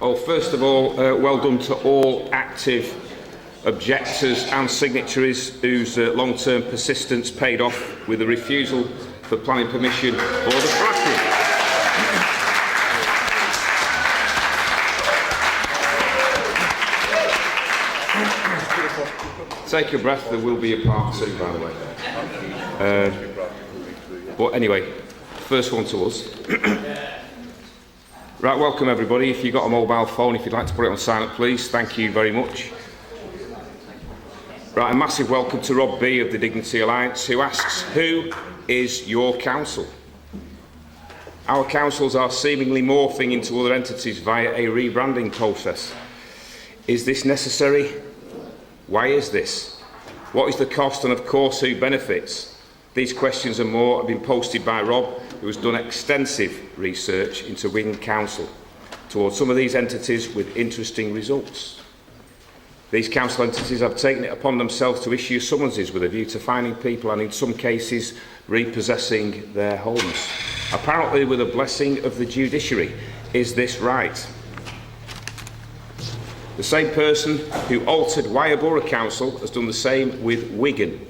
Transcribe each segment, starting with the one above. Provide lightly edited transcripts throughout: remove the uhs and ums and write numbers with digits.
Well, first of all, well done to all active objectors and signatories whose long-term persistence paid off with a refusal for planning permission for the fracking. Take a breath, there will be a part two, by the way. But anyway, first one to us. Right, welcome everybody. If you've got a mobile phone, if you'd like to put it on silent, please. Thank you very much. Right, a massive welcome to Rob B of the Dignity Alliance, who asks, who is your council? Our councils are seemingly morphing into other entities via a rebranding process. Is this necessary? Why is this? What is the cost, and of course who benefits? These questions and more have been posted by Rob, who has done extensive research into Wigan Council towards some of these entities with interesting results. These council entities have taken it upon themselves to issue summonses with a view to finding people and in some cases repossessing their homes, apparently with a blessing of the judiciary. Is this right? The same person who altered Wyre Borough Council has done the same with Wigan,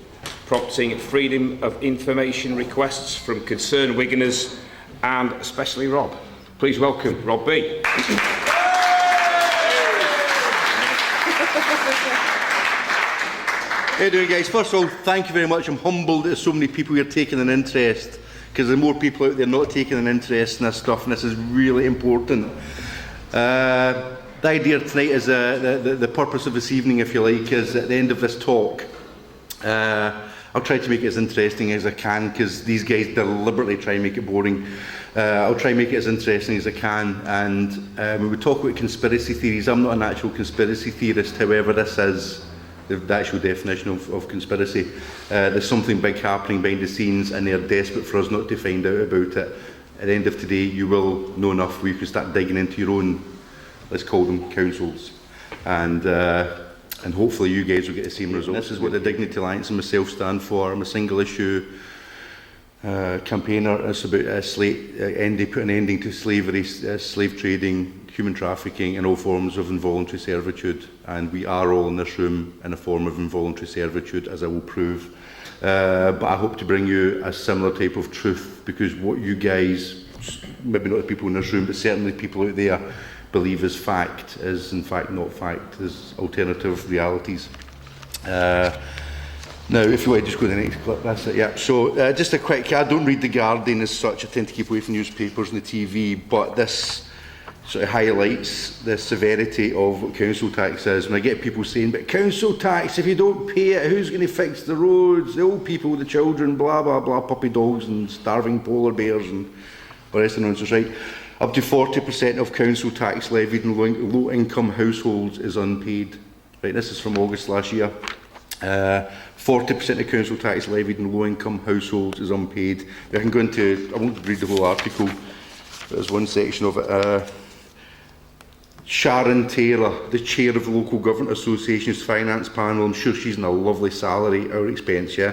prompting freedom of information requests from concerned Wiganers and especially Rob. Please welcome Rob B. How you doing, guys? First of all, thank you very much. I'm humbled that so many people here taking an interest, because there are more people out there not taking an interest in this stuff, and this is really important. The idea tonight is the purpose of this evening, if you like, is at the end of this talk. I'll try to make it as interesting as I can, because these guys deliberately try and make it boring. I'll try and make it as interesting as I can. And when we talk about conspiracy theories, I'm not an actual conspiracy theorist. However, this is the actual definition of conspiracy. There's something big happening behind the scenes, and they're desperate for us not to find out about it. At the end of today, you will know enough where you can start digging into your own, let's call them, councils. And hopefully you guys will get the same results. This is what the Dignity Alliance and myself stand for. I'm a single issue campaigner. It's about putting an ending to slavery, slave trading, human trafficking and all forms of involuntary servitude. And we are all in this room in a form of involuntary servitude, as I will prove. But I hope to bring you a similar type of truth, because what you guys, maybe not the people in this room, but certainly people out there, believe is fact is in fact not fact. There's alternative realities. Now, if you want to just go to the next clip, that's it. Yeah. So, just a quick. I don't read the Guardian as such. I tend to keep away from newspapers and the TV. But this sort of highlights the severity of what council tax is. When I get people saying, "But council tax, if you don't pay it, who's going to fix the roads? The old people, the children, blah blah blah, puppy dogs and starving polar bears and the rest of the nonsense." Right. Up to 40% of council tax levied in low-income households is unpaid. Right, this is from August last year. 40% of council tax levied in low-income households is unpaid. I can go into, I won't read the whole article, but there's one section of it. Sharon Taylor, the chair of the Local Government Association's finance panel, I'm sure she's in a lovely salary, our expense, yeah,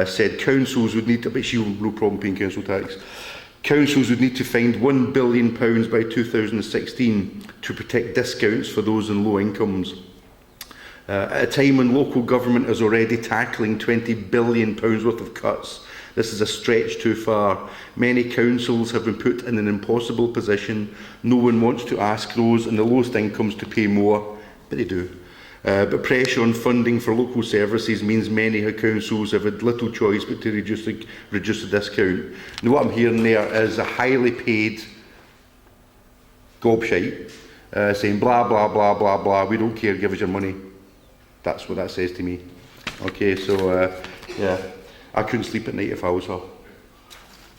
said councils would need to, but she'll no problem paying council tax. Councils would need to find £1 billion by 2016 to protect discounts for those in low incomes. At a time when local government is already tackling £20 billion worth of cuts, this is a stretch too far. Many councils have been put in an impossible position. No one wants to ask those in the lowest incomes to pay more, but they do. But pressure on funding for local services means many councils have had little choice but to reduce the discount. Now, what I'm hearing there is a highly paid gobshite saying blah blah blah blah blah, we don't care, give us your money. That's what that says to me. Okay, so yeah, I couldn't sleep at night if I was her.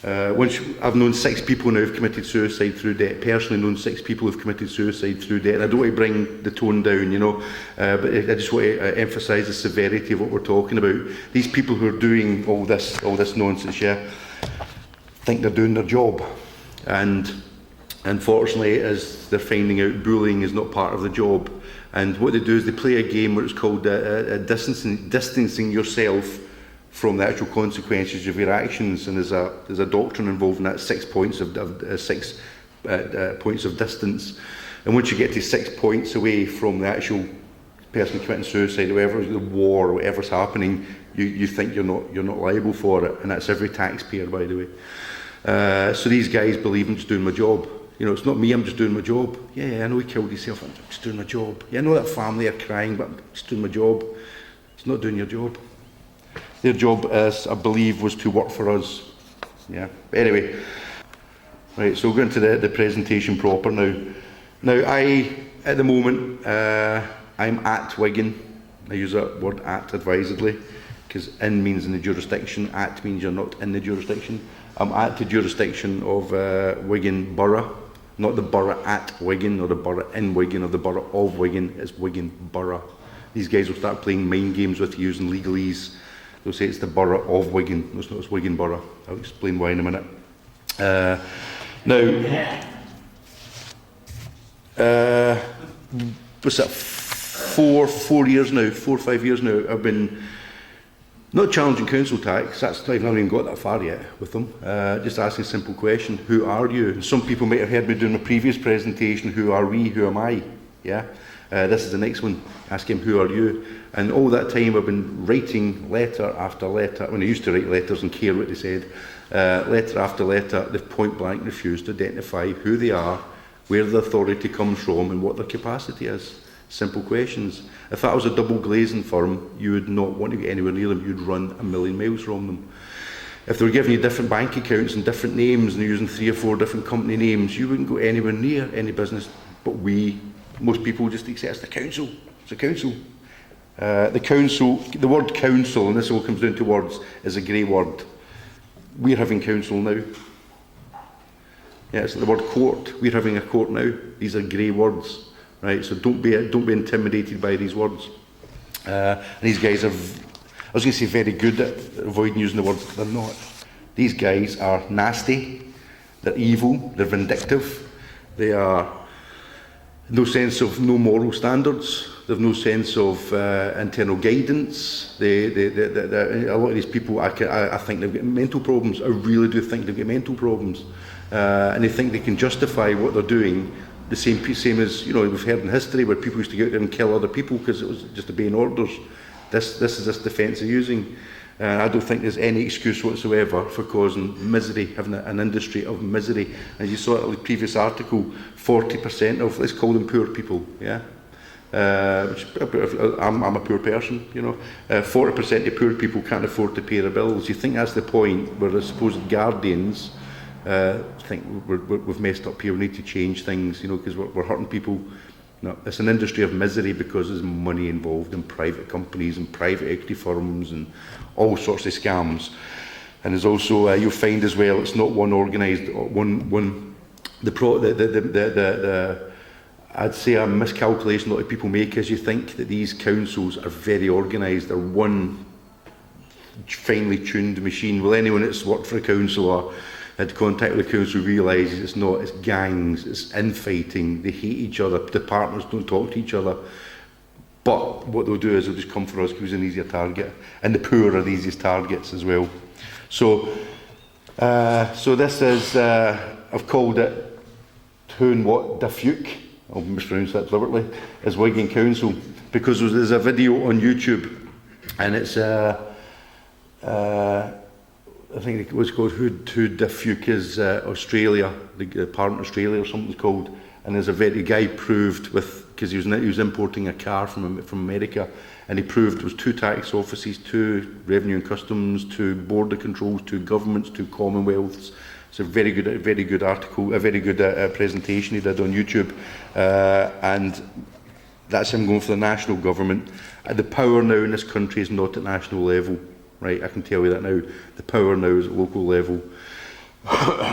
I've known 6 people now who've committed suicide through debt. Personally known 6 people who've committed suicide through debt. And I don't want to bring the tone down, you know, but I just want to emphasise the severity of what we're talking about. These people who are doing all this nonsense, yeah, think they're doing their job. And unfortunately, as they're finding out, bullying is not part of the job. And what they do is they play a game where it's called distancing yourself from the actual consequences of your actions, and there's a doctrine involved in that, 6 points of distance. And once you get to 6 points away from the actual person committing suicide, whatever the war, or whatever's happening, you think you're not liable for it, and that's every taxpayer, by the way. So these guys believe I'm just doing my job. You know, it's not me, I'm just doing my job. Yeah, I know he killed himself, I'm just doing my job. Yeah, I know that family are crying, but I'm just doing my job. It's not doing your job. Their job, I believe, was to work for us. Yeah. But anyway, right. So we'll go into the presentation proper now. Now, at the moment, I'm at Wigan. I use that word "at" advisedly, because "in" means in the jurisdiction, "at" means you're not in the jurisdiction. I'm at the jurisdiction of Wigan Borough, not the borough at Wigan, or the borough in Wigan, or the borough of Wigan. It's Wigan Borough. These guys will start playing mind games with you using legalese. They'll say it's the borough of Wigan. No, it's not, it's Wigan Borough. I'll explain why in a minute. What's that? 4 years now, 4 or 5 years now, I've been not challenging council tax. That's not even got that far yet with them. Just asking a simple question: who are you? And some people might have heard me doing a previous presentation. Who are we? Who am I? Yeah. This is the next one. Ask him, who are you? And all that time I've been writing letter after letter. When I used to write letters and care what they said, letter after letter, they've point blank refused to identify who they are, where the authority comes from, and what their capacity is. Simple questions. If that was a double glazing firm, you would not want to get anywhere near them. You'd run a million miles from them. If they were giving you different bank accounts and different names, and they're using 3 or 4 different company names, you wouldn't go anywhere near any business. But most people just accept it's the council. It's the council. The council, the word council, and this all comes down to words, is a grey word. We're having council now. Yeah, it's the word court. We're having a court now. These are grey words, right? So don't be intimidated by these words. And these guys are, I was going to say, very good at avoiding using the words. They're not. These guys are nasty. They're evil. They're vindictive. They are no sense of no moral standards. They have no sense of internal guidance. A lot of these people, I think they've got mental problems. I really do think they've got mental problems. And they think they can justify what they're doing the same as, you know, we've heard in history where people used to go out there and kill other people because it was just obeying orders. This is this defence they're using. I don't think there's any excuse whatsoever for causing misery, having an industry of misery. As you saw in the previous article, 40% of, let's call them poor people, yeah? I'm a poor person, you know. 40% of poor people can't afford to pay their bills. You think that's the point where the supposed guardians think we've messed up here, we need to change things, you know, because we're hurting people. No, it's an industry of misery because there's money involved in private companies and private equity firms and all sorts of scams. And there's also, you'll find as well, it's not one organised, I'd say a miscalculation a lot of people make is you think that these councils are very organised, they're one finely tuned machine. Well, anyone that's worked for a council or had contact with the council realises it's not, it's gangs, it's infighting, they hate each other, the partners don't talk to each other. But what they'll do is they'll just come for us because we're an easier target. And the poor are the easiest targets as well. So this is, I've called it Tune What Diffuke, I'll mispronounce that deliberately, as Wigan Council, because there's a video on YouTube, and it's I think it was called Who Diffuke is Australia, the Parliament Australia or something it's called, and there's a guy proved with, because he was importing a car from America, and he proved there was 2 tax offices, 2 revenue and customs, 2 border controls, 2 governments, 2 commonwealths. It's a very good article, a very good presentation he did on YouTube, and that's him going for the national government. The power now in this country is not at national level, right? I can tell you that now. The power now is at local level.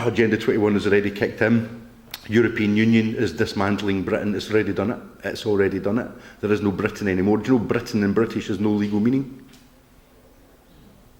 Agenda 21 has already kicked in. European Union is dismantling Britain. It's already done it. It's already done it. There is no Britain anymore. Do you know Britain in British has no legal meaning?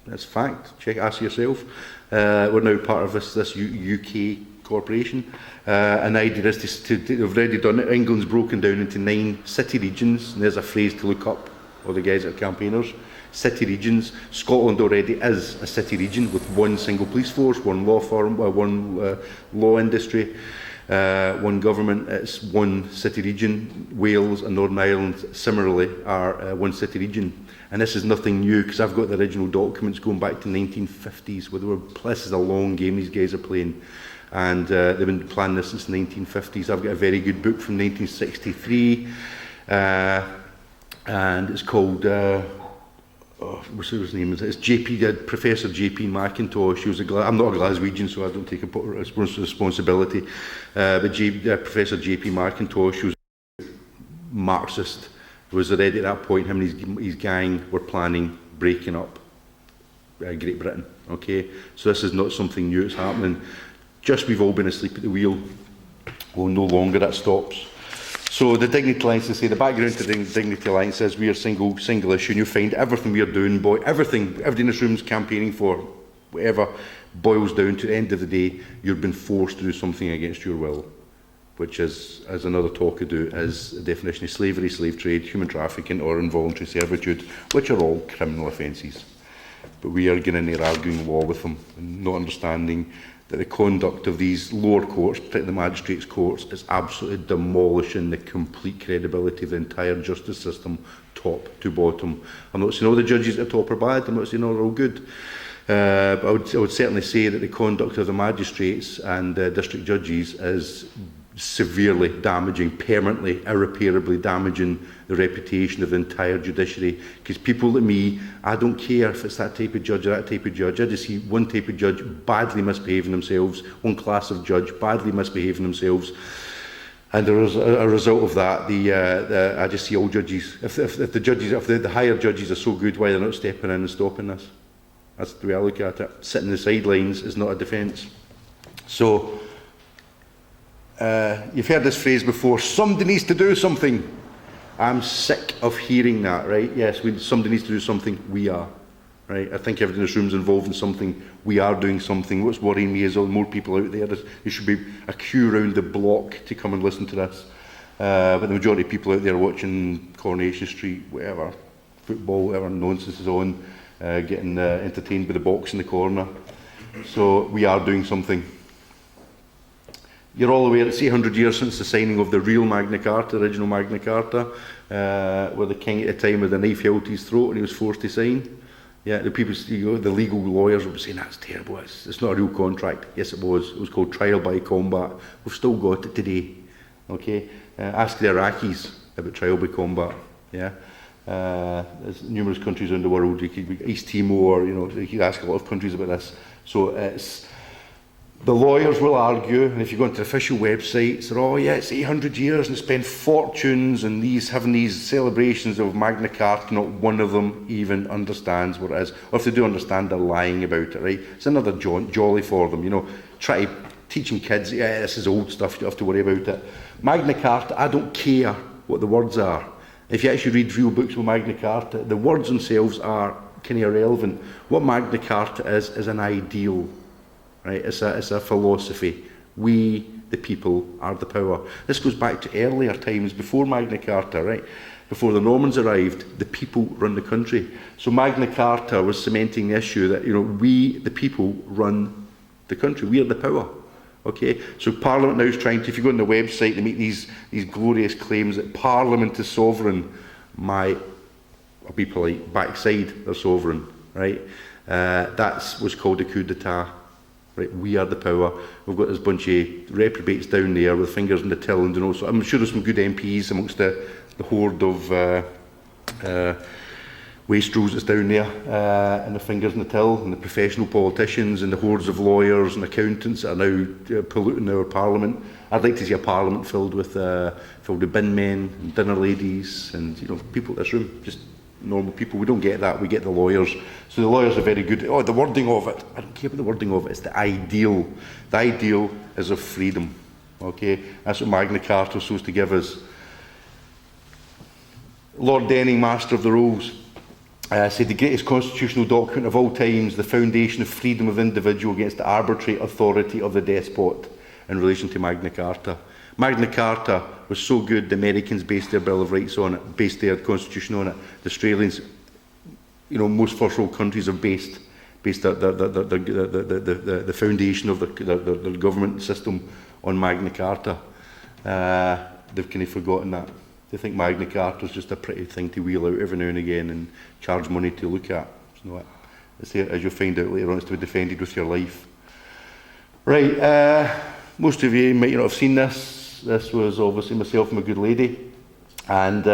That's fact. Ask yourself. We're now part of this UK corporation, and the idea is they've already done it. England's broken down into 9 city regions, and there's a phrase to look up, all the guys that are campaigners. City regions. Scotland already is a city region with 1 single police force, 1 law firm, 1 law industry. one government, it's one city region. Wales and Northern Ireland similarly are one city region. And this is nothing new, because I've got the original documents going back to the 1950s, where this is a long game these guys are playing. And they've been planning this since the 1950s. I've got a very good book from 1963, and it's called, what's his name? It's Professor J.P. McIntosh. I'm not a Glaswegian, so I don't take responsibility. But Professor J.P. McIntosh, who was a Marxist, was already at that point, him and his gang were planning breaking up Great Britain. Okay, so this is not something new, it's happening. Just we've all been asleep at the wheel. Well, no longer that stops. So the Dignity Alliance, to say the background to the Dignity Alliance is we are single issue, and you find everything we are doing, everything in this room is campaigning for, whatever, boils down to the end of the day, you've been forced to do something against your will, which is, as another talk could do, is the definition of slavery, slave trade, human trafficking or involuntary servitude, which are all criminal offences. But we are getting in there arguing law with them, and not understanding that the conduct of these lower courts, particularly the magistrates' courts, is absolutely demolishing the complete credibility of the entire justice system, top to bottom. I'm not saying all the judges at the top are bad, I'm not saying all are all good. But I would certainly say that the conduct of the magistrates and district judges is severely damaging, permanently, irreparably damaging the reputation of the entire judiciary. Because people like me, I don't care if it's that type of judge or that type of judge. I just see one type of judge badly misbehaving themselves, one class of judge badly misbehaving themselves. And as a result of that, I just see all judges. If the higher judges are so good, why they're not stepping in and stopping this? That's the way I look at it. Sitting on the sidelines is not a defence. So, you've heard this phrase before, somebody needs to do something. I'm sick of hearing that, right? Yes, somebody needs to do something, we are. Right? I think everyone in this room is involved in something, we are doing something. What's worrying me is all more people out there. There should be a queue around the block to come and listen to this. But the majority of people out there watching Coronation Street, whatever, football, whatever nonsense is on, getting entertained by the box in the corner. So we are doing something. You're all aware it's 800 years since the signing of the real Magna Carta, original Magna Carta, where the king at the time had a knife held to his throat and he was forced to sign. Yeah, the people, the legal lawyers were saying that's terrible. It's not a real contract. Yes, it was. It was called trial by combat. We've still got it today. Okay, ask the Iraqis about trial by combat. Yeah, there's numerous countries around the world. You could be East Timor. You could ask a lot of countries about this. So it's. The lawyers will argue, and if you go into the official websites, they're, oh yeah, it's 800 years, and they spend fortunes and having these celebrations of Magna Carta. Not one of them even understands what it is. Or if they do understand, they're lying about it, right? It's another jolly for them, Try teaching kids, yeah, this is old stuff, you don't have to worry about it. Magna Carta, I don't care what the words are. If you actually read real books with Magna Carta, the words themselves are kind of irrelevant. What Magna Carta is an ideal. Right, it's a philosophy. We, the people, are the power. This goes back to earlier times before Magna Carta, right? Before the Normans arrived, the people run the country. So Magna Carta was cementing the issue that we, the people, run the country. We are the power. Okay. So Parliament now is trying to. If you go on the website, they make these glorious claims that Parliament is sovereign. I'll be polite. Backside, they're sovereign. Right. That's what's called a coup d'état. Right, we are the power. We've got this bunch of reprobates down there with fingers in the till and also. I'm sure there's some good MPs amongst the horde of wastrels that's down there, and the fingers in the till, and the professional politicians, and the hordes of lawyers and accountants that are now polluting our Parliament. I'd like to see a Parliament filled with bin men and dinner ladies and people in this room, just normal people. We don't get that. We get the lawyers. So the lawyers are very good. Oh, the wording of it. I don't care about the wording of it. It's the ideal. The ideal is of freedom. Okay, that's what Magna Carta is supposed to give us. Lord Denning, Master of the Rolls, said the greatest constitutional document of all times, the foundation of freedom of individual against the arbitrary authority of the despot, in relation to Magna Carta. Magna Carta was so good, the Americans based their Bill of Rights on it, based their constitution on it. The Australians, most first world countries have based the foundation of the government system on Magna Carta. They've kind of forgotten that. They think Magna Carta is just a pretty thing to wheel out every now and again and charge money to look at. It's not. It's there, as you'll find out later on, it's to be defended with your life. Right, most of you might not have seen this. This was obviously myself and my good lady. And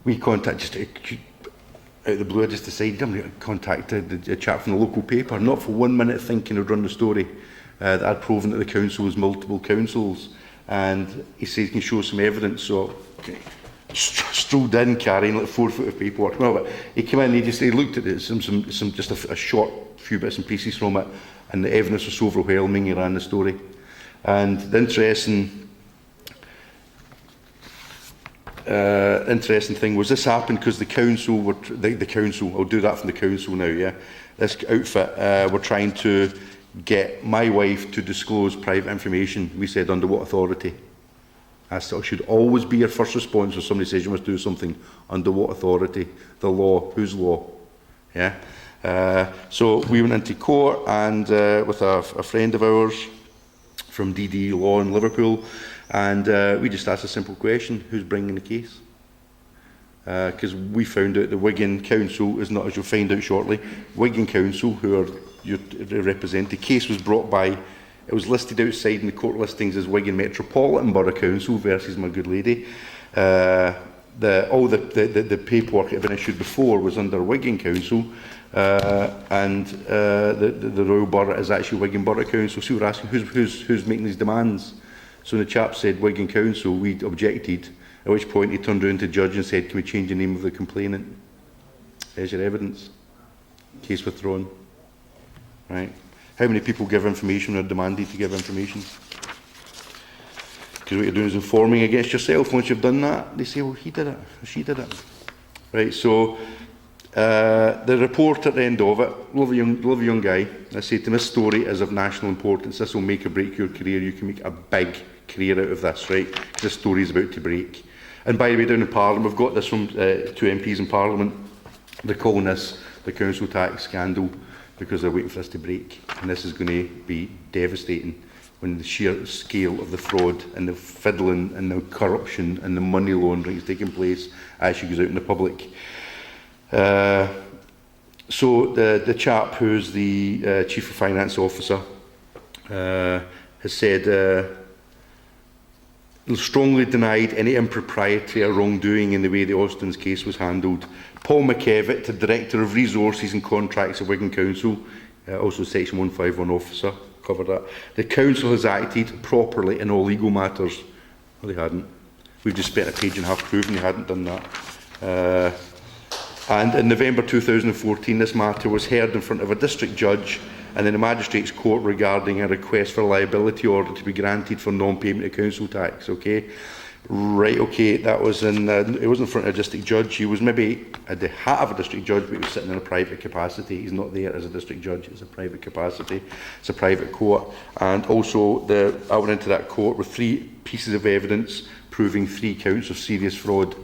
we contacted, just out of the blue, I just decided I'm going to contact a chap from the local paper, not for 1 minute thinking I'd run the story, that I'd proven that the council was multiple councils. And he says he can show some evidence, so strolled in carrying like 4 foot of paperwork. Well, but he came in, he looked at it, just a short few bits and pieces from it, and the evidence was so overwhelming, he ran the story. And the interesting thing was this happened because the council were, the council, I'll do that from the council now, yeah, this outfit were trying to get my wife to disclose private information. We said, under what authority? I said, it should always be your first response when somebody says you must do something. Under what authority? The law. Whose law? Yeah. So we went into court and with a friend of ours from DD Law in Liverpool, and we just asked a simple question: who's bringing the case? Because we found out the Wigan Council is not, as you'll find out shortly, Wigan Council, who are you represent, the case was brought by, it was listed outside in the court listings as Wigan Metropolitan Borough Council versus my good lady. All the paperwork that had been issued before was under Wigan Council, and the Royal Borough is actually Wigan Borough Council. So we were asking who's making these demands. So the chap said Wigan Council. We objected, at which point he turned around to the judge and said, can we change the name of the complainant? There's your evidence. Case withdrawn. Right. How many people give information or are demanded to give information? Because what you're doing is informing against yourself. Once you've done that, they say, well, he did it, or she did it. Right, so the report at the end of it, love a young guy. I said to him, this story is of national importance. This will make or break your career. You can make a big career out of this, right? Because this story is about to break. And by the way, down in Parliament, we've got this from 2 MPs in Parliament. They're calling this the council tax scandal because they're waiting for this to break. And this is going to be devastating when the sheer scale of the fraud and the fiddling and the corruption and the money laundering is taking place actually goes out in the public. So the chap who's the Chief of Finance Officer has said, strongly denied any impropriety or wrongdoing in the way the Austin's case was handled. Paul McKevitt, the Director of Resources and Contracts at Wigan Council, also Section 151 Officer, covered that. The Council has acted properly in all legal matters. Well, they hadn't. We've just spent a page and a half proving they hadn't done that. And in November 2014, this matter was heard in front of a district judge and in a magistrate's court regarding a request for a liability order to be granted for non-payment of council tax. Okay, right. Okay, that was in. It wasn't in front of a district judge. He was maybe at the hat of a district judge, but he was sitting in a private capacity. He's not there as a district judge. It's a private capacity. It's a private court. And also, I went into that court with 3 pieces of evidence proving 3 counts of serious fraud.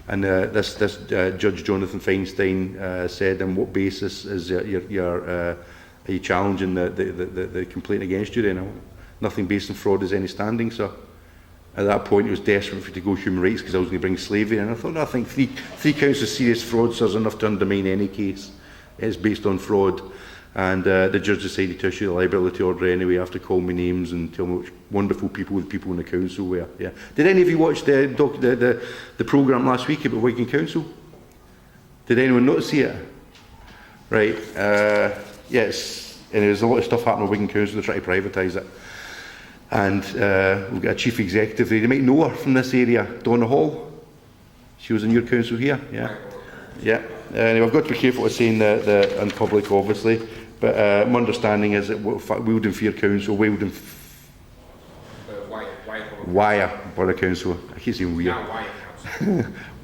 And this Judge Jonathan Feinstein said, on what basis is are you challenging the complaint against you then? Nothing based on fraud is any standing, sir. At that point, it was desperate for me to go human rights because I was going to bring slavery. And I thought, no, I think three counts of serious fraud, sir, is enough to undermine any case. It's based on fraud. And the judge decided to issue the liability order anyway after calling me names and telling me which wonderful people the people in the council were. Yeah. Did any of you watch the programme last week about Wigan Council? Did anyone not see it? Right. Yes. And there's a lot of stuff happening with Wigan Council. They're trying to privatise it. And we've got a chief executive there. You might know her from this area, Donna Hall. She was in your council here. Yeah. Yeah. Anyway, I've got to be careful of saying the in public, obviously. But my understanding is that Wealdon Fair Council, Wyre Borough Council, I keep saying Weir.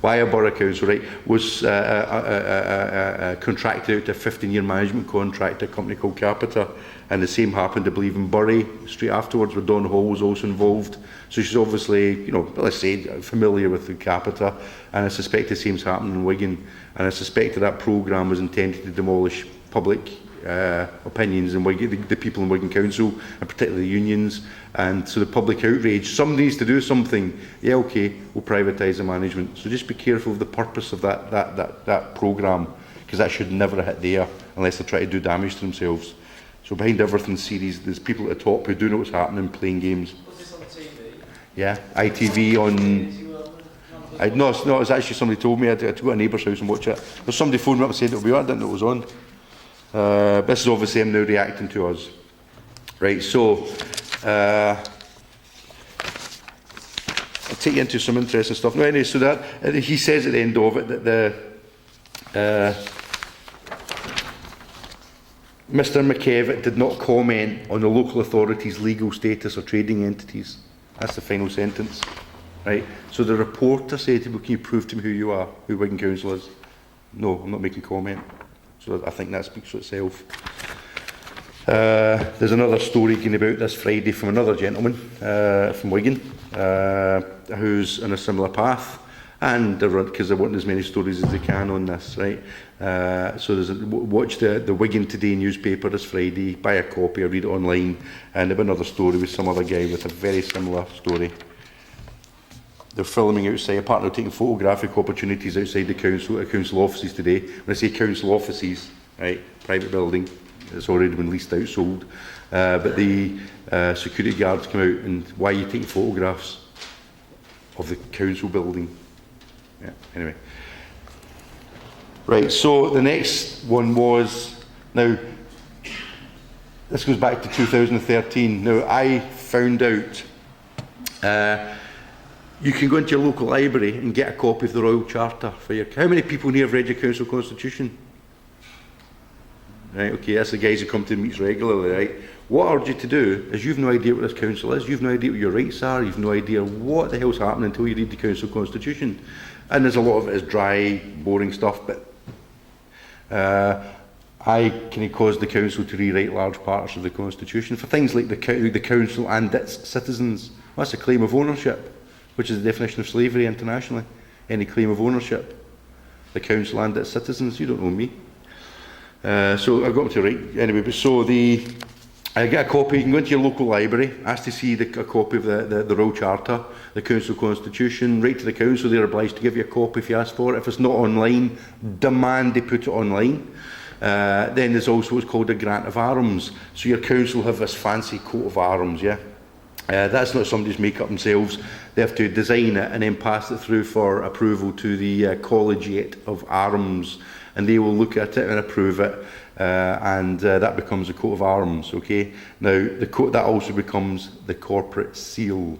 Wyre Borough Council, right, was contracted out to a 15-year management contract to a company called Capita, and the same happened, I believe, in Bury straight afterwards, where Donna Hall was also involved. So she's obviously, you know, let's say, familiar with the Capita, and I suspect the same's happening in Wigan, and I suspect that programme was intended to demolish public opinions in Wigan, the people in Wigan Council, and particularly the unions, and so the public outrage. Somebody needs to do something. Yeah, okay, we'll privatise the management. So just be careful of the purpose of that programme, because that should never hit there unless they try to do damage to themselves. So behind everything series, there's people at the top who do know what's happening, playing games. Was this on TV? Yeah, ITV on. No, it's actually somebody told me. I had to go to a neighbour's house and watch it. There's somebody phoned me up and said it would be on. I didn't know it was on. This is obviously him now reacting to us. Right, so I'll take you into some interesting stuff. No, anyway, so that he says at the end of it that Mr McKevitt did not comment on the local authority's legal status or trading entities. That's the final sentence. Right. So the reporter said to him, can you prove to me who you are, who Wigan Council is? No, I'm not making comment. So I think that speaks for itself. There's another story going about this Friday from another gentleman from Wigan who's on a similar path, and because they want as many stories as they can on this, right? So watch the Wigan Today newspaper this Friday, buy a copy or read it online, and there'll be another story with some other guy with a very similar story. They're filming outside, apparently taking photographic opportunities outside the council offices today. When I say council offices, right, private building, it's already been leased out, sold. But the security guards come out and, why are you taking photographs of the council building? Yeah, anyway. Right, so the next one was, now, this goes back to 2013. Now, I found out you can go into your local library and get a copy of the Royal Charter for your... How many people here have read your council constitution? Right, okay, that's the guys who come to meets regularly, right? What I urge you to do is, you've no idea what this council is, you've no idea what your rights are, you've no idea what the hell's happening until you read the council constitution. And there's a lot of it is dry, boring stuff, but I can cause the council to rewrite large parts of the constitution for things like the council and its citizens. That's a claim of ownership, which is the definition of slavery internationally. Any claim of ownership. The council and its citizens. You don't own me. So I got them to write anyway. But so I get a copy. You can go into your local library, ask to see a copy of the Royal Charter, the council constitution. Write to the council. They're obliged to give you a copy if you ask for it. If it's not online, demand they put it online. Then there's also what's called a grant of arms. So your council have this fancy coat of arms, yeah. That's not somebody's make up themselves. They have to design it and then pass it through for approval to the Collegiate of Arms, and they will look at it and approve it, and that becomes a coat of arms. Okay. Now that also becomes the corporate seal.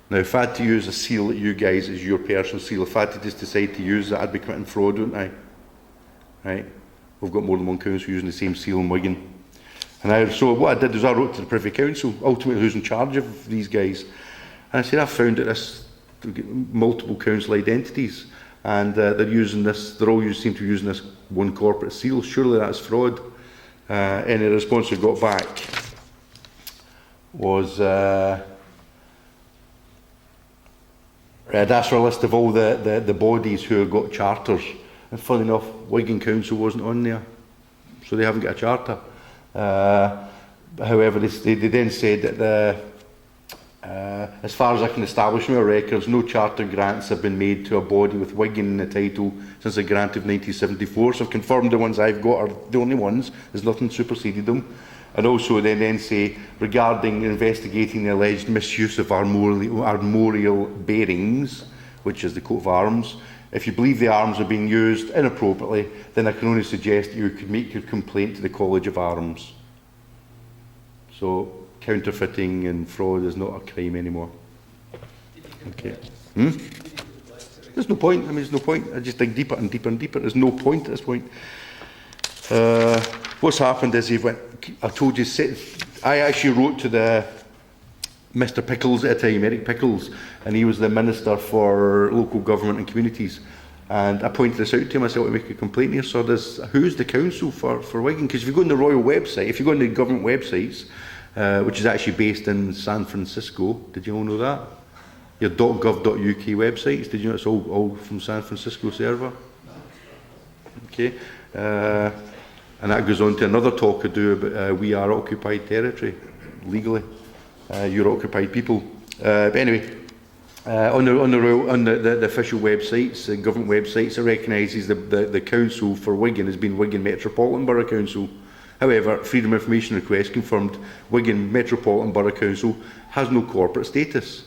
Now, if I had to use a seal that you guys as your personal seal, if I had to just decide to use that, I'd be committing fraud, wouldn't I? Right. We've got more than one council using the same seal in Wigan. And so what I did was I wrote to the Privy Council, ultimately who's in charge of these guys, and I said, I found that this multiple council identities, and they're using this, they're all seem to be using this one corporate seal. Surely that's fraud. And the response we got back was, I'd asked for a list of all the bodies who have got charters, and funny enough, Wigan Council wasn't on there, so they haven't got a charter. However, they then said that as far as I can establish my records, no charter grants have been made to a body with Wigan in the title since the grant of 1974. So I've confirmed the ones I've got are the only ones. There's nothing superseded them. And also they then say, regarding investigating the alleged misuse of armorial bearings, which is the coat of arms, if you believe the arms are being used inappropriately, then I can only suggest that you could make your complaint to the College of Arms. So counterfeiting and fraud is not a crime anymore. Okay. There's no point. I mean, there's no point. I just dig deeper and deeper and deeper. There's no point at this point. What's happened is I told you, I actually wrote to Mr Pickles at the time, Eric Pickles, and he was the Minister for Local Government and Communities. And I pointed this out to him. I said, I want to make a complaint here. So who's the council for Wigan? Because if you go on the Royal website, if you go on the government websites, which is actually based in San Francisco, did you all know that? Your .gov.uk websites, did you know it's all from San Francisco server? Okay. And that goes on to another talk I do about we are occupied territory, legally. You're occupied people. But anyway, on the official websites, government websites, it recognises the council for Wigan as being Wigan Metropolitan Borough Council. However, Freedom of Information request confirmed Wigan Metropolitan Borough Council has no corporate status.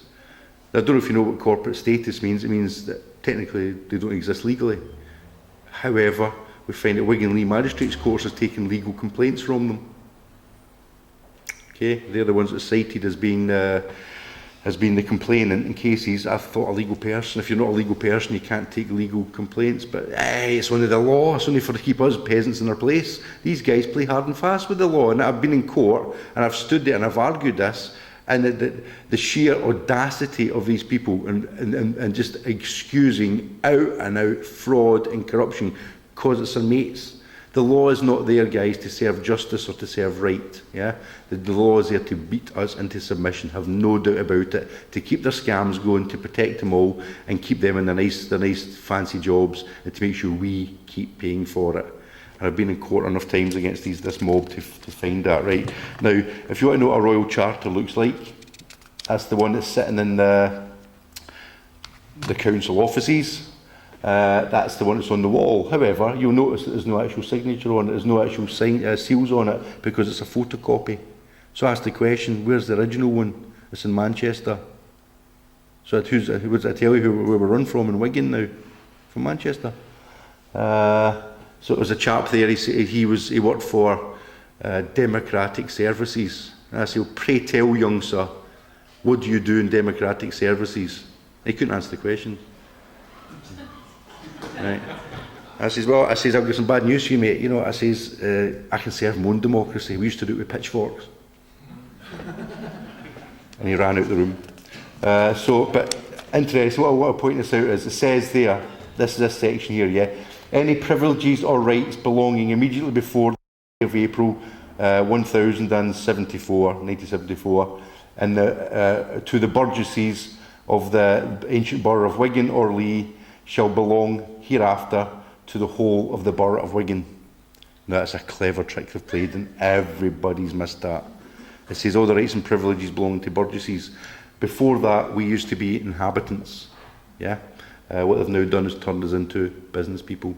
I don't know if you know what corporate status means. It means that technically they don't exist legally. However, we find that Wigan Lee Magistrates Court has taken legal complaints from them. Okay, they're the ones that cited as being the complainant in cases. I've thought a legal person. If you're not a legal person, you can't take legal complaints. But it's only the law. It's only for to keep us peasants in our place. These guys play hard and fast with the law. And I've been in court and I've stood there and I've argued this. And the sheer audacity of these people and just excusing out and out fraud and corruption because it's their mates. The law is not there, guys, to serve justice or to serve right. Yeah, the law is there to beat us into submission. Have no doubt about it. To keep their scams going, to protect them all, and keep them in their nice fancy jobs, and to make sure we keep paying for it. And I've been in court enough times against this mob to find that. Right now, if you want to know what a royal charter looks like, that's the one that's sitting in the council offices. That's the one that's on the wall. However, you'll notice that there's no actual signature on it, there's no actual seals on it, because it's a photocopy. So I asked the question, where's the original one? It's in Manchester. So who did I tell you where we run from in Wigan now? From Manchester. So it was a chap there, he worked for Democratic Services. And I said, well, pray tell, young sir, what do you do in Democratic Services? He couldn't answer the question. Right. I says, well, I've got some bad news for you, mate. You know, I says, I can serve my own democracy. We used to do it with pitchforks. And he ran out the room. But interesting, what I want to point this out is, it says there, this section here, yeah, any privileges or rights belonging immediately before the day of April 1974, and to the burgesses of the ancient borough of Wigan or Lee shall belong hereafter to the whole of the borough of Wigan. Now, that's a clever trick they've played, and everybody's missed that. It says all the rights and privileges belong to burgesses. Before that, we used to be inhabitants. Yeah. What they've now done is turned us into business people.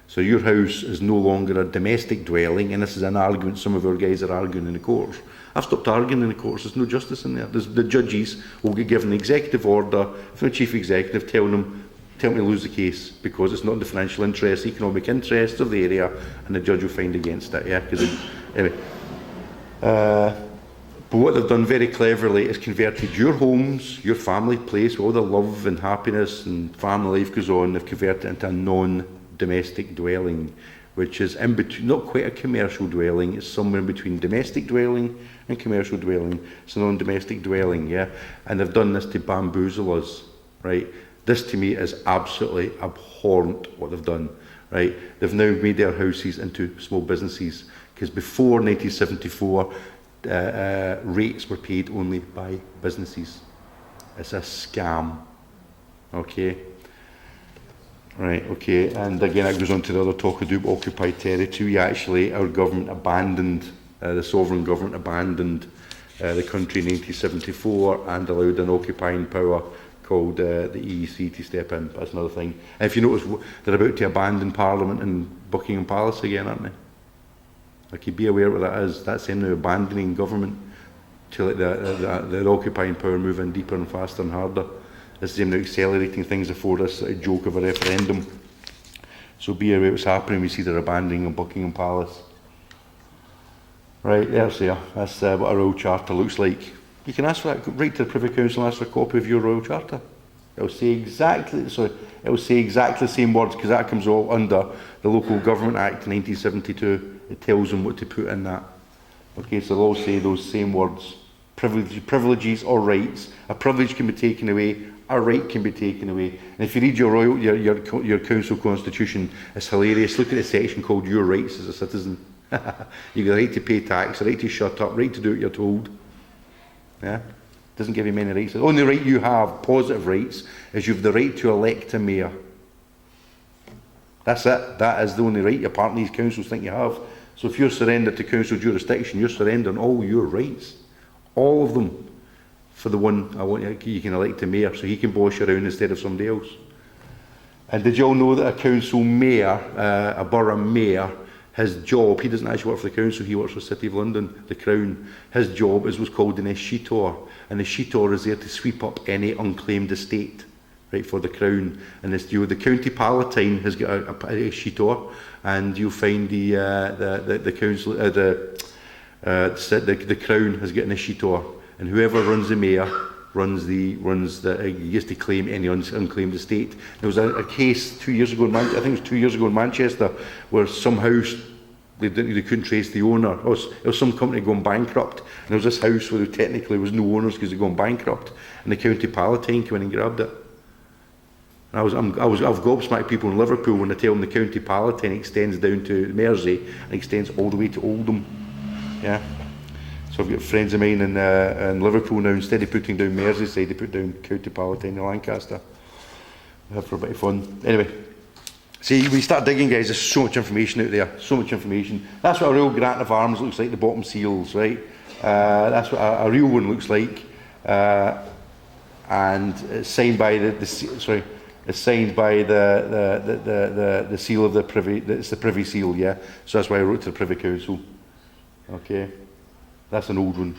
So your house is no longer a domestic dwelling, and this is an argument some of our guys are arguing in the courts. I've stopped arguing in the courts. There's no justice in there. The judges will get given an executive order from the chief executive telling them, tell me to lose the case because it's not in the financial interest, economic interests of the area, and the judge will find against it. Yeah, anyway. But what they've done very cleverly is converted your homes, your family place, where all the love and happiness and family life goes on, they've converted it into a non-domestic dwelling, which is in between, not quite a commercial dwelling, it's somewhere in between domestic dwelling and commercial dwelling. It's a non-domestic dwelling, yeah? And they've done this to bamboozle us, right? This to me is absolutely abhorrent what they've done, right? They've now made their houses into small businesses, because before 1974, rates were paid only by businesses. It's a scam, okay? Right, okay, and again that goes on to the other talk I do about occupied territory. Actually, our government abandoned, the sovereign government abandoned the country in 1974 and allowed an occupying power called the EEC to step in. That's another thing. And if you notice, they're about to abandon Parliament in Buckingham Palace again, aren't they? Like, you be aware what that is. That's them now abandoning government to let the occupying power move in deeper and faster and harder. This is them now accelerating things before this sort of joke of a referendum. So be aware what's happening. We see they're abandoning Buckingham Palace. Right, there's there. That's what a Royal Charter looks like. You can ask for that, write to the Privy Council and ask for a copy of your Royal Charter. It'll say exactly the same words, because that comes all under the Local Government Act 1972. It tells them what to put in that. Okay, so they'll all say those same words. Privileges or rights. A privilege can be taken away, a right can be taken away. And if you read your council constitution, it's hilarious. Look at the section called Your Rights as a Citizen. You've got the right to pay tax, a right to shut up, right to do what you're told. Yeah? Doesn't give you many rights. The only right you have, positive rights, is you have the right to elect a mayor. That's it. That is the only right apparently these councils think you have. So if you're surrendered to council jurisdiction, you're surrendering all your rights, all of them, for the one you can elect a mayor, so he can boss you around instead of somebody else. And did you all know that a council mayor, a borough mayor, his job, he doesn't actually work for the council, he works for the City of London, the Crown. His job is what's called an escheator, and the escheator is there to sweep up any unclaimed estate, right, for the Crown. And it's, the County Palatine has got a escheator, and you'll find the council, the Crown has got an escheator, and whoever runs the mayor he gets to claim any unclaimed estate. There was a case 2 years ago, I think it was 2 years ago in Manchester, where some house, they couldn't trace the owner. It was some company going bankrupt, and there was this house where there technically was no owners because they'd gone bankrupt, and the County Palatine came in and grabbed it. And I've gobsmacked people in Liverpool when I tell them the County Palatine extends down to Mersey and extends all the way to Oldham. Yeah. So I've got friends of mine in Liverpool now, instead of putting down Merseyside, they put down County Palatine in Lancaster. They have for a bit of fun. Anyway, see, when you start digging, guys, there's so much information out there, so much information. That's what a real grant of arms looks like, the bottom seals, right? That's what a real one looks like. And it's signed by the seal of the Privy, it's the Privy Seal, yeah? So that's why I wrote to the Privy Council. Okay. That's an old one.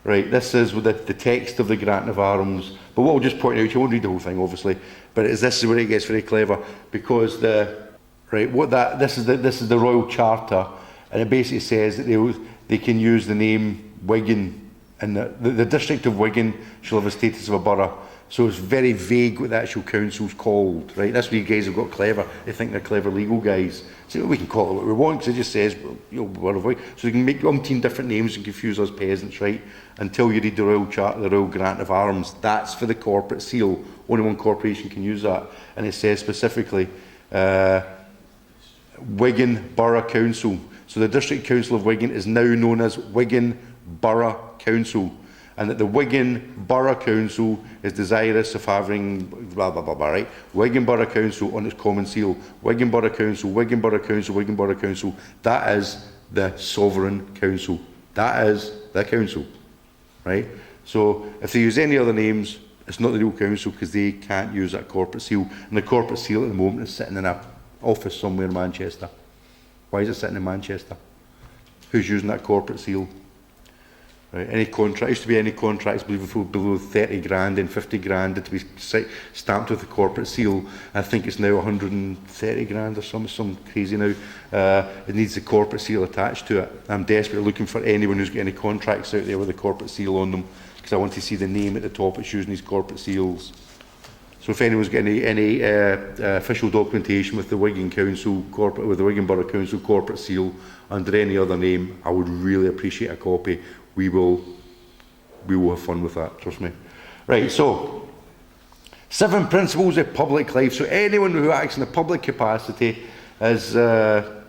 Right, this is with the text of the grant of arms. But what I'll just point out, you won't read the whole thing obviously, but this is where it gets very clever, because this is the Royal Charter, and it basically says that they can use the name Wigan, and the district of Wigan shall have the status of a borough. So it's very vague what the actual council's called, right? That's where you guys have got clever. They think they're clever legal guys. So we can call it what we want, because it just says, Borough of Wigan. So they can make umpteen different names and confuse us peasants, right? Until you read the Royal Charter, the Royal Grant of Arms. That's for the corporate seal. Only one corporation can use that. And it says specifically, Wigan Borough Council. So the District Council of Wigan is now known as Wigan Borough Council. And that the Wigan Borough Council is desirous of having blah blah blah blah, right? Wigan Borough Council on its common seal. Wigan Borough Council, Wigan Borough Council, Wigan Borough Council. That is the sovereign council. That is the council, right? So if they use any other names, it's not the real council, because they can't use that corporate seal. And the corporate seal at the moment is sitting in an office somewhere in Manchester. Why is it sitting in Manchester? Who's using that corporate seal? Right. Any contract, used to be any contracts below 30 grand and 50 grand had to be stamped with the corporate seal. I think it's now 130 grand or some crazy now. It needs the corporate seal attached to it. I'm desperately looking for anyone who's got any contracts out there with a corporate seal on them, because I want to see the name at the top that's using these corporate seals. So if anyone's got any official documentation with the Wigan Council with the Wigan Borough Council corporate seal under any other name, I would really appreciate a copy. We will have fun with that, trust me. Right, so 7 principles of public life. So anyone who acts in a public capacity is for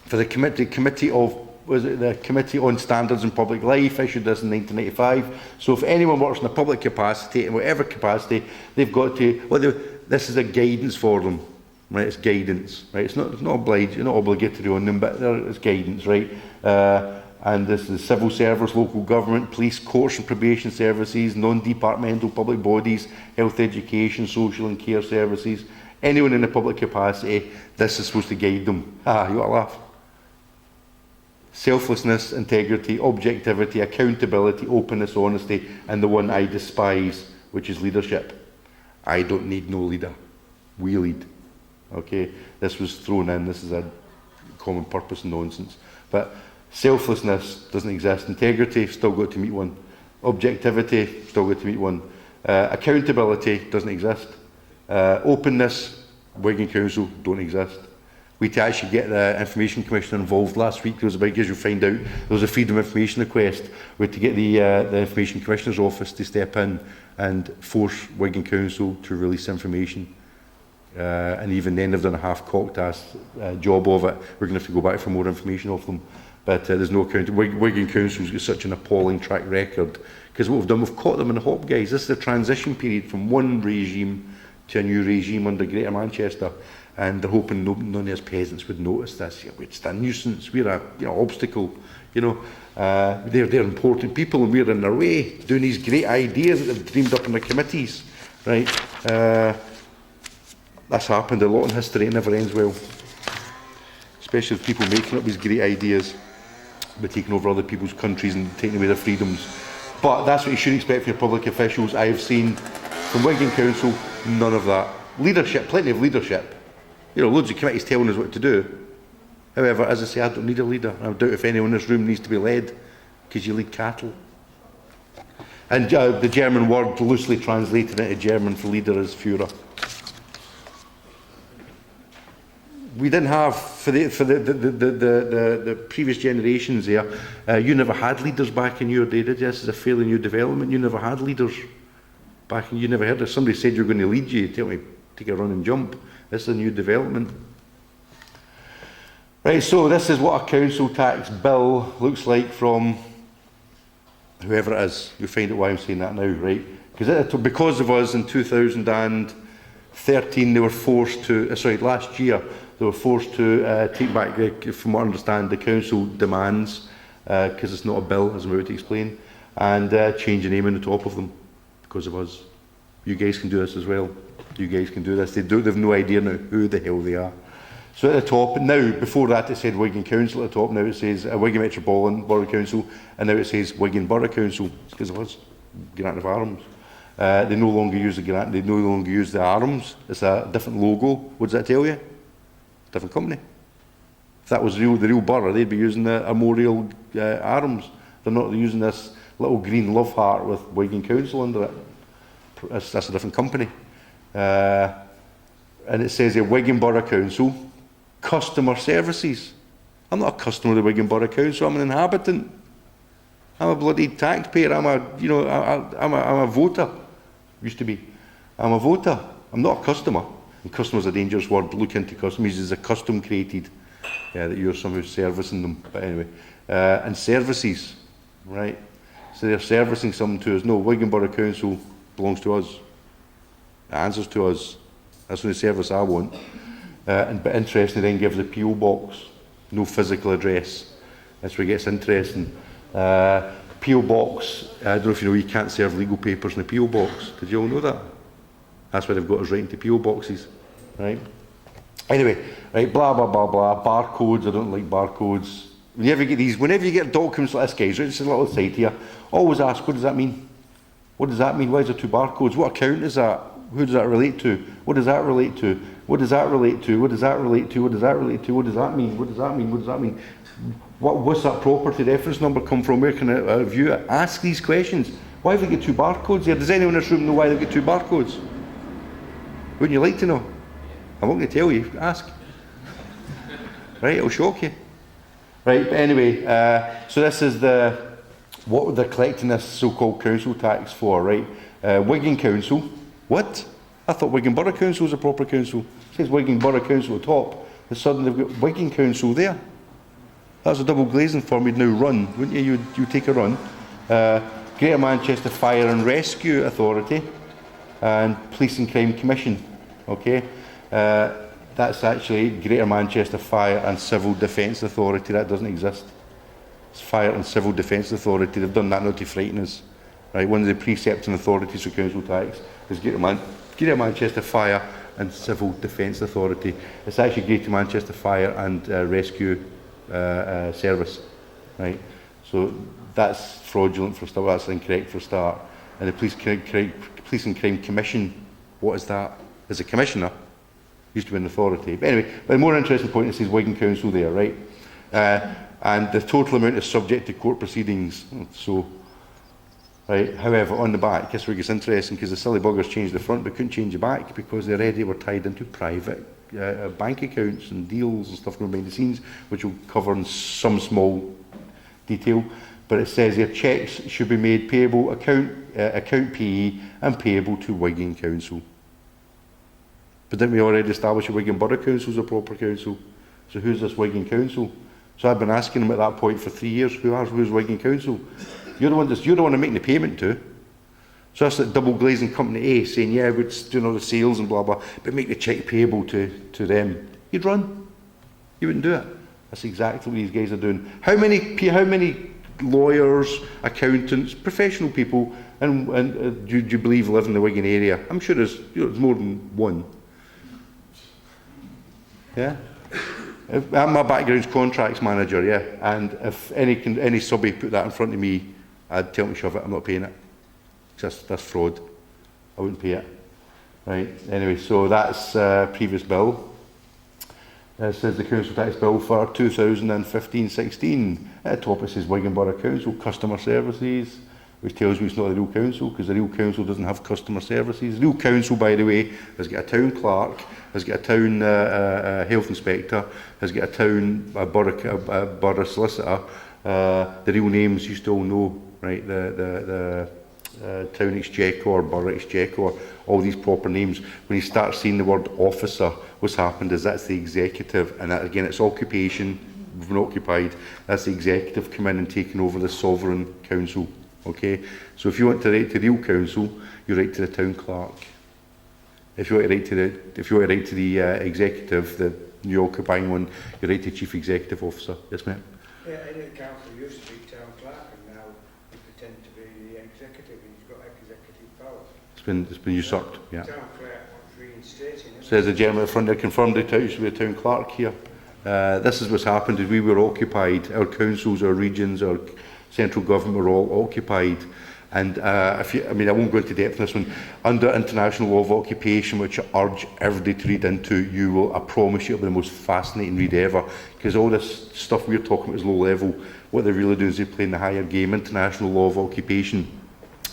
the committee on Standards in Public Life, issued this in 1995. So if anyone works in a public capacity, in whatever capacity, they've got to, this is a guidance for them, right? It's guidance, right? It's not obliged, you're not obligatory on them, but it's guidance, right? And this is civil service, local government, police, courts and probation services, non-departmental public bodies, health, education, social and care services. Anyone in a public capacity, this is supposed to guide them. You got to laugh. Selflessness, integrity, objectivity, accountability, openness, honesty, and the one I despise, which is leadership. I don't need no leader. We lead. Okay, this was thrown in. This is a common purpose nonsense. But selflessness doesn't exist. Integrity, still got to meet one. Objectivity, still got to meet one. Accountability doesn't exist. Openness, Wigan Council, don't exist. We had to actually get the Information Commissioner involved last week. There was a big, as you'll find out, there was a Freedom of Information request. We had to get the Information Commissioner's office to step in and force Wigan Council to release information. And even then they've done a half-cocked ass job of it. We're going to have to go back for more information off them. But there's no account. Wigan Council's got such an appalling track record. Because what we've done, we've caught them in the hop, guys. This is the transition period from one regime to a new regime under Greater Manchester. and they're hoping none of us peasants would notice this. Yeah, it's a nuisance. We're a obstacle. They're important people, and we're in their way doing these great ideas that they've dreamed up in the committees, right? That's happened a lot in history. It never ends well, especially with people making up these great ideas, but taking over other people's countries and taking away their freedoms. But that's what you should expect from your public officials. I have seen from Wigan Council none of that. Leadership, plenty of leadership. Loads of committees telling us what to do. However, as I say, I don't need a leader. I doubt if anyone in this room needs to be led, because you lead cattle. And the German word loosely translated into German for leader is Führer. We didn't have, for the previous generations there, you never had leaders back in your day, did you? This is a fairly new development. You never had leaders back in, you never heard of somebody said you're going to lead you, tell me, take a run and jump. This is a new development. Right, so this is what a council tax bill looks like from whoever it is. You'll find out why I'm saying that now, right? Because of us in 2013, they were forced to, last year, they were forced to take back, from what I understand, the council demands, because it's not a bill, as I'm about to explain, and change the name on the top of them, because of us. You guys can do this as well. You guys can do this. They've no idea now who the hell they are. So at the top, now, before that it said Wigan Council at the top, now it says Wigan Metropolitan Borough Council, and now it says Wigan Borough Council. It's because of us, grant of arms. They no longer use the grant, they no longer use the arms. It's a different logo. What does that tell you? Different company. If that was the real borough, they'd be using the armorial arms. They're not using this little green love heart with Wigan Council under it. That's a different company. And it says here, Wigan Borough Council, Customer Services. I'm not a customer of the Wigan Borough Council, I'm an inhabitant. I'm a bloody taxpayer, I'm a voter. Used to be. I'm a voter, I'm not a customer. And customer's a dangerous word, look into customers, it's a custom created. That you're somehow servicing them, but anyway. And services, right? So they're servicing something to us. No, Wigan Borough Council belongs to us. It answers to us. That's the only service I want. But interestingly, then gives a PO box, no physical address. That's where it gets interesting. PO box, I don't know if you know, you can't serve legal papers in a PO box. Did you all know that? That's why they've got us right into PO boxes, right? Anyway, right, blah, blah, blah, blah. Barcodes, I don't like barcodes. Whenever you get documents like this, guys, right, it's a little site here, always ask, what does that mean? What does that mean? Why is there two barcodes? What account is that? Who does that relate to? What does that relate to? What does that relate to? What does that relate to? What does that relate to? What does that mean? What does that mean? What does that mean? What's that property reference number come from? Where can I view it? Ask these questions. Why have they got two barcodes there? Does anyone in this room know why they've got two barcodes? Wouldn't you like to know? I'm not going to tell you. Ask. Right, it'll shock you. Right, but anyway, so this is what they're collecting this so-called council tax for, right? Wigan Council. What? I thought Wigan Borough Council was a proper council. It says Wigan Borough Council at the top. And suddenly they've got Wigan Council there. That's a double glazing form. You'd now run, wouldn't you? You'd take a run. Greater Manchester Fire and Rescue Authority and Police and Crime Commission. Okay, that's actually Greater Manchester Fire and Civil Defence Authority. That doesn't exist. It's Fire and Civil Defence Authority. They've done that now to frighten us. Right, one of the precepting authorities for council tax is Greater Manchester Fire and Civil Defence Authority. It's actually Greater Manchester Fire and Rescue Service. Right, so that's fraudulent for start. That's incorrect for start. And the Police and Crime Commission, what is that? Is a commissioner. Used to be an authority. But anyway, the more interesting point is Wigan Council there, right? And the total amount is subject to court proceedings. So, right. However, on the back, this is where it gets interesting because the silly buggers changed the front but couldn't change the back because they already were tied into private bank accounts and deals and stuff going behind the scenes, which will cover in some small detail. But it says here cheques should be made payable account PE and payable to Wigan Council. But didn't we already establish that Wigan Borough Council is a proper council? So who's this Wigan Council? So I've been asking them at that point for 3 years, who's Wigan Council? You're the one making the payment to. So that's like double glazing company A saying, yeah, we're doing all the sales and blah, blah, but make the cheque payable to them. You'd run. You wouldn't do it. That's exactly what these guys are doing. How many lawyers, accountants, professional people, and do you believe live in the Wigan area? I'm sure there's more than one. Yeah? My background's contracts manager, yeah, and if any subby put that in front of me, I'd tell them to shove it, I'm not paying it. That's fraud. I wouldn't pay it. Right, anyway, so that's previous bill. It says the council tax bill for 2015-16. At the top it says Wigan Borough Council, customer services, which tells me it's not the real council, because the real council doesn't have customer services. The real council, by the way, has got a town clerk, has got a town health inspector, has got a town borough solicitor. The real names you still know, right? The town exchequer, borough exchequer, all these proper names. When you start seeing the word officer, what's happened is that's the executive, and that, again, it's occupation. We've been occupied. That's the executive come in and taking over the sovereign council. Okay, so if you want to write to the real council, you write to the town clerk. If you want to write to the executive, the new occupying one, you write to the chief executive officer. Yes, ma'am. Yeah, any council used to be town clerk, and now you pretend to be the executive, and he's got executive power. It's been usurped. Yeah. Town clerk wants reinstating. Says the gentleman at the front there, confirmed it used to be a town clerk here. This is what's happened. Is we were occupied. Our councils, our regions, our central government were all occupied. And I won't go into depth on this one. Under international law of occupation, which I urge everybody to read into, I promise you, it'll be the most fascinating read ever. Because all this stuff we're talking about is low level. What they really do is they play in the higher game, international law of occupation.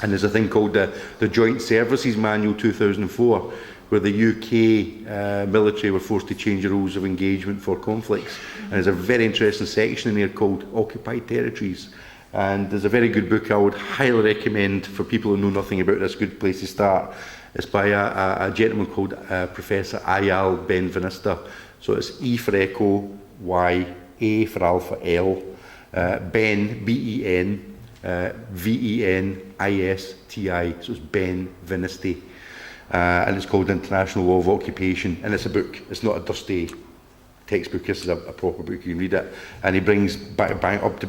And there's a thing called the Joint Services Manual 2004, where the UK military were forced to change the rules of engagement for conflicts. And there's a very interesting section in there called Occupied Territories. And there's a very good book I would highly recommend for people who know nothing about this. Good place to start. It's by a gentleman called Professor Eyal Ben-Veniste. So it's E for Echo, Y, A for Alpha, L, Ben, B-E-N, V-E-N-I-S-T-I. So it's Ben-Veniste. And it's called International Law of Occupation. And it's a book. It's not a dusty textbook. This is a proper book. You can read it, and he brings bang up to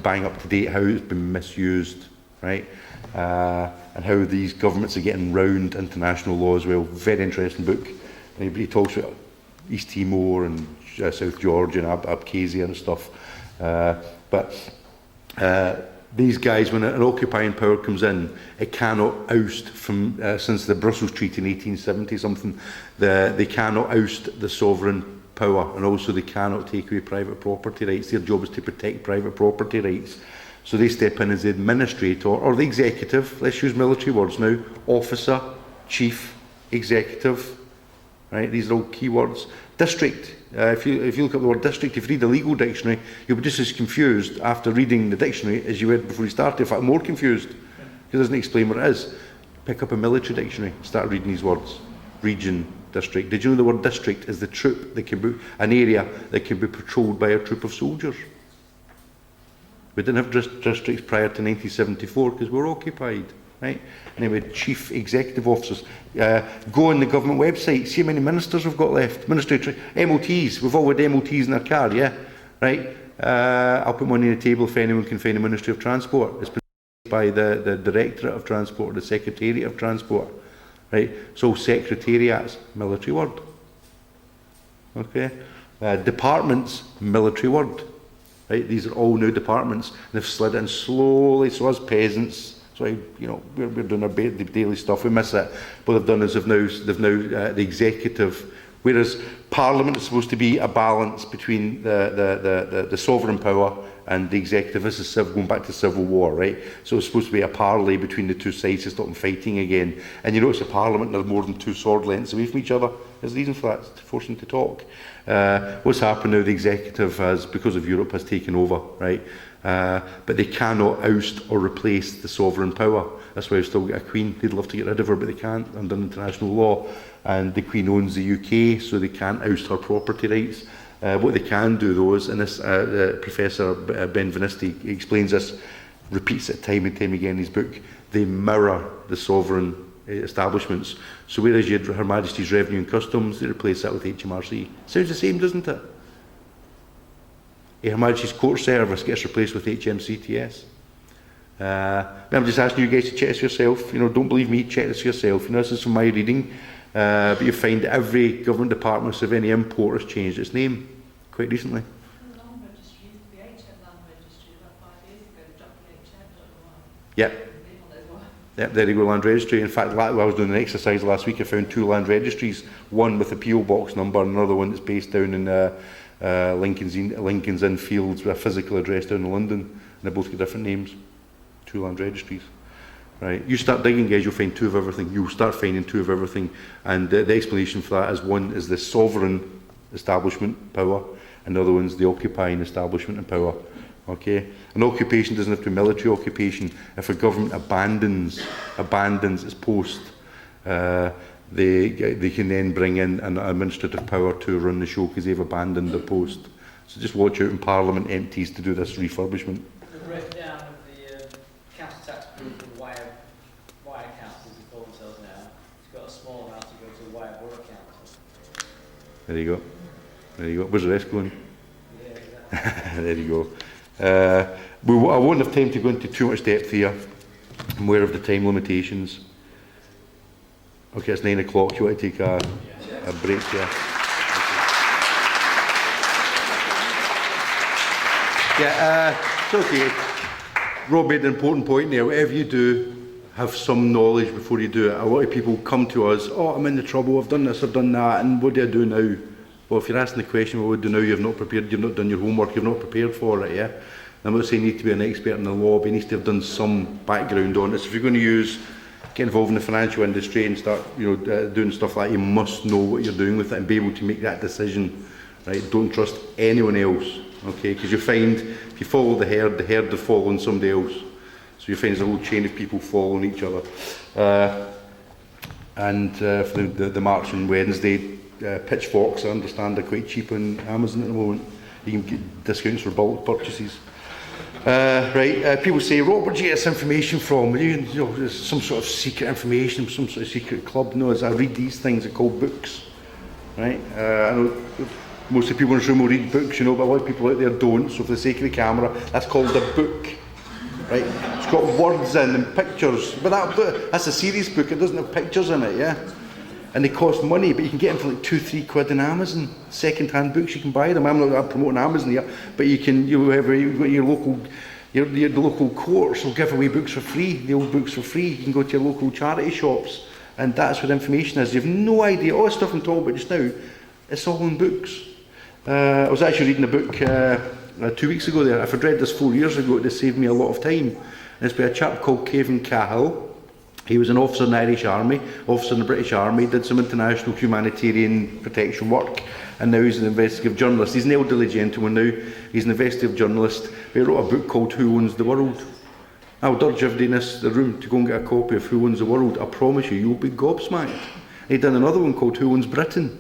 date how it's been misused, right? And how these governments are getting round international law as well. Very interesting book. And he talks about East Timor and South Georgia and Abkhazia and stuff. These guys, when an occupying power comes in, it cannot oust from, since the Brussels Treaty in 1870 something, they cannot oust the sovereign power, and also they cannot take away private property rights. Their job is to protect private property rights. So they step in as the administrator, or the executive, let's use military words now, officer, chief, executive, right? These are all key words. District, if you look at the word district, if you read the legal dictionary, you'll be just as confused after reading the dictionary as you were before you started, in fact more confused, because it doesn't explain what it is. Pick up a military dictionary, start reading these words. Region, district. Did you know the word district is the troop that can be, an area that can be patrolled by a troop of soldiers? We didn't have districts prior to 1974 because we were occupied, right? Anyway, chief executive officers. Go on the government website, see how many ministers we've got left. MOTs, we've all had MOTs in our car, yeah? Right? I'll put money on the table if anyone can find a Ministry of Transport. It's been by the Directorate of Transport, the Secretariat of Transport. Right, so secretariats, military word. Okay, departments, military word. Right, these are all new departments. And they've slid in slowly. So as peasants, so we're doing our daily stuff. We miss it. What they've done is they've now the executive. Whereas Parliament is supposed to be a balance between the sovereign power and the executive. This is going back to civil war, right? So it's supposed to be a parley between the two sides to stop them fighting again. And you notice a Parliament, they're more than 2 sword lengths away from each other. There's a reason for that, to force them to talk. What's happened now, the executive has, because of Europe, has taken over, right? But they cannot oust or replace the sovereign power. That's why we've still got a Queen. They'd love to get rid of her, but they can't under international law. And the Queen owns the UK, so they can't oust her property rights. What they can do, though, is, and this Professor Ben-Veniste explains this, repeats it time and time again in his book, they mirror the sovereign establishments. So whereas you had Her Majesty's Revenue and Customs, they replace that with HMRC. Sounds the same, doesn't it? Her Majesty's Court Service gets replaced with HMCTS. I'm just asking you guys to check this yourself. Don't believe me, check this yourself. This is from my reading. But you find every government department of any import has changed its name quite recently. The Land Registry used to be HM Land Registry about 5 years ago. They dropped the HM, don't know why. Yep. Yep, there you go, Land Registry. In fact, while I was doing an exercise last week, I found 2 land registries, one with a PO box number and another one that's based down in Lincoln's Inn Fields with a physical address down in London, and they both got different names. 2 land registries. Right, you start digging, guys, you'll find 2 of everything. You'll start finding 2 of everything, and the explanation for that is one is the sovereign establishment power, and the other one's the occupying establishment and power. Okay, an occupation doesn't have to be a military occupation. If a government abandons its post, they can then bring in an administrative power to run the show because they've abandoned their post. So just watch out when Parliament empties to do this refurbishment. The breakdown of the council tax pool for the Wire Council, as they call themselves now, it's got a small amount to go to the Wire Borough Council. There you go. There you go. Where's the rest going? Yeah, exactly. There you go. I won't have time to go into too much depth here. I'm aware of the time limitations. Okay, it's 9 o'clock. You want to take a break here? It's okay. Rob made an important point there. Whatever you do, have some knowledge before you do it. A lot of people come to us, I'm in the trouble, I've done this, I've done that, and what do I do now? Well, if you're asking the question, what would you do now? You've not prepared, you've not done your homework, you've not prepared for it, yeah? I'm not saying you need to be an expert in the law, but you need to have done some background on it. So if you're going to get involved in the financial industry and start, doing stuff like that, you must know what you're doing with it and be able to make that decision, right? Don't trust anyone else, okay? Because you find, if you follow the herd will follow on somebody else. So you find there's a whole chain of people following each other. For the March on Wednesday, pitchforks, I understand, are quite cheap on Amazon at the moment. You can get discounts for bulk purchases. People say, Rob, where do you get this information from? There's some sort of secret information, some sort of secret club. No, as I read these things, they're called books. Right? I know most of the people in this room will read books, but a lot of people out there don't. So for the sake of the camera, that's called a book. Right? It's got words in and pictures. But that's a serious book, it doesn't have pictures in it, yeah? And they cost money, but you can get them for like £2-3 on Amazon. Second-hand books, you can buy them. I'm not promoting Amazon here, but you can. Your local courts will give away books for free. The old books for free. You can go to your local charity shops, and that's where information is. You have no idea. All the stuff I'm talking about just now, it's all in books. I was actually reading a book 2 weeks ago. There, if I'd read this 4 years ago, it would have saved me a lot of time. And it's by a chap called Kevin Cahill. He was an officer in the Irish Army, officer in the British Army, did some international humanitarian protection work, and now he's an investigative journalist. He's an elderly gentleman now, he's an investigative journalist. He wrote a book called Who Owns the World? I would urge everybody in the room to go and get a copy of Who Owns the World. I promise you, you'll be gobsmacked. He'd done another one called Who Owns Britain?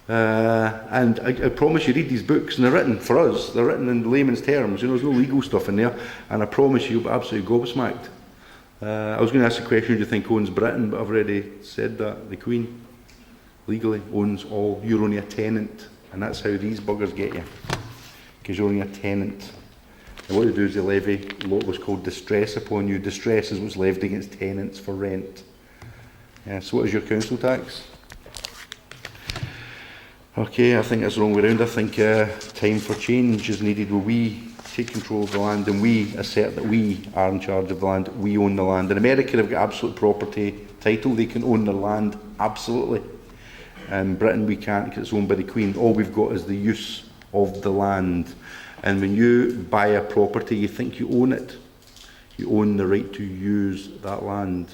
And I promise you, read these books, and they're written for us, they're written in layman's terms, there's no legal stuff in there, and I promise you, you'll be absolutely gobsmacked. I was going to ask the question, who do you think owns Britain? But I've already said that. The Queen legally owns all. You're only a tenant. And that's how these buggers get you. Because you're only a tenant. And what they do is they levy what's called distress upon you. Distress is what's levied against tenants for rent. So what is your council tax? Okay, I think that's the wrong way around. I think time for change is needed. Will we take control of the land and we assert that we are in charge of the land, we own the land. In America, they've got absolute property title, they can own their land, absolutely. In Britain, we can't because it's owned by the Queen. All we've got is the use of the land. And when you buy a property, you think you own it. You own the right to use that land.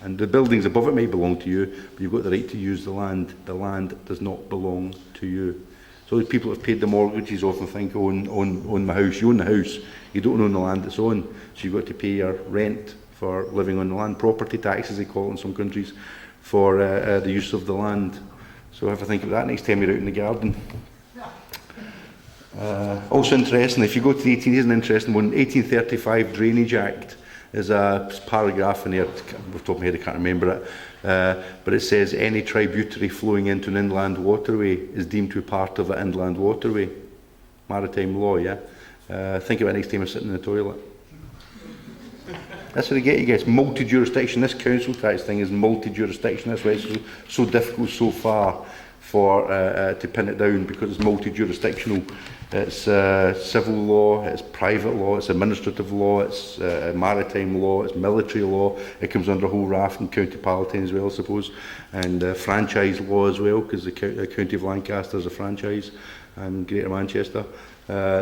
And the buildings above it may belong to you, but you've got the right to use the land. The land does not belong to you. So the people that have paid the mortgages often think, own my house. You own the house, you don't own the land it's on. So you've got to pay your rent for living on the land. Property tax, as they call it in some countries, for the use of the land. So have a think about that next time you're out in the garden. Also interesting, if you go to the 18, here's an interesting one, 1835 Drainage Act. There's a paragraph in there, off the top of my head I can't remember it, but it says any tributary flowing into an inland waterway is deemed to be part of an inland waterway. Maritime law, yeah? Think about it next time you're sitting in the toilet. That's what they get you guys, multi-jurisdiction. This council tax thing is multi-jurisdiction. That's why it's so difficult so far for to pin it down, because it's multi-jurisdictional. It's civil law, it's private law, it's administrative law, it's maritime law, it's military law. It comes under a whole raft, and county palatine as well, I suppose, and franchise law as well, because the county of Lancaster is a franchise, and Greater Manchester.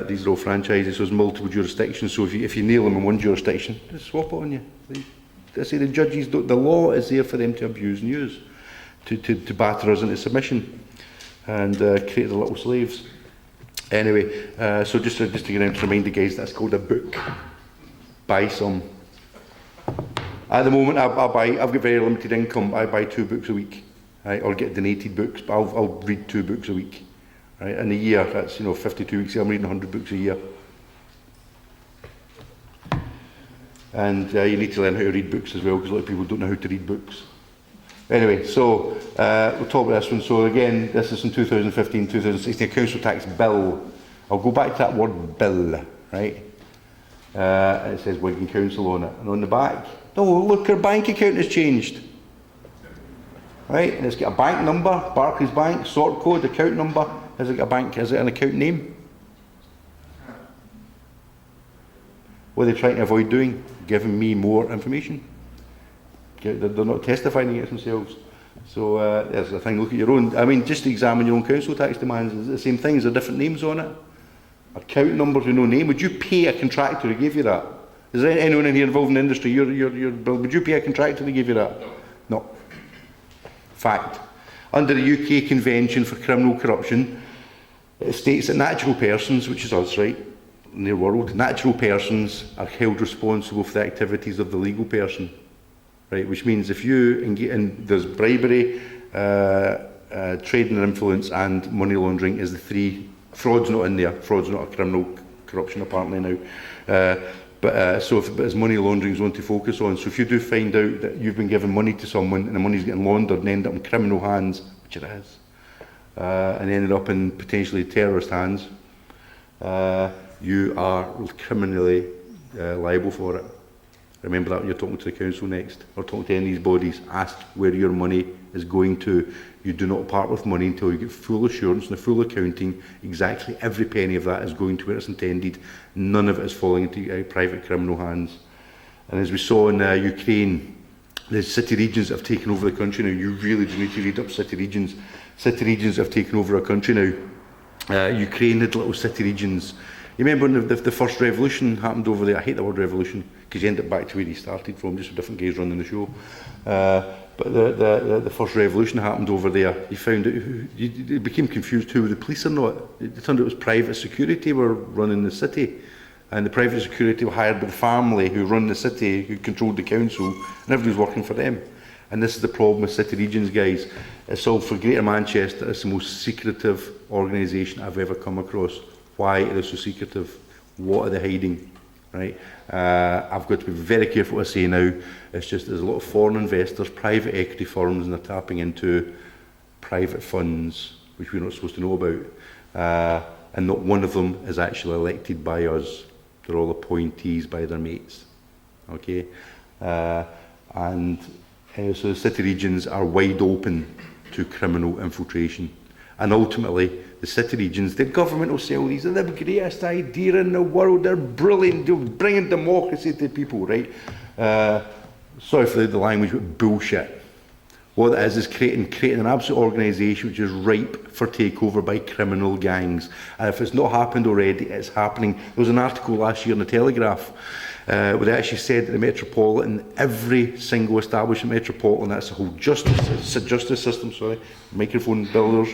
These are all franchises, so there's multiple jurisdictions. So if you nail them in one jurisdiction, just swap it on you. I say the judges, the law is there for them to abuse and use, to batter us into submission, and create the little slaves. Anyway, so just to get out to remind the guys, that's called a book. Buy some. At the moment, I've got very limited income. I buy 2 books a week, right, or get donated books. But I'll read 2 books a week. Right, in a year, that's 52 weeks. I'm reading 100 books a year, and you need to learn how to read books as well, because a lot of people don't know how to read books. Anyway, so we'll talk about this one. So again, this is in 2015, 2016, a council tax bill. I'll go back to that word bill, right? It says Wigan Council on it, and on the back, oh look, our bank account has changed. Right, and it's got a bank number, Barclays Bank, sort code, account number. Has it got a bank? Is it an account name? What are they trying to avoid doing? Giving me more information. They're not testifying against themselves. So there's the thing. Look at your own. I mean, just to examine your own council tax demands. Is it the same things? There are different names on it. Account numbers with no name. Would you pay a contractor who gave you that? Is there anyone in here involved in the industry? Would you pay a contractor who gave you that? No. Fact. Under the UK Convention for Criminal Corruption, it states that natural persons, which is us, right, in their world, natural persons are held responsible for the activities of the legal person, right? Which means if you and there's bribery, trading and influence, and money laundering is the 3. Fraud's not in there. Fraud's not a criminal corruption apparently now. So if it's money laundering is one to focus on. So if you do find out that you've been giving money to someone and the money's getting laundered and end up in criminal hands, which it is, and ended up in potentially terrorist hands, you are criminally liable for it. Remember that when you're talking to the council next, or talking to any of these bodies. Ask where your money is going to. You do not part with money until you get full assurance and a full accounting. Exactly every penny of that is going to where it's intended. None of it is falling into private criminal hands. And as we saw in Ukraine, the city regions have taken over the country now. You really do need to read up city regions. City regions have taken over our country now. Ukraine had little city regions. You remember when the first revolution happened over there? I hate the word revolution, because you end up back to where you started from, just with different guys running the show. But the first revolution happened over there. You found out, you became confused who were the police or not. It turned out it was private security were running the city. And the private security were hired by the family who run the city, who controlled the council, and everybody was working for them. And this is the problem with city regions, guys. It's all for Greater Manchester. It's the most secretive organisation I've ever come across. Why are they so secretive? What are they hiding? Right? I've got to be very careful what I say now. It's just there's a lot of foreign investors, private equity firms, and they're tapping into private funds, which we're not supposed to know about. And not one of them is actually elected by us. They're all appointees by their mates. Okay? So the city regions are wide open to criminal infiltration. And ultimately, the city regions, the government will sell these. They're the greatest idea in the world. They're brilliant. They're bringing democracy to people, right? Sorry for the language, but bullshit. What it is creating an absolute organisation which is ripe for takeover by criminal gangs. And if it's not happened already, it's happening. There was an article last year in the Telegraph where they actually said that the Metropolitan, every single establishment Metropolitan, that's the whole justice system, microphone builders,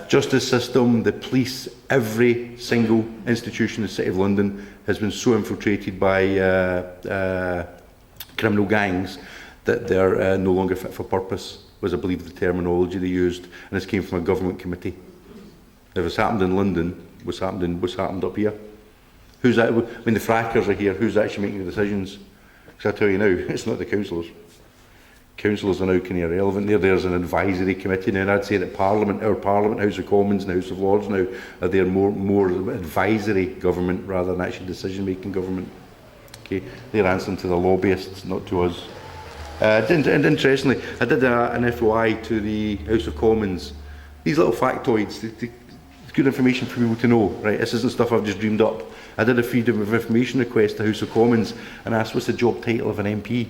justice system, the police, every single institution in the City of London has been so infiltrated by criminal gangs that they're no longer fit for purpose, was I believe the terminology they used, and this came from a government committee. If it's happened in London, what's happened up here. Who's that? When the frackers are here, who's actually making the decisions? Because I tell you now, it's not the councillors. Councillors are now kind of irrelevant. There's an advisory committee now, and I'd say that Parliament, our Parliament, House of Commons and House of Lords now, are there more advisory government rather than actually decision-making government. Okay, they're answering to the lobbyists, not to us. And interestingly, I did an FOI to the House of Commons. These little factoids, it's good information for people to know, right? This isn't stuff I've just dreamed up. I did a Freedom of Information request to the House of Commons and asked, what's the job title of an MP?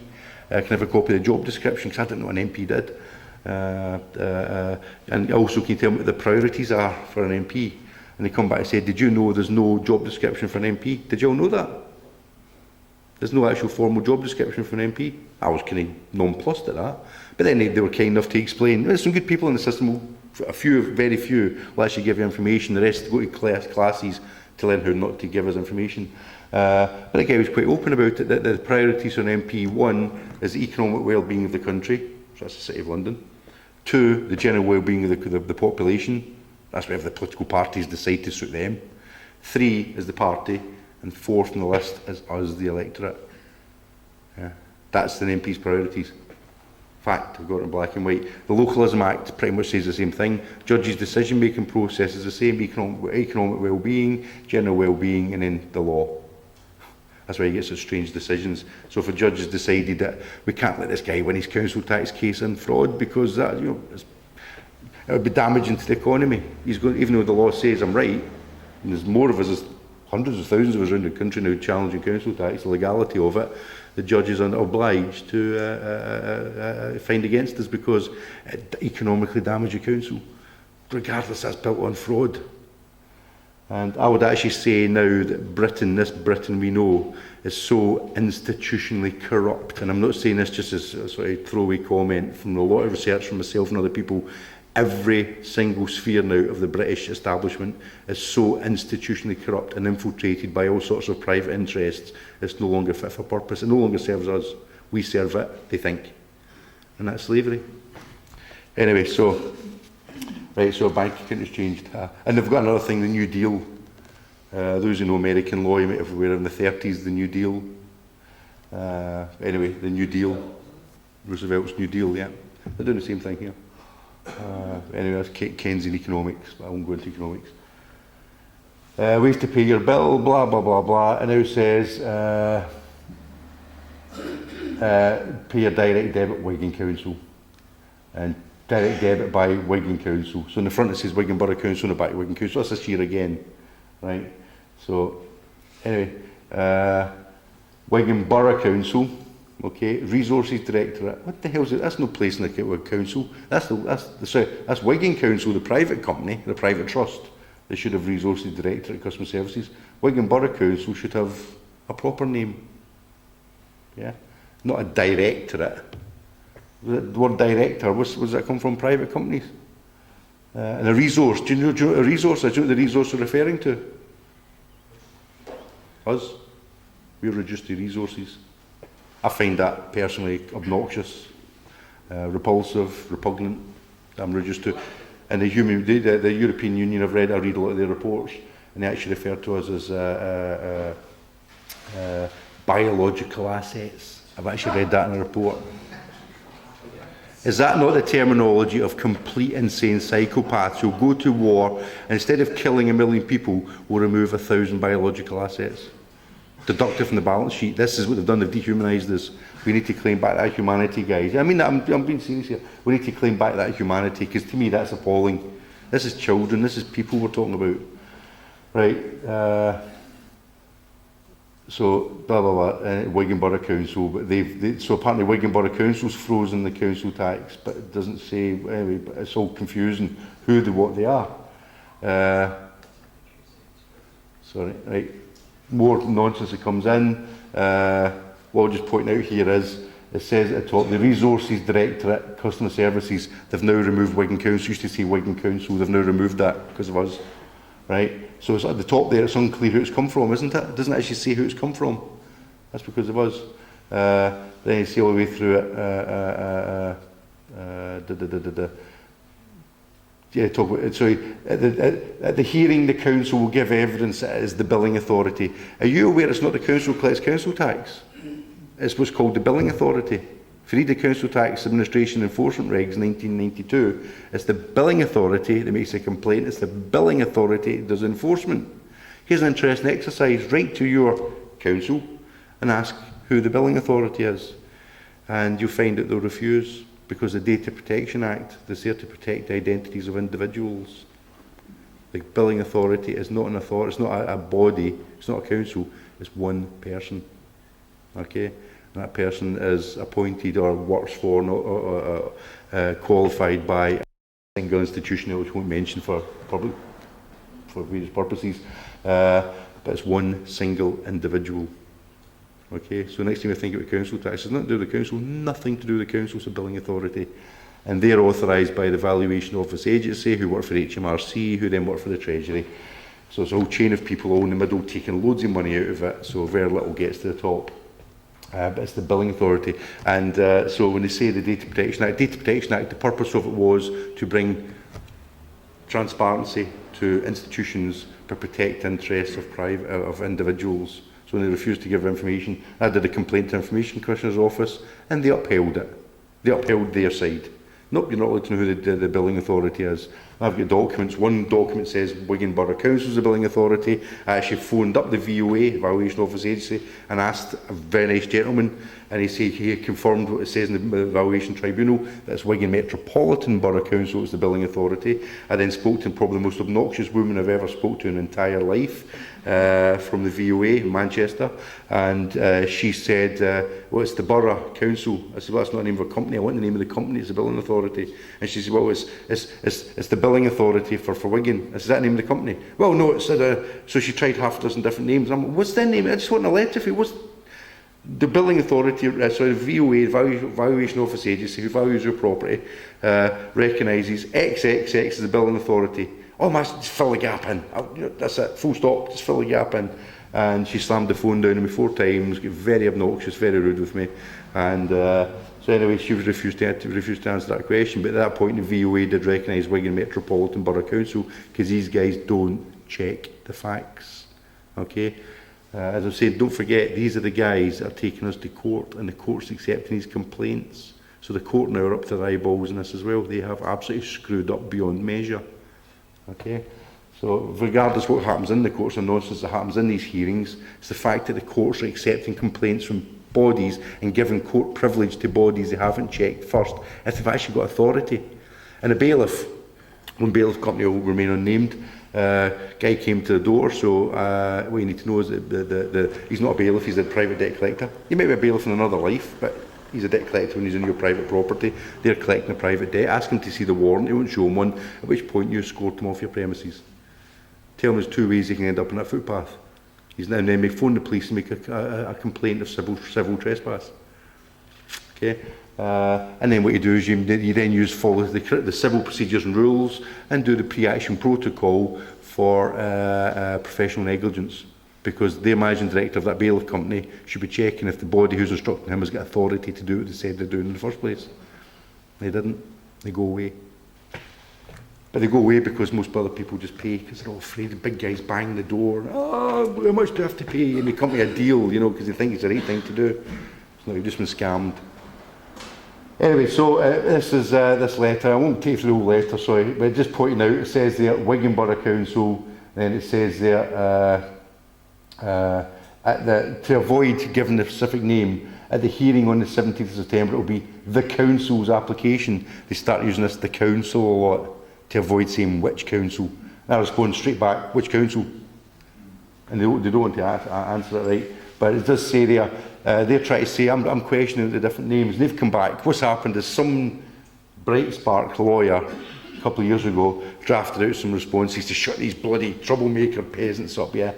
Can I have a copy of the job description? Because I didn't know what an MP did. And also, can you tell me what the priorities are for an MP? And they come back and said, did you know there's no job description for an MP? Did you all know that? There's no actual formal job description for an MP. I was kind of nonplussed at that. But then they were kind enough to explain. There's some good people in the system. Very few will actually give you information. The rest go to classes to learn how not to give us information. But the guy was quite open about it, that the priorities for an MP, 1, is the economic well-being of the country, so that's the City of London. 2, the general well-being of the population, that's whatever the political parties decide to suit them. 3 is the party, and 4th on the list is us, the electorate. Yeah. That's the MP's priorities. Fact, I've got it in black and white. The Localism Act pretty much says the same thing. Judges' decision-making process is the same: economic well-being, general well-being, and then the law. That's why you get such strange decisions. So if a judge has decided that we can't let this guy win his council tax case in fraud because that, it would be damaging to the economy. He's going, even though the law says I'm right, and there's more of us, there's hundreds of thousands of us around the country now challenging council tax, the legality of it. The judges are obliged to find against us because it economically damages the council, regardless that's built on fraud. And I would actually say now that Britain, this Britain we know, is so institutionally corrupt. And I'm not saying this just as a sort of throwaway comment. From a lot of research from myself and other people, every single sphere now of the British establishment is so institutionally corrupt and infiltrated by all sorts of private interests, it's no longer fit for purpose. It no longer serves us. We serve it, they think. And that's slavery. Anyway, so bank account has changed. And they've got another thing, the New Deal. Those who know American law, you might have been aware in the 30s, the New Deal. Anyway, the New Deal. Roosevelt's New Deal, yeah. They're doing the same thing here. Anyway, that's Keynesian economics, but I won't go into economics. Ways to pay your bill, blah, blah, blah, blah. And now it says, pay a direct debit Wigan Council. And direct debit by Wigan Council. So in the front it says Wigan Borough Council, and the back Wigan Council. That's this year again. Right? So, anyway, Wigan Borough Council. Okay, Resources Directorate. What the hell is it? That's no place in the council. That's Wigan Council, the private company, the private trust. They should have Resources Directorate, Customer Services. Wigan Borough Council should have a proper name. Yeah, not a directorate. The word director, where does that come from? Private companies. And a resource. Do you know a resource? I don't know what the resource are referring to. Us. We're reduced to resources. I find that personally obnoxious, repulsive, repugnant. I'm reduced to. And the European Union, I read a lot of their reports, and they actually refer to us as biological assets. I've actually read that in a report. Is that not the terminology of complete insane psychopaths who'll go to war and instead of killing 1 million people, will remove 1,000 biological assets? Deducted from the balance sheet. This is what they've done. They've dehumanised us. We need to claim back that humanity, guys. I mean, I'm being serious here. We need to claim back that humanity, because to me that's appalling. This is children. This is people we're talking about. Right. So, blah, blah, blah. Wigan Borough Council. But so apparently Wigan Borough Council's frozen the council tax, but it doesn't say, anyway, but it's all confusing what they are. Sorry, right. More nonsense that comes in. What I'll just point out here is, it says at the top, the Resources Directorate, Customer Services, they've now removed Wigan Council. Used to say Wigan Council, they've now removed that because of us. Right? So it's at the top there, it's unclear who it's come from, isn't it? It doesn't actually say who it's come from. That's because of us. Then you see all the way through it. Yeah, talk about, sorry, at the hearing, the council will give evidence that it is the billing authority. Are you aware it's not the council collects council tax? It's what's called the billing authority. If you read the Council Tax Administration Enforcement Regs 1992, it's the billing authority that makes a complaint. It's the billing authority that does enforcement. Here's an interesting exercise. Write to your council and ask who the billing authority is. And you'll find that they'll refuse, because the Data Protection Act is there to protect the identities of individuals. The billing authority is not an authority, it's not a body, it's not a council, it's one person. Okay? And that person is appointed or works for, qualified by a single institution, which I won't mention for various purposes, but it's one single individual. Okay, so next time you think about council tax, it's nothing to do with the council, nothing to do with the council, it's a billing authority. And they're authorised by the Valuation Office Agency, who work for HMRC, who then work for the Treasury. So it's a whole chain of people all in the middle taking loads of money out of it, so very little gets to the top. But it's the billing authority. And so when they say the Data Protection Act, the purpose of it was to bring transparency to institutions to protect interests of individuals. So when they refused to give information, I did a complaint to the Information Commissioner's Office, and they upheld it. They upheld their side. Nope, you're not allowed to know who the billing authority is. I've got documents. One document says Wigan Borough Council is the billing authority. I actually phoned up the VOA, Valuation Office Agency, and asked a very nice gentleman, and he said he had confirmed what it says in the Valuation Tribunal, that it's Wigan Metropolitan Borough Council is the billing authority. I then spoke to probably the most obnoxious woman I've ever spoke to in my entire life, from the VOA in Manchester, and she said, well, it's the Borough Council. I said, well, that's not the name of a company. I want the name of the company. It's the billing authority. And she said, well, it's the billing authority for Wigan. I said, is that the name of the company? Well, no, it's so she tried half a dozen different names. I'm like, what's the name? I just want a letter for you. What's the billing authority? Sorry, the VOA, Valuation Office Agency, who values your property, recognises XXX as the billing authority. Oh, just fill the gap in. That's it, full stop, just fill the gap in. And she slammed the phone down on me 4 times, got very obnoxious, very rude with me. And so anyway, she refused to answer that question. But at that point, the VOA did recognise Wigan Metropolitan Borough Council, because these guys don't check the facts. Okay? As I said, don't forget, these are the guys that are taking us to court, and the court's accepting these complaints. So the court now are up to their eyeballs in this as well. They have absolutely screwed up beyond measure. Okay, so regardless what happens in the courts, or nonsense that happens in these hearings, it's the fact that the courts are accepting complaints from bodies and giving court privilege to bodies they haven't checked first, if they've actually got authority. And a bailiff, one bailiff company will remain unnamed, guy came to the door, so what you need to know is that he's not a bailiff, he's a private debt collector. He might be a bailiff in another life, but he's a debt collector when he's in your private property. They're collecting a private debt. Ask him to see the warrant. He won't show him one, at which point you escort him off your premises. Tell him there's 2 ways he can end up on that footpath. He's now then may phone the police and make a complaint of civil trespass. Okay, and then what you do is you then follow the civil procedures and rules and do the pre-action protocol for professional negligence. Because the managing director of that bailiff company should be checking if the body who's instructing him has got authority to do what they said they're doing in the first place. They didn't. They go away. But they go away because most other people just pay, because they're all afraid. The big guys bang the door. Oh, how much do I have to pay? And they come to a deal, because they think it's the right thing to do. So you've just been scammed. Anyway, so this is this letter. I won't take through the whole letter, sorry, but just pointing out, it says there, Wigan Borough Council, then it says there, to avoid giving the specific name, at the hearing on the 17th of September, it will be the council's application. They start using this, the council, a lot, to avoid saying which council. And I was going straight back, which council? And they don't want to answer it right. But it does say there, they're trying to say, I'm questioning the different names. And they've come back. What's happened is some bright spark lawyer, a couple of years ago, drafted out some responses to shut these bloody troublemaker peasants up, yeah.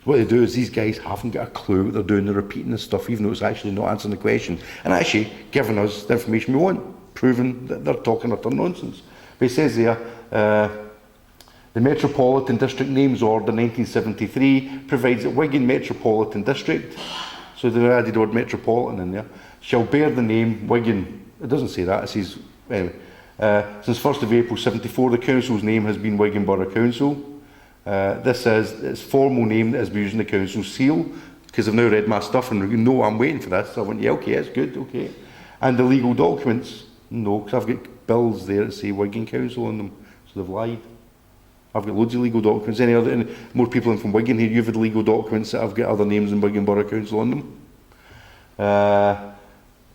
What they do is these guys haven't got a clue what they're doing. They're repeating this stuff, even though it's actually not answering the question. And actually giving us the information we want, proving that they're talking utter nonsense. But it says there, the Metropolitan District Names Order 1973 provides that Wigan Metropolitan District, so they've added the word metropolitan in there, shall bear the name Wigan. It doesn't say that, it says, anyway, Since 1st of April 74, the council's name has been Wigan Borough Council. This is its formal name that has been used in the council seal, because I've now read my stuff and you know I'm waiting for this. So I went, yeah, okay, it's good, okay. And the legal documents, no, because I've got bills there that say Wigan Council on them, so they've lied. I've got loads of legal documents. Any more people in from Wigan here, you've had legal documents that I've got other names than Wigan Borough Council on them.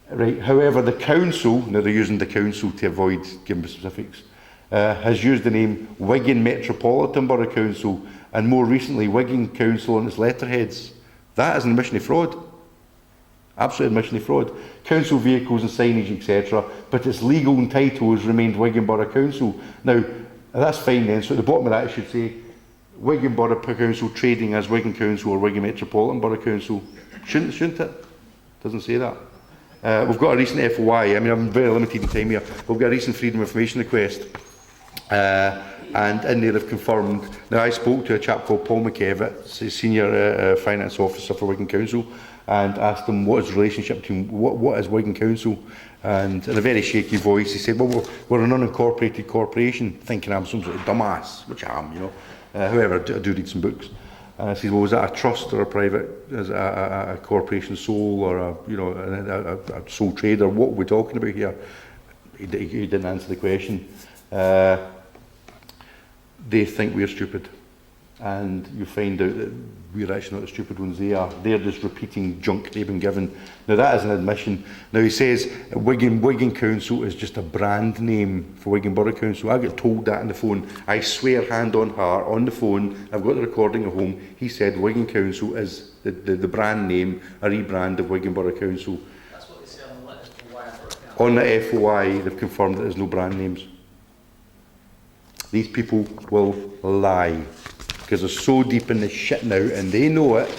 Right. However, the council, now they're using the council to avoid giving specifics, has used the name Wigan Metropolitan Borough Council, and more recently Wigan Council on its letterheads. That is an admission of fraud. Absolute admission of fraud. Council vehicles and signage, etc. But its legal title has remained Wigan Borough Council. Now, that's fine then. So at the bottom of that it should say Wigan Borough Council trading as Wigan Council or Wigan Metropolitan Borough Council. Shouldn't it? Doesn't say that. We've got a recent FOI. I mean, I'm very limited in time here. We've got a recent Freedom of Information request. And in there they've confirmed. Now, I spoke to a chap called Paul McKevitt, Senior Finance Officer for Wigan Council, and asked him what is the relationship between what is Wigan Council, and in a very shaky voice he said, well, we're an unincorporated corporation, thinking I'm some sort of dumbass, which I am, you know. However, I do read some books. And I said, well, was that a trust or a private, is it a corporation sole or a sole trader? What are we talking about here? He didn't answer the question. They think we're stupid, and you find out that we're actually not the stupid ones. They're just repeating junk they've been given. Now that is an admission. Now he says Wigan Council is just a brand name for Wigan Borough Council. I got told that on the phone. I swear, hand on heart, on the phone. I've got the recording at home. He said Wigan Council is the brand name, a rebrand of Wigan Borough Council. That's what they say on the letters for Wyre Borough Council. On the FOI, they've confirmed that there's no brand names. These people will lie because they're so deep in the shit now, and they know it,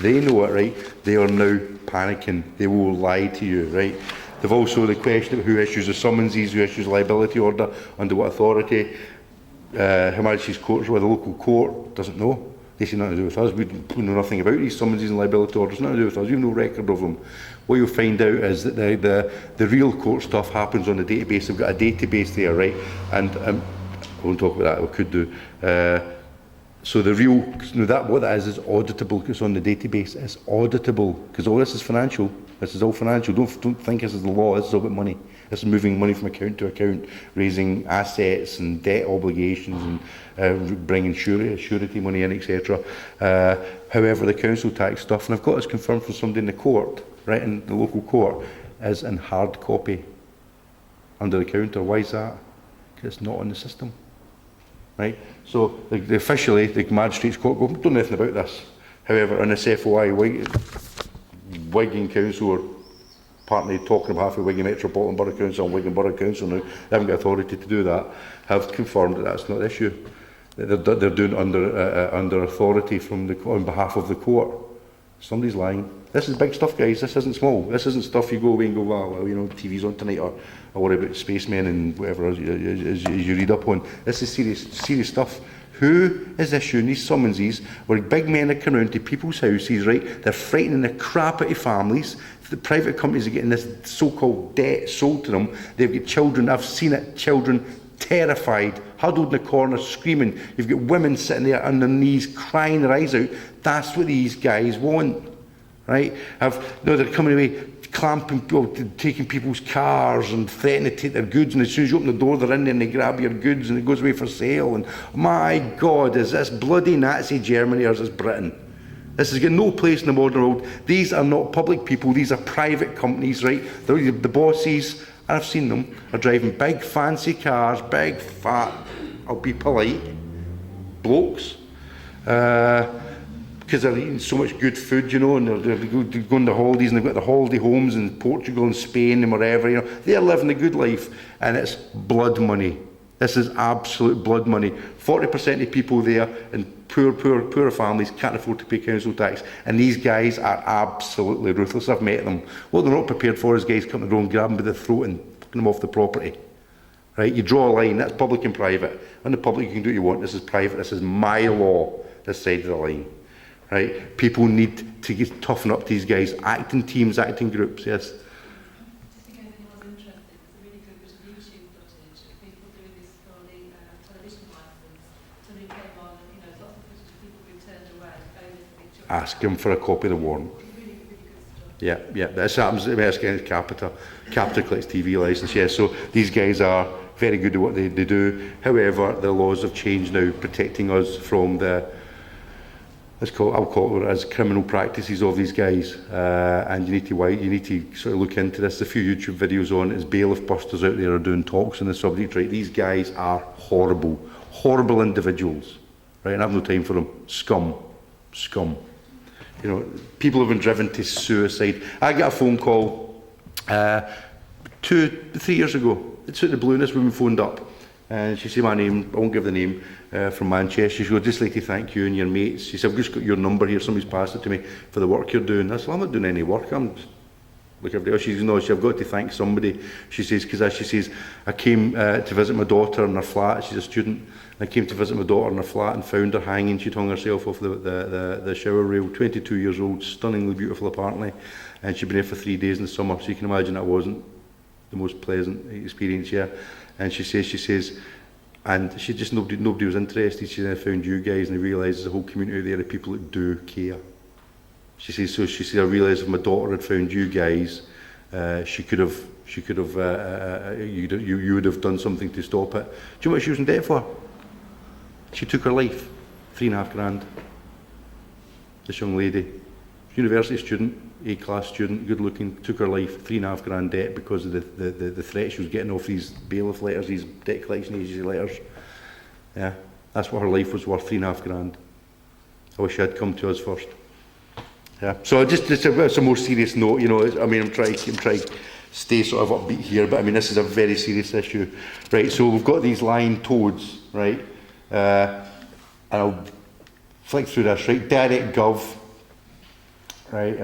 right? They are now panicking. They will lie to you, right? They've also the question of who issues the summonses, who issues liability order, under what authority. Her Majesty's Courts, where the local court doesn't know. They say nothing to do with us. We know nothing about these summonses and liability orders, nothing to do with us. We have no record of them. What you'll find out is that the real court stuff happens on the database. They've got a database there, right? And I won't talk about that, we could do. So the real, what that is auditable, because it's on the database. It's auditable, because all this is financial. This is all financial. Don't think this is the law. This is all about money. This is moving money from account to account, raising assets and debt obligations, and bringing surety money in, etc. However, the council tax stuff, and I've got this confirmed from somebody in the court, right, in the local court, is in hard copy under the counter. Why is that? Because it's not on the system. Right? So officially, the Magistrates Court don't know anything about this. However, on this FOI, Wigan Council are partly talking on behalf of Wigan Metropolitan Borough Council and Wigan Borough Council now, they haven't got authority to do that, have confirmed that that's not the issue. They're doing it under authority on behalf of the court. Somebody's lying. This is big stuff, guys. This isn't small. This isn't stuff you go away and go, well, you know, TV's on tonight, or worry about spacemen and whatever as you read up on. This is serious stuff. Who is issuing these summonses where big men are coming around to people's houses, right? They're frightening the crap out of families. The private companies are getting this so-called debt sold to them. They've got children, I've seen it, children terrified, huddled in the corner, screaming. You've got women sitting there on their knees, crying their eyes out. That's what these guys want, right? They're coming away, taking people's cars and threatening to take their goods, and as soon as you open the door, they're in there and they grab your goods and it goes away for sale. And my God, is this bloody Nazi Germany or is this Britain? This has got no place in the modern world. These are not public people, these are private companies, right? The bosses, and I've seen them, are driving big fancy cars, big fat, I'll be polite, blokes, because they're eating so much good food, you know, and they're going to holidays, and they've got the holiday homes in Portugal and Spain and wherever, you know. They're living a good life, and it's blood money. This is absolute blood money. 40% of people there in poor families can't afford to pay council tax, and these guys are absolutely ruthless. I've met them. What they're not prepared for is guys coming to the road and grabbing them by the throat and fucking them off the property. Right? You draw a line. That's public and private. On the public, you can do what you want. This is private. This is my law. This side of the line. Right? People need to toughen up these guys. Acting teams, acting groups. Yes. Just in case anyone's interested, there's a really good bit of YouTube footage of ask him for a copy of the warrant. Yeah, this happens at Against Capita collects TV licence, yes. So these guys are very good at what they do. However, the laws have changed now, protecting us from the, I'll call it as criminal practices of these guys. And you need to sort of look into this. There's a few YouTube videos on it. There's bailiff busters out there are doing talks on the subject, right? These guys are horrible, horrible individuals, right? And I have no time for them. Scum. You know, people have been driven to suicide. I got a phone call 2-3 years ago. It's out the blue, and this woman phoned up. And she said my name, I won't give the name, from Manchester. She goes, just like to thank you and your mates. She said, I've just got your number here, somebody's passed it to me for the work you're doing. I said, well, I'm not doing any work, I'm just like everybody else. She says, no, I've got to thank somebody. She says, because she says, I came to visit my daughter in her flat. She's a student. I came to visit my daughter in her flat and found her hanging. She'd hung herself off the shower rail, 22 years old, stunningly beautiful apparently. And she'd been there for 3 days in the summer, so you can imagine that wasn't the most pleasant experience, yeah. And she says, and she just, nobody was interested. She then found you guys and realised there's a whole community out there of people that do care. She says, I realised if my daughter had found you guys, you would have done something to stop it. Do you know what she was in debt for? She took her life, 3.5 grand. This young lady, university student, A-class student, good looking, took her life, 3.5 grand debt because of the threat she was getting off these bailiff letters, these debt collection agency letters. Yeah, that's what her life was worth, 3.5 grand. I wish she had come to us first. Yeah, so just it's a more serious note, you know. I mean, I'm trying to stay sort of upbeat here, but I mean, this is a very serious issue, right? So we've got these lying toads, right? And I'll flick through this, right? Direct Gov, right?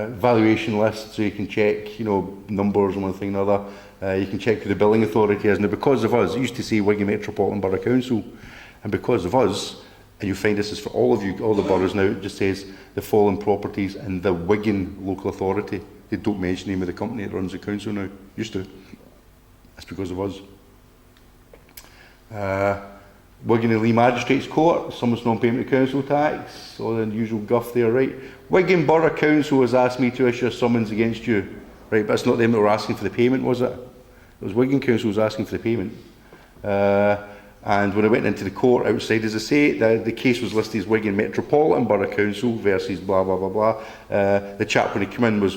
Valuation list, so you can check, you know, numbers and one thing or another. You can check who the billing authority is. Now, because of us, it used to say Wigan Metropolitan Borough Council, and because of us, and you'll find this is for all of you, all the boroughs now, it just says the following properties and the Wigan local authority. They don't mention the name of the company that runs the council now. Used to. That's because of us. Wigan and Lee Magistrates Court, someone's non-payment of council tax, all the usual guff there, right? Wigan Borough Council has asked me to issue a summons against you, right? But it's not them that were asking for the payment, was it? It was Wigan Council was asking for the payment. And when I went into the court outside, as I say, the case was listed as Wigan Metropolitan Borough Council versus blah, blah, blah, blah. The chap, when he came in, was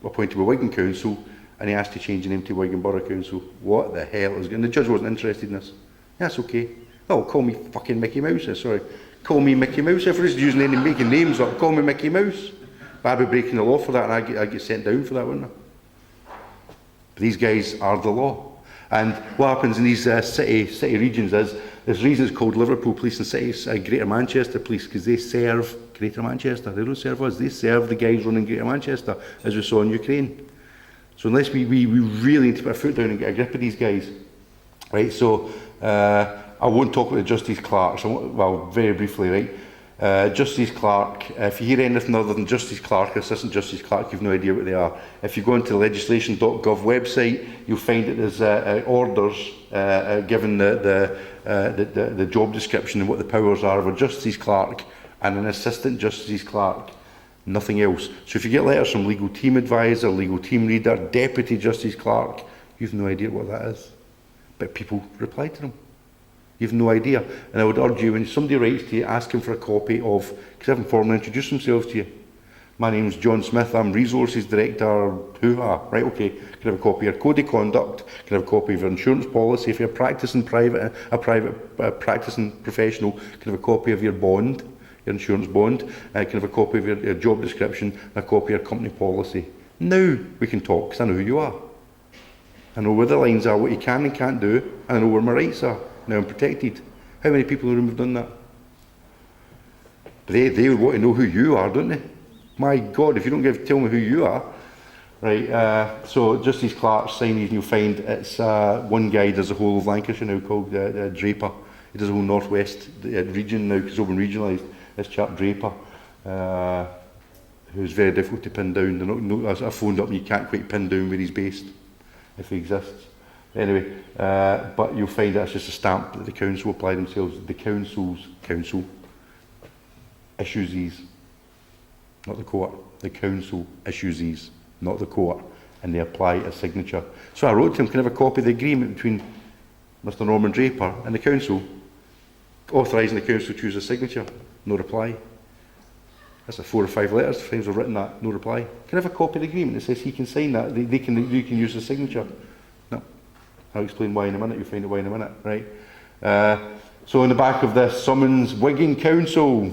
appointed by Wigan Council, and he asked to change the name to Wigan Borough Council. What the hell is going on? The judge wasn't interested in this. That's okay. Oh, call me fucking Mickey Mouse, sorry. Call me Mickey Mouse. If we're just using any making names up, call me Mickey Mouse. But I'd be breaking the law for that, and I'd get sent down for that, wouldn't I? But these guys are the law. And what happens in these city regions is, there's reasons called Liverpool Police and Greater Manchester Police, because they serve Greater Manchester. They don't serve us, they serve the guys running Greater Manchester, as we saw in Ukraine. So unless we really need to put our foot down and get a grip of these guys, right? So I won't talk about the Justice Clerks, well, very briefly, right? Justice Clerk, if you hear anything other than Justice Clerk, Assistant Justice Clerk, you've no idea what they are. If you go into the legislation.gov website, you'll find that there's orders given the job description and what the powers are of a Justice Clerk and an Assistant Justice Clerk, nothing else. So if you get letters from Legal Team Advisor, Legal Team Leader, Deputy Justice Clerk, you've no idea what that is. But people reply to them. You've no idea. And I would urge you, when somebody writes to you, ask him for a copy of, because I haven't formally introduced themselves to you. My name's John Smith, I'm Resources Director, hoo-ha. Right, okay. Can I have a copy of your code of conduct? Can I have a copy of your insurance policy? If you're practicing a private practicing professional, can I have a copy of your bond, your insurance bond? Can I have a copy of your job description, a copy of your company policy? Now we can talk, because I know who you are. I know where the lines are, what you can and can't do, and I know where my rights are. Now I'm protected. How many people in the room have done that? But they want to know who you are, don't they? My God, if you don't tell me who you are, right? So Justice Clerk sign these, and you'll find it's one guy does the whole of Lancashire now, called Draper. He does the whole northwest region now, because it's all been regionalised. This chap Draper, who's very difficult to pin down. I phoned up, and you can't quite pin down where he's based, if he exists. Anyway, but you'll find that's just a stamp that the council apply themselves. The council issues these. not the court. The council issues these, not the court, and they apply a signature. So I wrote to him, can I have a copy of the agreement between Mr Norman Draper and the council, authorising the council to choose a signature? No reply. That's like 4 or 5 letters, times I've written that, no reply. Can I have a copy of the agreement that says he can sign that, you can use the signature? No. I'll explain why in a minute, you'll find out why in a minute, right? So on the back of this summons, Wigan Council,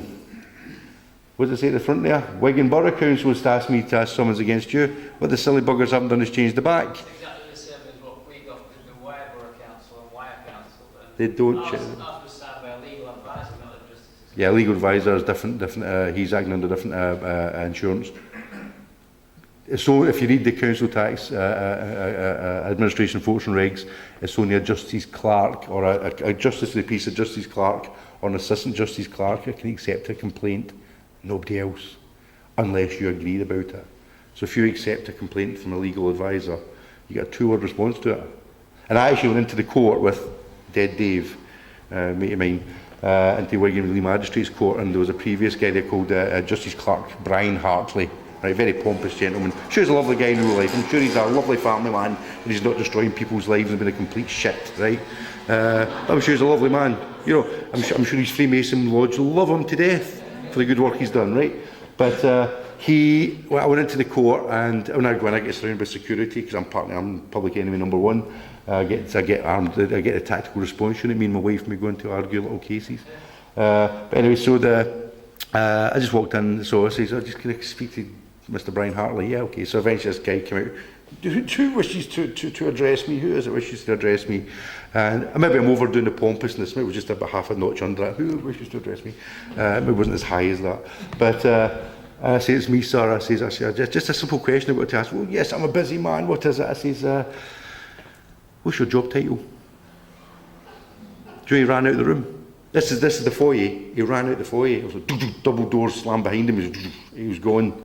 what does it say at the front there? Wigan Borough Council has asked me to ask summons against you. What the silly buggers haven't done is change the back. It's exactly the same as what we got with the Wyre Borough Council and Wyre Council. They don't. Ours was signed by a legal advisor, not a justice. Yeah, legal advisor is different. He's acting under different insurance. So if you read the council tax administration fortune regs, it's only a justice clerk or a justice of the peace, a justice clerk or an assistant justice clerk who can accept a complaint. Nobody else, unless you agreed about it. So if you accept a complaint from a legal advisor, you get a 2-word response to it. And I actually went into the court with Dead Dave, mate of mine, into Wigan Lee Magistrates Court, and there was a previous guy there called Justice Clerk Brian Hartley. Right, very pompous gentleman. Sure, he's a lovely guy in real life. I'm sure he's a lovely family man, and he's not destroying people's lives and being a complete shit, right? I'm sure he's a lovely man. You know, I'm sure his Freemason Lodge love him to death for the good work he's done, right? But I went into the court, and when I get surrounded by security, because I'm public enemy number 1, I get armed. I get a tactical response unit. Me and my wife may go into argue little cases. But anyway, so I just walked in. So I says, I just can speak to Mr. Brian Hartley. Yeah, okay. So eventually this guy came out. Who wishes to address me? Who is it wishes to address me? And maybe I'm overdoing the pompousness. Maybe it was just about half a notch under that. Who wishes to address me? Maybe it wasn't as high as that. But I say, it's me, sir. I say, just a simple question I've got to ask. Well, yes, I'm a busy man. What is it? I says, what's your job title? Joe, he ran out of the room. This is the foyer. He ran out the foyer. It was like double doors slammed behind him. He was gone.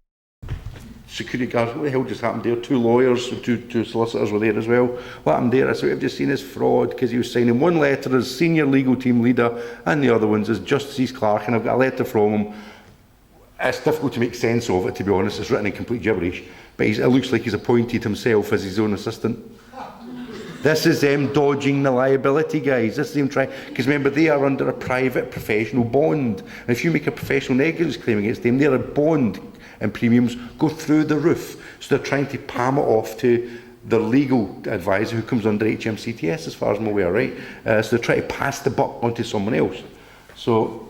Security guards, what the hell just happened there? 2 lawyers, two solicitors were there as well. What happened there? I said, we've just seen his fraud, because he was signing one letter as senior legal team leader and the other one's as justice clerk, and I've got a letter from him. It's difficult to make sense of it, to be honest. It's written in complete gibberish, but it looks like he's appointed himself as his own assistant. This is them dodging the liability, guys. This is them trying, because remember, they are under a private professional bond. And if you make a professional negligence claim against them, they're a bond, and premiums go through the roof. So they're trying to palm it off to the legal advisor who comes under HMCTS, as far as I'm aware, right? So they're trying to pass the buck onto someone else. So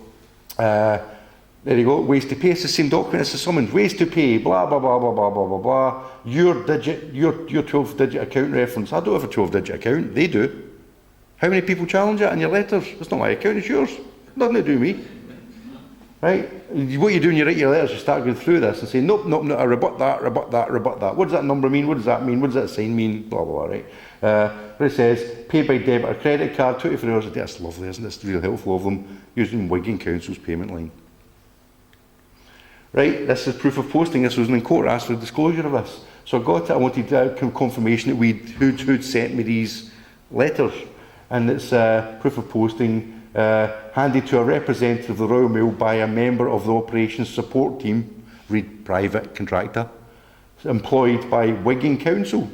there you go. Ways to pay. It's the same document as the summons. Ways to pay. Blah blah blah blah blah blah blah blah. Your 12-digit account reference. I don't have a 12-digit account. They do. How many people challenge it in your letters? It's not my account. It's yours. Nothing to do with me. Right? What you do when you write your letters, you start going through this and say, nope, nope, no, I rebut that, rebut that, rebut that. What does that number mean? What does that mean? What does that sign mean? Blah, blah, blah, right? Where it says, pay by debit or credit card, 24 hours a day. That's lovely, isn't it? It's really helpful of them, using Wigan Council's payment line. Right? This is proof of posting. This was in court. I asked for disclosure of this. So I got it. I wanted confirmation that who'd sent me these letters. And it's proof of posting handed to a representative of the Royal Mail by a member of the operations support team, read private contractor, employed by Wigan Council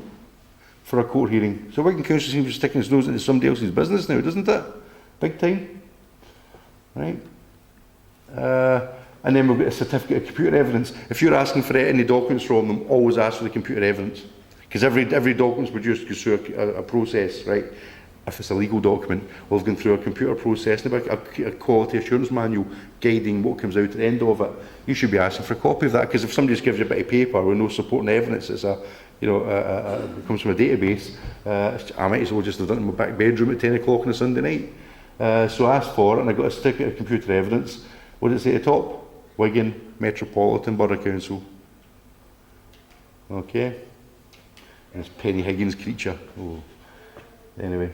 for a court hearing. So Wigan Council seems to be sticking its nose into somebody else's business now, doesn't it? Big time. Right? And then we've got a certificate of computer evidence. If you're asking for any documents from them, always ask for the computer evidence. Because every document's produced goes through a process, right? If it's a legal document, we've gone through a computer process, and a quality assurance manual guiding what comes out at the end of it. You should be asking for a copy of that, because if somebody just gives you a bit of paper with no supporting evidence, it's it comes from a database. I might as well just have done it in my back bedroom at 10 o'clock on a Sunday night. So I asked for it, and I got a certificate of computer evidence. What does it say at the top? Wigan Metropolitan Borough Council. Okay. And it's Penny Higgins creature. Oh. Anyway.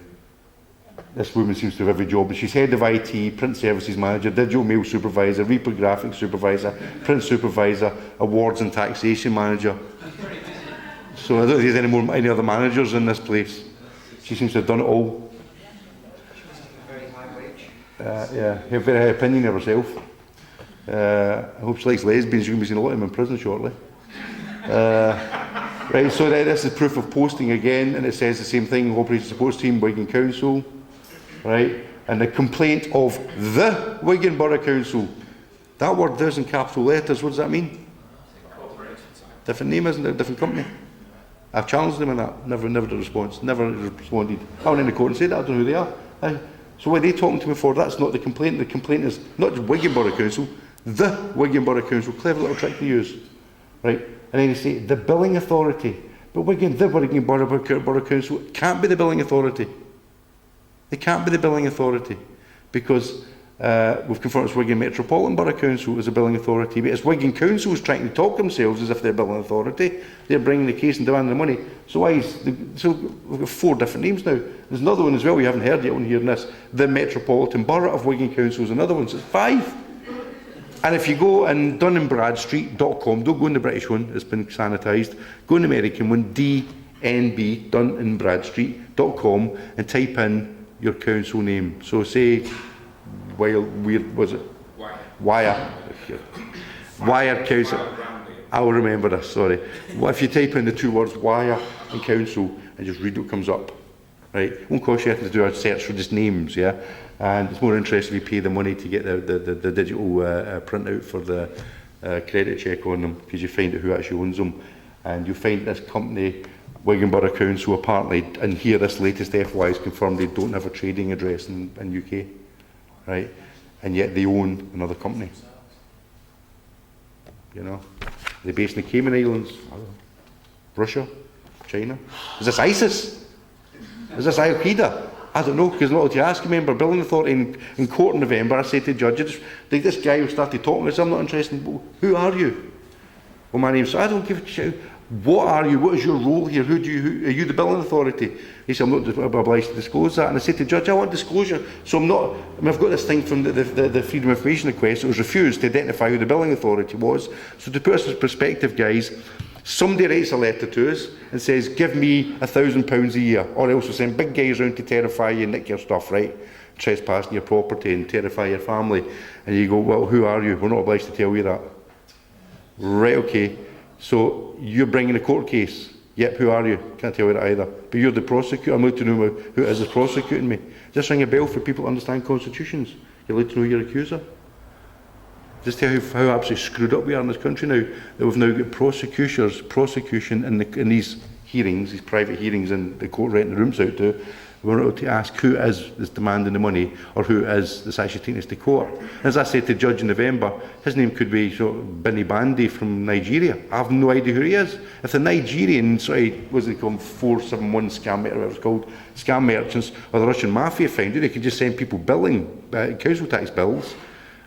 This woman seems to have every job. She's head of IT, print services manager, digital mail supervisor, reprographic supervisor, print supervisor, awards and taxation manager. So I don't think there's any other managers in this place. She seems to have done it all. Very high wage. Yeah, have a very high opinion of herself. I hope she likes lesbians. You're going to be seeing a lot of them in prison shortly. Right, so this is proof of posting again, and it says the same thing, Operation Support Team, Wigan Council, right, and the complaint of the Wigan Borough Council. That word there's in capital letters, what does that mean? Different name, isn't it? Different company. I've challenged them on that, never a response, never responded. I went in the court and said that, I don't know who they are. So what are they talking to me for? That's not the complaint is not just Wigan Borough Council, the Wigan Borough Council. Clever little trick to use, right? And then they say the billing authority. But Wigan, the Wigan Borough Council can't be the billing authority. They can't be the billing authority because we've confirmed it's Wigan Metropolitan Borough Council as a billing authority, but it's Wigan Council who's trying to talk themselves as if they're billing authority. They're bringing the case and demanding the money. So we've got 4 different names now. There's another one as well we haven't heard yet on hearing this. The Metropolitan Borough of Wigan Council is another one, so it's 5. And if you go on dunnandbradstreet.com, don't go on the British one, it's been sanitised, go on the American one, DNB, dunnandbradstreet.com, and type in your council name. So say, was it? Wire Council. I'll remember this, sorry. Well, if you type in the 2 words, Wire and Council, and just read what comes up, right? It won't cost you anything to do a search for just names, yeah? And it's more interesting if you pay the money to get the digital printout for the credit check on them, because you find out who actually owns them. And you find this company, Wigan Borough Council, apparently, and here this latest FY is confirmed they don't have a trading address in UK, right? And yet they own another company. You know? They're based in the Cayman Islands, Russia, China. Is this ISIS? Is this Al Qaeda? I don't know, because not allowed to ask. Remember, billing authority in court in November, I said to the judge, this guy who started talking to us, I'm not interested. Who are you? Well, my name's, I don't give a shit. What are you? What is your role here? Who are you the billing authority? He said, I'm not obliged to disclose that. And I said to the judge, I want disclosure. So I'm not, I've got this thing from the Freedom of Information request. It was refused to identify who the billing authority was. So to put us in perspective, guys, somebody writes a letter to us and says, give me £1,000 a year, or else we'll send big guys around to terrify you and nick your stuff, right? Trespassing your property and terrify your family. And you go, well, who are you? We're not obliged to tell you that. Right, okay. So you're bringing a court case. Yep, who are you? Can't tell you that either. But you're the prosecutor. I'm allowed to know who it is prosecuting me. Just ring a bell for people to understand constitutions. You're allowed to know your accuser. Just tell you how absolutely screwed up we are in this country now, that we've now got prosecution in these hearings, these private hearings, and the court renting the rooms out to. We're not able to ask who is demanding the money, or who is that's actually taking us to court. As I said to the judge in November, his name could be Binny Bandy from Nigeria. I have no idea who he is. If the Nigerian, what's it called, 471 scam, whatever it's called, scam merchants, or the Russian mafia found it, they could just send people billing council tax bills,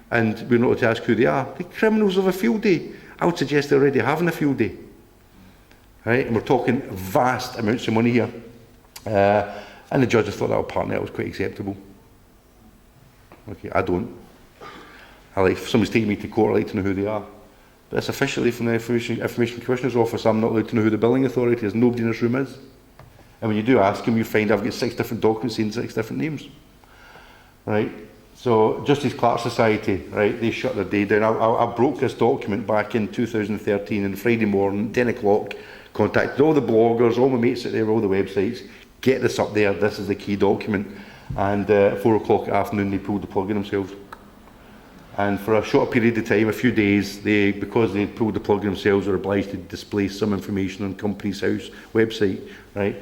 and we're not able to ask who they are. The criminals have a field day. I would suggest they're already having a field day. Right? And we're talking vast amounts of money here. And the judge thought that apparently that was quite acceptable. Okay, I don't. If somebody's taking me to court, I like to know who they are. But it's officially from the Information Commissioner's Office, I'm not allowed to know who the billing authority is. Nobody in this room is. And when you do ask him, you find I've got 6 different documents saying 6 different names. Right? So, Justice Clerk Society, right, they shut their day down. I broke this document back in 2013 on Friday morning, 10 o'clock, contacted all the bloggers, all my mates out there, all the websites. Get this up there, this is the key document. And at 4 o'clock in the afternoon, they pulled the plug in themselves. And for a short period of time, a few days, because they pulled the plug in themselves, were obliged to display some information on Companies House website, right?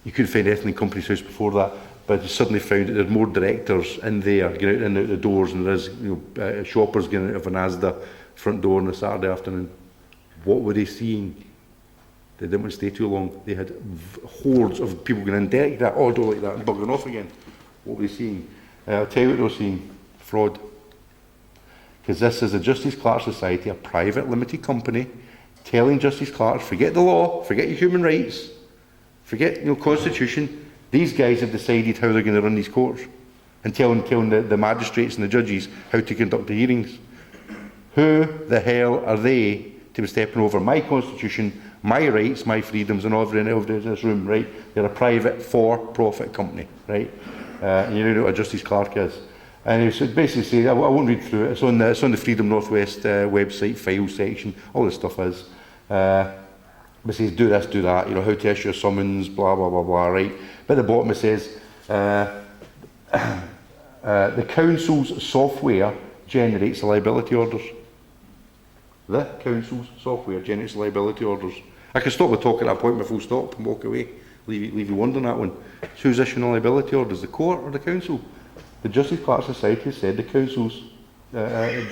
You couldn't find anything in Companies House before that, but you suddenly found that there's more directors in there, getting out and out the doors, and there's shoppers getting out of an Asda front door on a Saturday afternoon. What were they seeing? They didn't want to stay too long. They had hordes of people going in, direct that, don't like that, and bugging off again. What were they seeing? I'll tell you what they were seeing. Fraud. Because this is a Justice Clerk Society, a private limited company, telling Justice Clerks, forget the law, forget your human rights, forget Constitution. These guys have decided how they're going to run these courts, and telling the magistrates and the judges how to conduct the hearings. Who the hell are they to be stepping over my Constitution, my rights, my freedoms, and everything in this room, right? They're a private, for-profit company, right? And you know what a Justice Clerk is. And it should basically say, I won't read through it, it's on the Freedom Northwest website file section, all this stuff is. It says do this, do that, you know, how to issue a summons, blah, blah, blah, blah, right? But at the bottom it says, the council's software generates liability orders. The council's software generates liability orders. I can stop the talk at that point, my full stop, and walk away. Leave you wondering that one. So who's issuing the liability orders, the court or the council? The Justice Clerk Society said the council's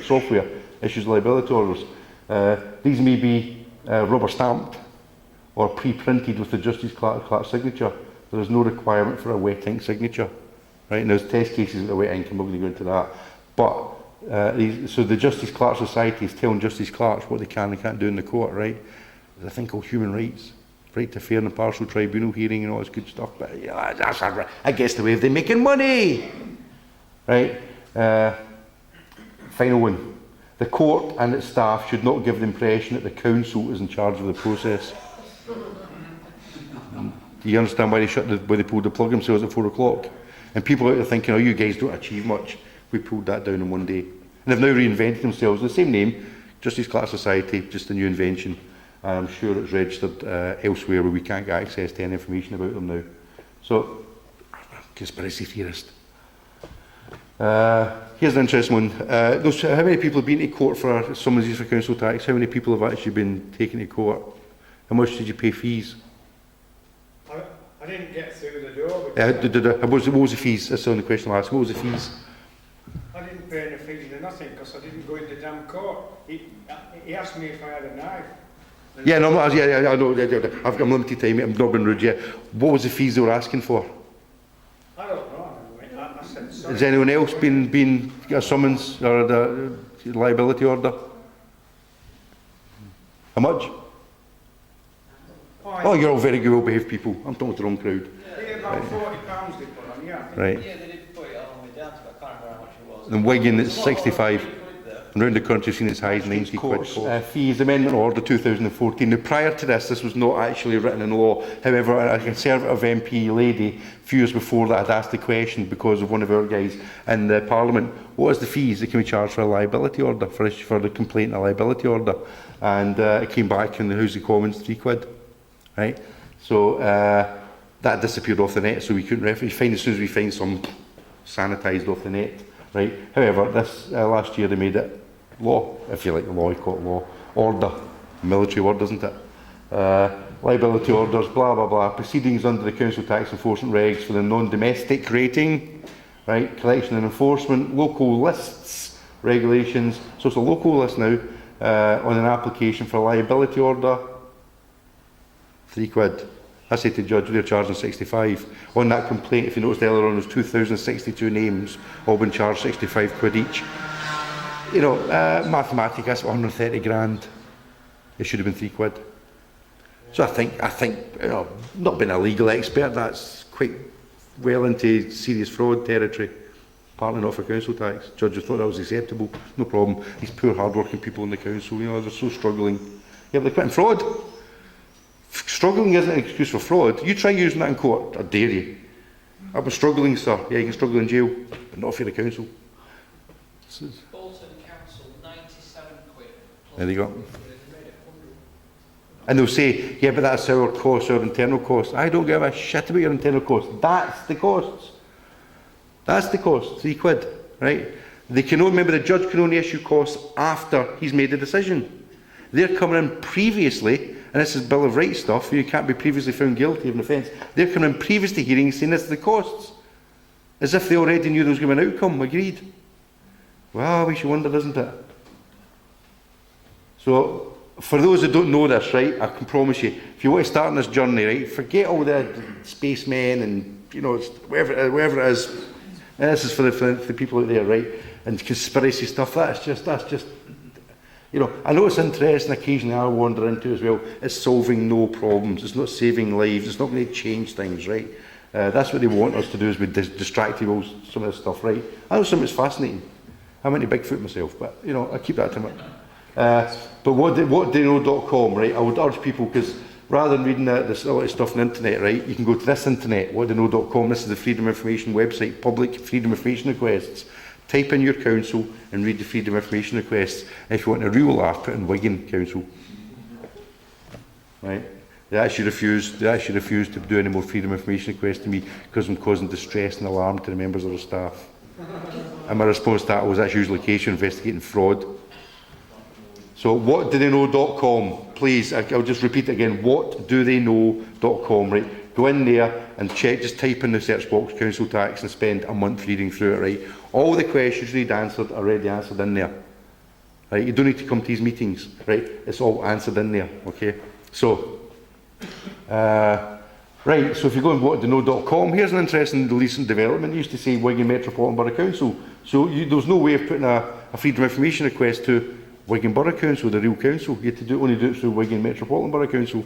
software issues liability orders. These may be rubber stamped or pre-printed with the Justice Clerk's signature. There is no requirement for a wet ink signature. Right? And there's test cases with a wet ink, I'm not going to go into that. But so the Justice Clerk Society is telling Justice Clerks what they can and can't do in the court, right? There's a thing called human rights, right to fair and impartial tribunal hearing and all this good stuff. But yeah, that's I guess the way of them making money, right? Final one. The court and its staff should not give the impression that the council is in charge of the process. Do you understand why they pulled the plug themselves at 4 o'clock? And people out there thinking, oh, you guys don't achieve much. We pulled that down in one day. And they've now reinvented themselves. The same name, Justice Clerk Society, just a new invention. And I'm sure it's registered elsewhere where we can't get access to any information about them now. So, conspiracy theorist. Here's an interesting one. How many people have been to court for summonses for council tax? How many people have actually been taken to court? How much did you pay fees? I didn't get through the door. What was the fees? That's the only question I'll ask. What was the fees? I didn't pay any fees or nothing because I didn't go into the damn court. He asked me if I had a knife. Yeah, no, I know. I'm limited time. I'm not being rude yet. What was the fees they were asking for? I don't know. I said sorry. Has anyone else been a summons or a liability order? How much? Oh, you're all very well behaved people. I'm talking to the wrong crowd. About £40 they put on, yeah. Right. Yeah, they did put it all the way down to, I can't remember how much it was. And Wigan, it's It's a lot, 65. And round the country, seen as high as 90 quid. Fees, Amendment Order 2014. Now, prior to this was not actually written in law. However, a Conservative MP lady, a few years before that, had asked the question because of one of our guys in the Parliament, what is the fees that can be charged for a liability order, for the complaint a liability order? And it came back in the House of Commons, £3. Right? So that disappeared off the net, so we couldn't find as soon as we find some sanitised off the net. Right? However, this last year they made it law, if you like the law, you call it law. Order, military word, isn't it? Liability orders, blah blah blah. Proceedings under the council tax enforcement regs for the non-domestic rating, right? Collection and enforcement, local lists, regulations. So it's a local list now on an application for a liability order. £3. I say to the judge, they're charging 65. On that complaint, if you noticed earlier on, there's 2,062 names, all been charged 65 quid each. You know, mathematically, that's 130 grand. It should have been £3. So I think, you know, not being a legal expert, that's quite well into serious fraud territory. Partly not for council tax. Judges thought that was acceptable. No problem. These poor, hard-working people in the council, you know, they're so struggling. Yeah, but they're quitting fraud. Struggling isn't an excuse for fraud. You try using that in court, I dare you. I've been struggling, sir. Yeah, you can struggle in jail, but not for the council. Bolton Council, 97 quid. There you go. And they'll say, yeah, but that's our cost, our internal cost. I don't give a shit about your internal cost. That's the costs. That's the cost, £3, right? They can only, remember, the judge can only issue costs after he's made the decision. They're coming in previously, and this is Bill of Rights stuff, you can't be previously found guilty of an offence. They're coming in previous to hearings saying this is the costs. As if they already knew there was going to be an outcome, agreed. Well, we should wonder, doesn't it? So, for those who don't know this, right, I can promise you, if you want to start on this journey, right, forget all the spacemen and, you know, whatever it is. And this is for the people out there, right, and conspiracy stuff, that's just, you know, I know it's interesting occasionally I wander into as well, it's solving no problems, it's not saving lives, it's not going to change things, right? That's what they want us to do, is we distract you with some of this stuff, right? I know some of it's fascinating. I'm into Bigfoot myself, but, you know, I keep that to myself. But what do you know.com, right? I would urge people, because rather than reading this a lot of stuff on the internet, right, you can go to this internet, whatdoknow.com. This is the Freedom of Information website, public freedom of information requests. Type in your council and read the Freedom of Information requests. If you want a real laugh, put in Wigan Council. Right? They actually refused to do any more Freedom of Information requests to me because I'm causing distress and alarm to the members of the staff. And my response to that was that's usually the case, you're investigating fraud. So whatdotheyknow.com, please, I'll just repeat it again, whatdotheyknow.com, right? Go in there and check, just type in the search box council tax and spend a month reading through it, right? All the questions you need answered are already answered in there. Right? You don't need to come to these meetings, right? It's all answered in there, okay? So, right, so if you go on whatdotheyknow.com, here's an interesting recent development. It used to say Wigan Metropolitan Borough Council. So there's no way of putting a Freedom of Information request to Wigan Borough Council, the real council. You had to only do it through Wigan Metropolitan Borough Council.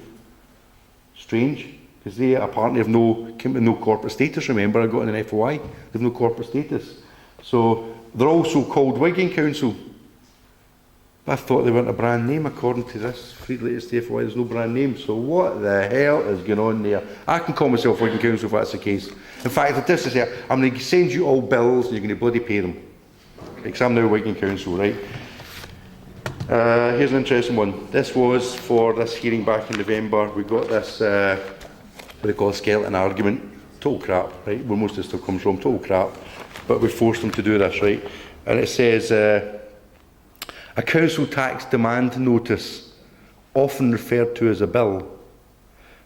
Strange, because they apparently have no corporate status. Remember, I got an FOI. They have no corporate status. So they're also called Wigan Council. I thought they weren't a brand name according to this latest FOI. There's no brand name. So what the hell is going on there? I can call myself Wigan Council if that's the case. In fact, if this is here, I'm going to send you all bills and you're going to bloody pay them. Because I'm now Wigan Council, right? Here's an interesting one. This was for this hearing back in November. We got this, what they call a skeleton argument. Total crap, right? Where most of this stuff comes from, total crap. But we forced them to do this, right? And it says, a council tax demand notice, often referred to as a bill,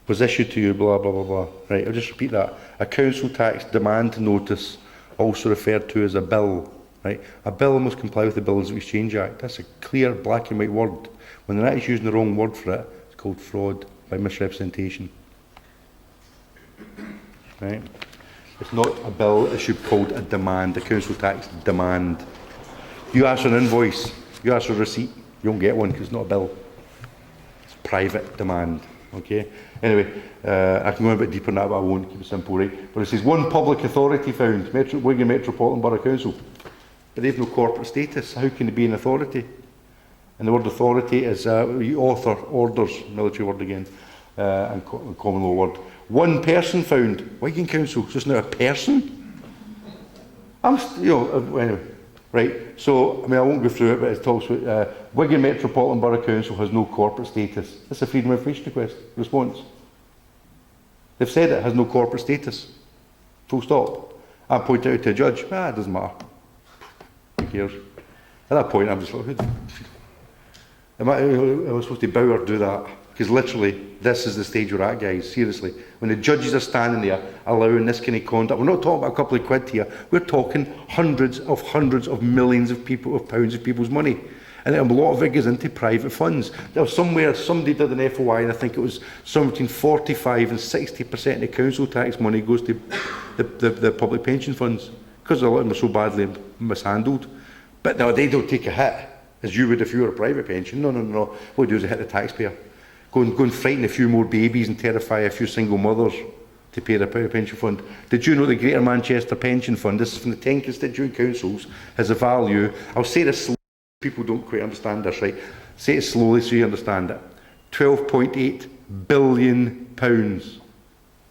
was issued to you, blah, blah, blah, blah. Right, I'll just repeat that. A council tax demand notice, also referred to as a bill. Right? A bill must comply with the Bills of Exchange Act. That's a clear black and white word. When they're actually using the wrong word for it, it's called fraud by misrepresentation. Right? It's not a bill issued called a demand, a council tax demand. You ask for an invoice, you ask for a receipt, you don't get one because it's not a bill. It's private demand. Okay? Anyway, I can go a bit deeper than that, but I won't. Keep it simple, right? But it says one public authority found, Wigan Metropolitan Borough Council. But they have no corporate status. How can they be an authority? And the word authority is author, orders, military word again, and common law word. One person found, Wigan Council, so it's now a person? Anyway, right, so, I won't go through it, but it talks about Wigan Metropolitan Borough Council has no corporate status. That's a Freedom of Information request, response. They've said it has no corporate status. Full stop. I point it out to a judge, it doesn't matter. Who cares? At that point, I'm just like, am I supposed to bow or do that? Because literally, this is the stage we're at, guys, seriously. When the judges are standing there allowing this kind of conduct, we're not talking about a couple of quid here, we're talking hundreds of millions of pounds of people's money. And a lot of it goes into private funds. There was somebody did an FOI, and I think it was somewhere between 45 and 60% of the council tax money goes to the public pension funds, because a lot of them are so badly mishandled. But no, they don't take a hit, as you would if you were a private pension. No. What they do is they hit the taxpayer. Go and frighten a few more babies and terrify a few single mothers to pay the pension fund. Did you know the Greater Manchester Pension Fund, this is from the 10 constituent councils, has a value, I'll say this slowly, people don't quite understand this, right? Say it slowly so you understand it. £12.8 billion.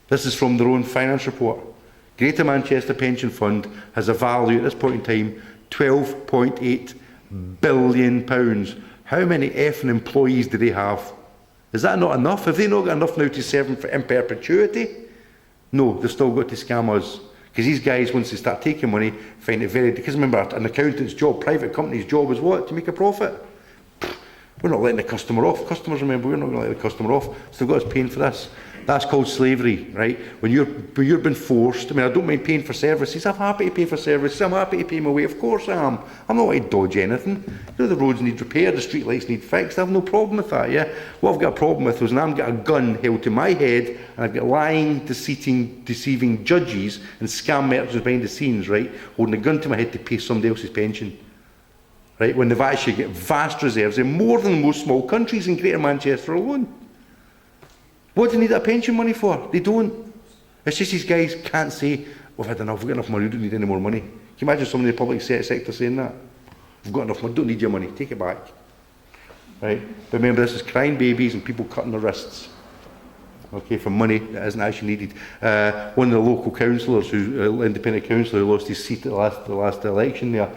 This is from their own finance report. Greater Manchester Pension Fund has a value at this point in time, £12.8 billion. How many effing employees do they have? Is that not enough? Have they not got enough now to serve them in perpetuity? No, they've still got to scam us. Because these guys, once they start taking money, find it very... Because remember, an accountant's job, private company's job is what? To make a profit. We're not letting the customer off. Customers, remember, we're not going to let the customer off. So they've got us paying for this. That's called slavery, right? When you've been forced, I don't mind paying for services. I'm happy to pay for services. I'm happy to pay my way. Of course I am. I'm not going to dodge anything. The roads need repair, the street lights need fixed. I have no problem with that, yeah? What I've got a problem with is when I've got a gun held to my head and I've got lying, deceiving judges and scam merchants behind the scenes, right? Holding a gun to my head to pay somebody else's pension. Right? When they've actually got vast reserves, they're more than most small countries in Greater Manchester alone. What do they need that pension money for? They don't. It's just these guys can't say, we've had enough, we've got enough money, we don't need any more money. Can you imagine somebody in the public sector saying that? We've got enough money, don't need your money, take it back. Right? But remember, this is crying babies and people cutting their wrists. okay, for money that isn't actually needed. One of the local councillors, independent councillor who lost his seat at the last election there,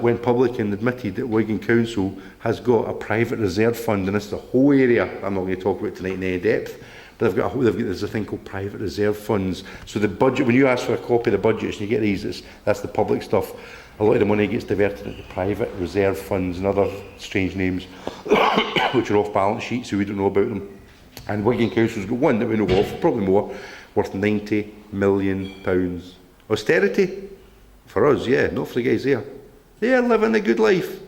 went public and admitted that Wigan Council has got a private reserve fund, and it's the whole area I'm not going to talk about tonight in any depth, but there's a thing called private reserve funds. So the budget, when you ask for a copy of the budgets and you get these, that's the public stuff. A lot of the money gets diverted into private reserve funds and other strange names, which are off balance sheets, so we don't know about them. And Wigan Council's got one that we know of, probably more, worth £90 million. Austerity? For us, yeah, not for the guys there. They're living a good life.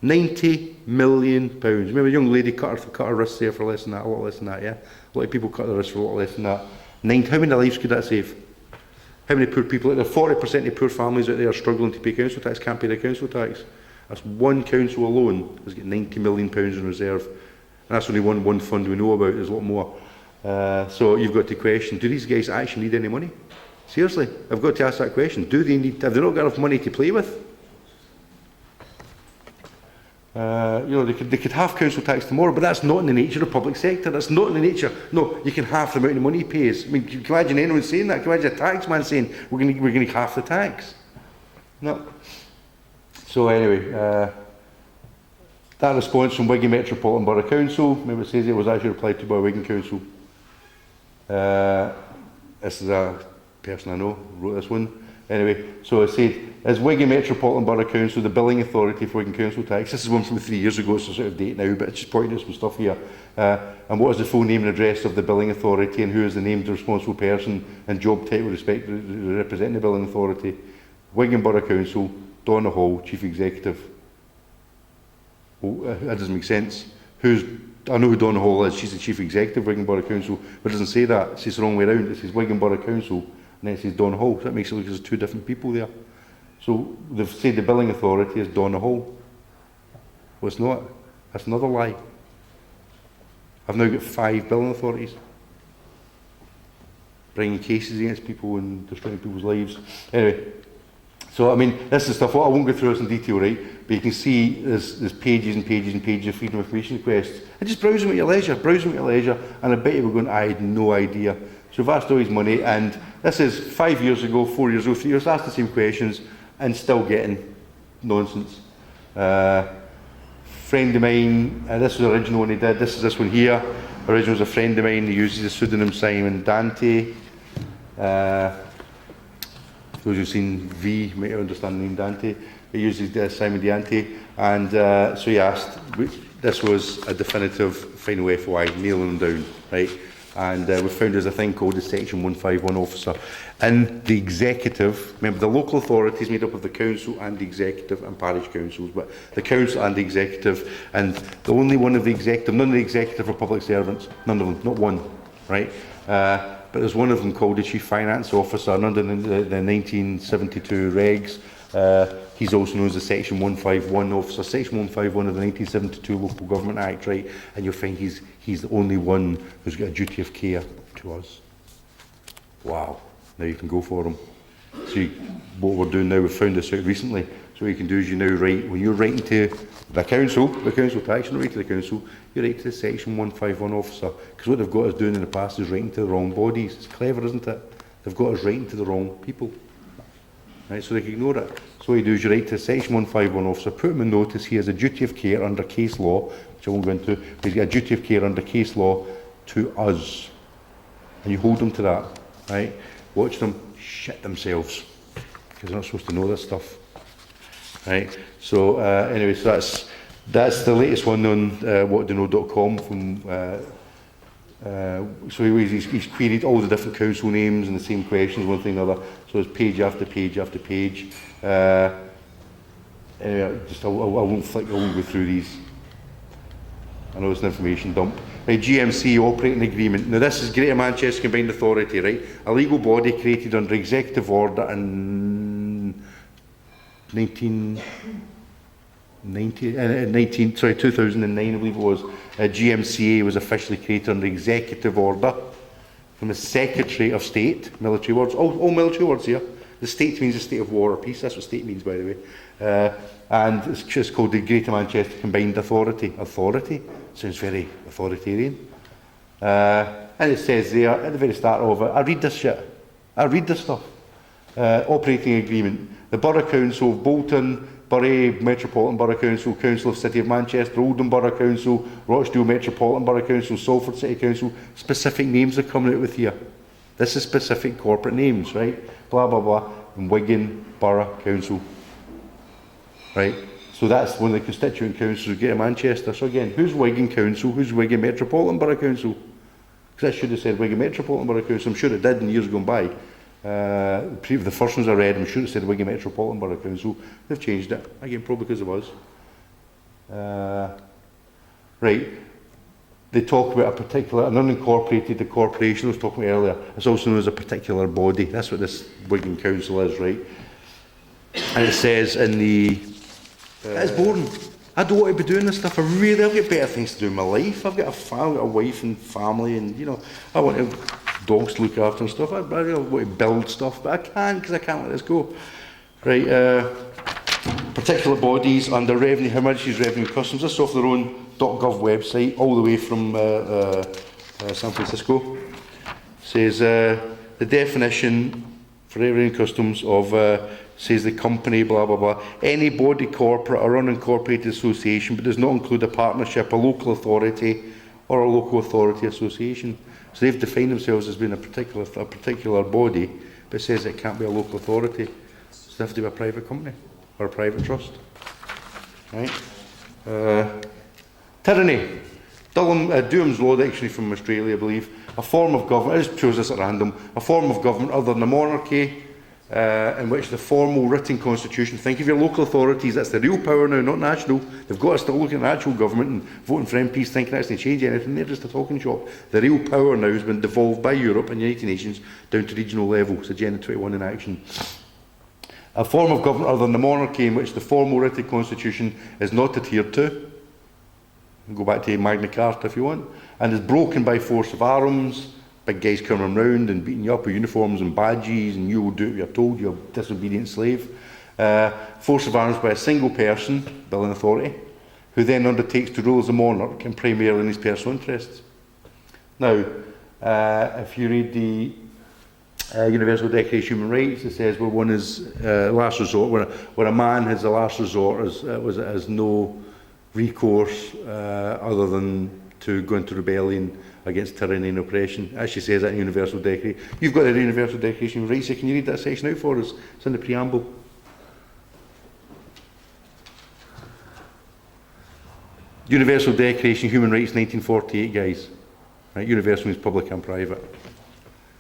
£90 million. Remember a young lady cut her wrists there for less than that, a lot less than that, yeah? A lot of people cut their wrists for a lot less than that. How many lives could that save? How many poor people? There are 40% of poor families out there are struggling to pay council tax, can't pay their council tax. That's one council alone has got £90 million in reserve. And that's only one fund we know about, there's a lot more. So you've got to question, do these guys actually need any money? Seriously, I've got to ask that question. Have they not got enough money to play with? They could half council tax tomorrow, but that's not in the nature of the public sector. That's not in the nature. No, you can half the amount of money he pays. I mean, can you imagine anyone saying that? Can you imagine a tax man saying we're going to half the tax? No. So anyway, that response from Wigan Metropolitan Borough Council, maybe it says it was actually replied to by Wigan Council. This is a person I know wrote this one. Anyway, so it said, as Wigan Metropolitan Borough Council, the billing authority for Wigan Council tax, this is one from 3 years ago, so it's out of date now, but it's just pointing out some stuff here. And what is the full name and address of the billing authority, and who is the named responsible person and job title representing the billing authority? Wigan Borough Council, Donna Hall, Chief Executive. Well, that doesn't make sense. I know who Donna Hall is, she's the Chief Executive of Wigan Borough Council, but it doesn't say that, it says the wrong way around, it says Wigan Borough Council, and then it says Donna Hall, so that makes it look as two different people there. So they've said the billing authority is Donna Hall. Well, it's not. That's another lie. I've now got 5 billing authorities bringing cases against people and destroying people's lives. Anyway, so I mean, this is stuff, I won't go through this in detail, right? But you can see there's pages and pages and pages of freedom of information requests. And just browse them at your leisure, and I bet you were going, I had no idea. So we've asked all his money, and this is 5 years ago, 4 years ago, 3 years, asked the same questions, and still getting nonsense. Friend of mine, this was the original one he did, this is this one here. Original was a friend of mine, he uses the pseudonym Simon Dante. Those who've seen V might understand the name Dante. He uses Simon Dante, and so he asked, this was a definitive final FOI, nailing them down, right? And we found there's a thing called the Section 151 officer. And the executive, remember the local authority is made up of the council and the executive and parish councils, but the council and the executive, and the only one of the executive, none of the executive are public servants, none of them, not one, right? But there's one of them called the Chief Finance Officer, and under the 1972 regs, he's also known as the Section 151 officer. Section 151 of the 1972 Local Government Act, right? And you'll find he's the only one who's got a duty of care to us. Wow. Now you can go for him. So what we're doing now, we've found this out recently. So what you can do is you now write, when you're writing to the council tax, you don't write to the council, you write to the Section 151 officer. Because what they've got us doing in the past is writing to the wrong bodies. It's clever, isn't it? They've got us writing to the wrong people. Right, so they can ignore it. So what you do is you write to the Section 151 officer, put him in notice he has a duty of care under case law, which I won't go into, but he's got a duty of care under case law to us. And you hold them to that, right? Watch them shit themselves, because they're not supposed to know this stuff. Right? So anyway, so that's the latest one on whatdoknow.com from so he's queried all the different council names and the same questions, one thing or another. So it's page after page after page. Anyway, I won't go through these. I know it's an information dump. Right, GMC operating agreement. Now this is Greater Manchester Combined Authority, right? A legal body created under executive order in 2009, I believe it was. GMCA was officially created under executive order from the Secretary of State. Military words, all military words here. The state means a state of war or peace. That's what state means, by the way. And it's just called the Greater Manchester Combined Authority. Authority sounds very authoritarian. And it says there at the very start of it, I read this shit. I read this stuff. Operating agreement. The Borough Council of Bolton, Bury Metropolitan Borough Council, Council of City of Manchester, Oldham Borough Council, Rochdale Metropolitan Borough Council, Salford City Council. Specific names are coming out with here. This is specific corporate names, right? Blah, blah, blah. And Wigan Borough Council. Right? So that's one of the constituent councils we get in Manchester. So again, who's Wigan Council? Who's Wigan Metropolitan Borough Council? Because I should have said Wigan Metropolitan Borough Council. I'm sure it did in years gone by. The first ones I read, I'm sure it said Wigan Metropolitan Borough Council. They've changed it. Again, probably because of us. Right. They talk about a particular, an unincorporated, the corporation I was talking about earlier. It's also known as a particular body. That's what this Wigan Council is, right? And it says in the... it's boring. I don't want to be doing this stuff. I've got better things to do in my life. I've got a wife and family, and, you know, I want to dogs to look after and stuff. I want to build stuff, but I can't because I can't let this go. Right, particular bodies under revenue, Her Majesty's Revenue Customs. This is off their own .gov website, all the way from San Francisco. Says the definition for Revenue Customs of says the company, blah blah blah, any body, corporate or unincorporated association, but does not include a partnership, a local authority, or a local authority association. So they've defined themselves as being a particular body, but says it can't be a local authority. So they have to be a private company or a private trust. Right? Tyranny. Durham's Law Dictionary from Australia, I believe. A form of government, I just chose this at random, a form of government other than a monarchy, in which the formal written constitution, think of your local authorities, that's the real power now, not national. They've got to still look at actual government and voting for MPs thinking that's going to change anything. They're just a talking shop. The real power now has been devolved by Europe and the United Nations down to regional level. It's Agenda 21 in action. A form of government other than the monarchy in which the formal written constitution is not adhered to. Go back to Magna Carta if you want. And is broken by force of arms. Big guys coming round and beating you up with uniforms and badges, and you will do what you're told, you're a disobedient slave. Force of arms by a single person, bill and authority, who then undertakes to rule as a monarch and primarily in his personal interests. Now, if you read the Universal Declaration of Human Rights, it says, well, one is last resort, where a man has a last resort, has no recourse other than to go into rebellion against tyranny and oppression. As she says that in Universal Declaration. You've got the Universal Declaration of Rights. Can you read that section out for us? It's in the preamble. Universal Declaration of Human Rights, 1948, guys. Right? Universal means public and private.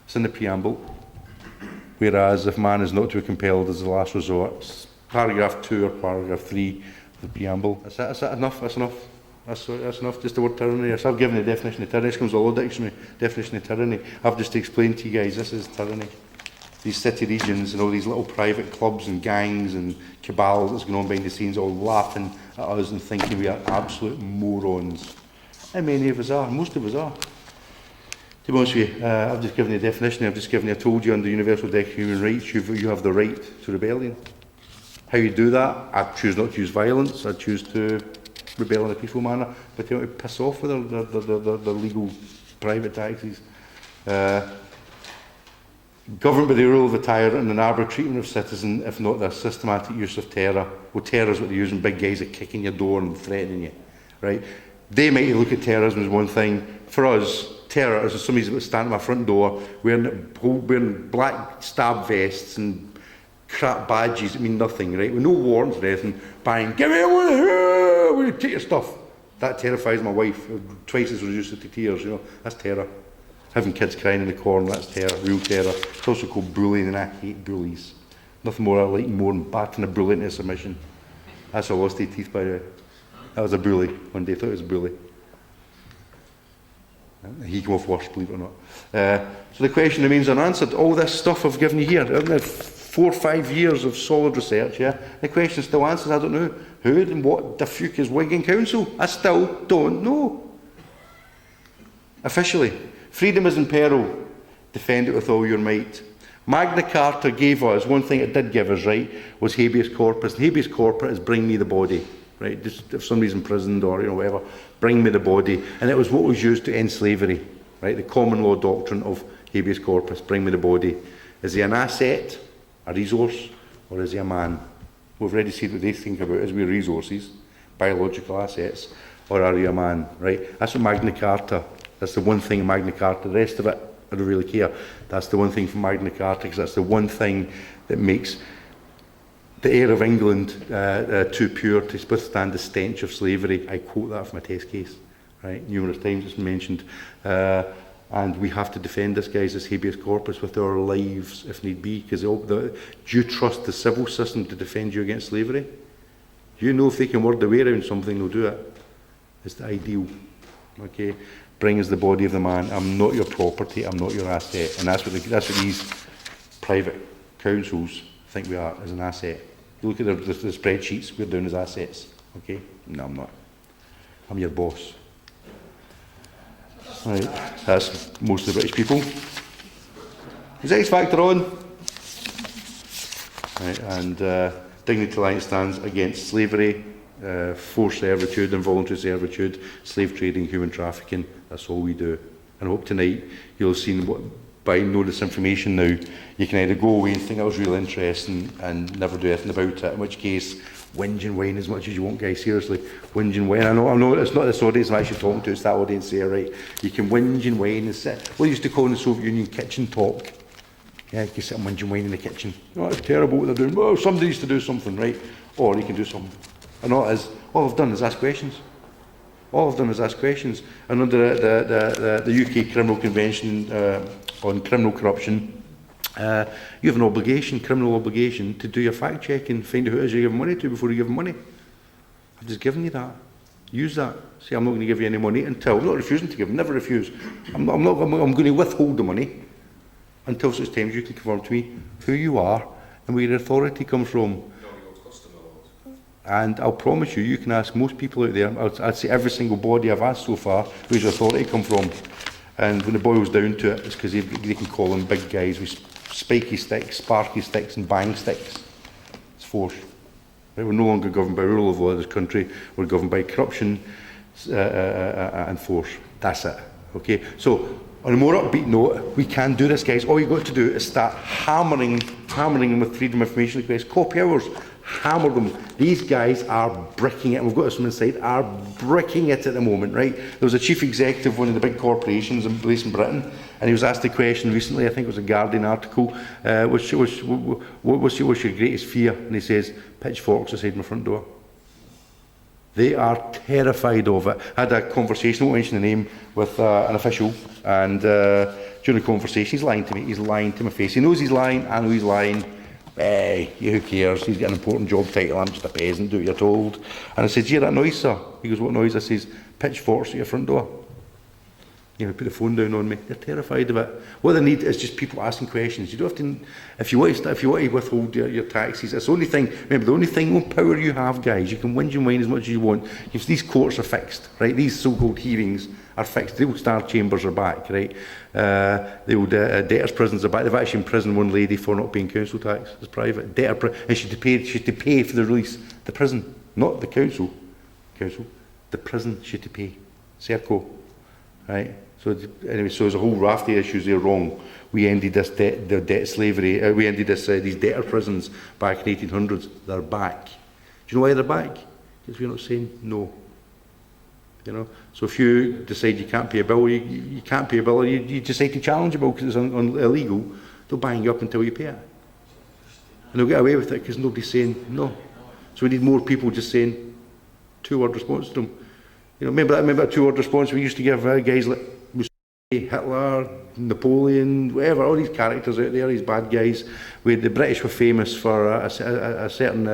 It's in the preamble. Whereas if man is not to be compelled as the last resort, paragraph 2 or paragraph 3 of the preamble. Is that enough? That's enough. That's enough, just the word tyranny. Yes, I've given the definition of tyranny. This comes all the dictionary, definition of tyranny. I've just explained to you guys, this is tyranny. These city regions and all these little private clubs and gangs and cabals that's going on behind the scenes, all laughing at us and thinking we are absolute morons. And many of us are, most of us are. To be honest with you, I've just given you a definition, I told you under Universal Declaration of Human Rights, you have the right to rebellion. How you do that? I choose not to use violence, I choose to rebel in a peaceful manner, but they want to piss off with their legal private taxes. Governed by the rule of the tyrant and an arbitrary treatment of citizens, if not their systematic use of terror. Well, terror is what they're using, big guys are kicking your door and threatening you. Right? They might look at terrorism as one thing. For us, terror is somebody's about to stand at my front door wearing black stab vests and crap badges that mean nothing, right? With no warrants or anything, bang, give me a will you take your stuff? That terrifies my wife. Twice as reduced it to tears, you know. That's terror. Having kids crying in the corner, that's terror, real terror. It's also called bullying, and I hate bullies. Nothing more I like more than batting a bully into submission. That's a lost their teeth, by the way. That was a bully. One day I thought it was a bully. He came off worse, believe it or not. So the question remains unanswered. All this stuff I've given you here, 4 or 5 years of solid research, yeah? The question still answers, I don't know. Who and what the fuck is Wigan Council? I still don't know. Officially, freedom is in peril. Defend it with all your might. Magna Carta gave us, one thing it did give us, right, was habeas corpus. And habeas corpus is bring me the body, right? Just if somebody's imprisoned or, you know, whatever, bring me the body. And it was what was used to end slavery. right? The common law doctrine of habeas corpus, bring me the body. Is he an asset, a resource, or is he a man? We've already seen what they think about as we resources, biological assets, or are you a man, right? That's what Magna Carta, that's the one thing in Magna Carta. The rest of it, I don't really care. That's the one thing from Magna Carta, because that's the one thing that makes the air of England too pure to withstand the stench of slavery. I quote that from a test case, right? Numerous times it's been mentioned. And we have to defend this, guys, as habeas corpus with our lives, if need be, because do you trust the civil system to defend you against slavery? You know if they can word their way around something, they'll do it. It's the ideal. Okay? Bring us the body of the man. I'm not your property, I'm not your asset. And that's what these private councils think we are, as an asset. You look at the spreadsheets, we're down as assets. Okay? No, I'm not. I'm your boss. Right, that's most of the British people. Is X Factor on? Right, and Dignity Alliance stands against slavery, forced servitude, involuntary servitude, slave trading, human trafficking. That's all we do. And I hope tonight you'll have seen what, by knowing this information now, you can either go away and think that was really interesting and never do anything about it, in which case, whinge and whine as much as you want, guys, seriously. Whinge and whine. I know it's not this audience I'm actually talking to, it's that audience there, right? You can whinge and whine and sit. What they used to call in the Soviet Union kitchen talk. Yeah, you can sit and whinge and whine in the kitchen. Oh, it's terrible what they're doing. Well, somebody needs to do something, right? Or you can do something. And all I've done is ask questions. All I've done is ask questions. And under the UK Criminal Convention on criminal corruption, you have an obligation, criminal obligation, to do your fact check and find out who it is you're giving money to before you give them money. I've just given you that. Use that. Say, I'm not going to give you any money until, I'm not refusing to give, never refuse. I'm going to withhold the money until such times you can confirm to me who you are and where your authority comes from. And I'll promise you, you can ask most people out there, I'd say every single body I've asked so far, where's your authority come from? And when it boils down to it, it's because they can call them big guys with spiky sticks, sparky sticks and bang sticks. It's force. Right? We're no longer governed by rule of law in this country, we're governed by corruption and force. That's it. Okay? So, on a more upbeat note, we can do this, guys. All you've got to do is start hammering them with freedom of information requests. Copy hours. Hammer them. These guys are bricking it, and we've got some inside, are bricking it at the moment, right? There was a chief executive of one of the big corporations based in Britain, and he was asked a question recently, I think it was a Guardian article, what's your greatest fear? And he says, pitchforks outside my front door. They are terrified of it. I had a conversation, I won't mention the name, with an official, and during the conversation, he's lying to me. He's lying to my face. He knows he's lying, I know he's lying. Who cares? He's got an important job title. I'm just a peasant, do what you're told. And I said, do you hear that noise, sir? He goes, what noise? I says, pitchforks at your front door. You know, put the phone down on me. They're terrified of it. What they need is just people asking questions. You don't have to, if you want to withhold your taxes, it's the only thing, remember, the only power you have, guys, you can whinge and whine as much as you want. If these courts are fixed, right? These so-called hearings are fixed. The old Star Chambers are back, right? The old debtors' prisons are back. They've actually imprisoned one lady for not paying council tax. It's private. And she had to pay for the release. The prison, not the council. The prison she had to pay. Serco, right? So anyway, so there's a whole raft of issues there wrong. We ended this debt slavery. We ended these debtor prisons back in the 1800s. They're back. Do you know why they're back? Because we're not saying no. You know, so if you decide you can't pay a bill, you can't pay a bill, or you decide to challenge a bill because it's illegal, they'll bang you up until you pay it. And they'll get away with it because nobody's saying no. So we need more people just saying two-word response to them. You know, remember that two-word response we used to give guys like Hitler, Napoleon, whatever, all these characters out there, these bad guys. The British were famous for a certain,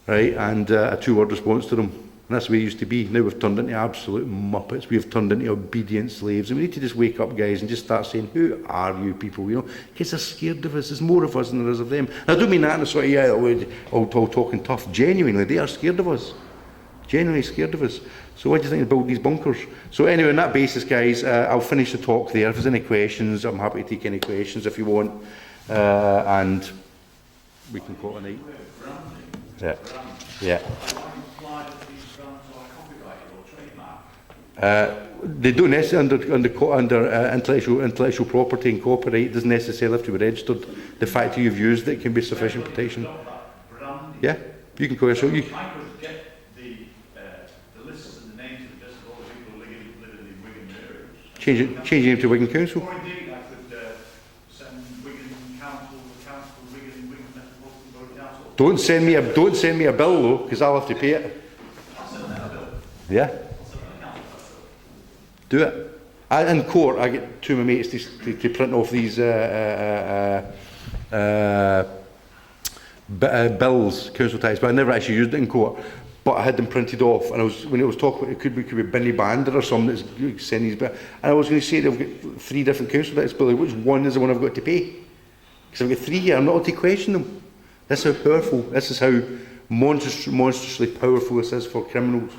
right, and a two-word response to them. And that's the way it used to be. Now we've turned into absolute muppets. We've turned into obedient slaves. And we need to just wake up, guys, and just start saying, who are you people? You know, because they're scared of us. There's more of us than there is of them. And I don't mean that in a sort of, all talking tough. Genuinely, they are scared of us. Genuinely scared of us. So what do you think about these bunkers? So anyway, on that basis, guys, I'll finish the talk there. If there's any questions, I'm happy to take any questions if you want. And we can call it a night. Yeah. They don't necessarily under intellectual property and copyright doesn't necessarily have to be registered. The fact that you've used it can be sufficient protection. Yeah, you can call yourself. I could get the lists and the names of all the people living in Wigan areas. Change your name to Wigan Council. Or indeed, I could send Wigan Council, the Council, Wigan Metropolitan Borough Council. Don't send me a bill though, because I'll have to pay it. I'll send them a bill. Yeah, I'll send them a council bill. do it. In court, I get two of my mates to print off these bills, council tax, but I never actually used it in court. But I had them printed off, and when it was talking, it could be Binny Bander or something that's sending these bills. And I was going to say they've got 3 different council tax bills. Which one is the one I've got to pay? Because I've got 3 here. I'm not able to question them. This is how powerful. This is how monstrously powerful this is for criminals.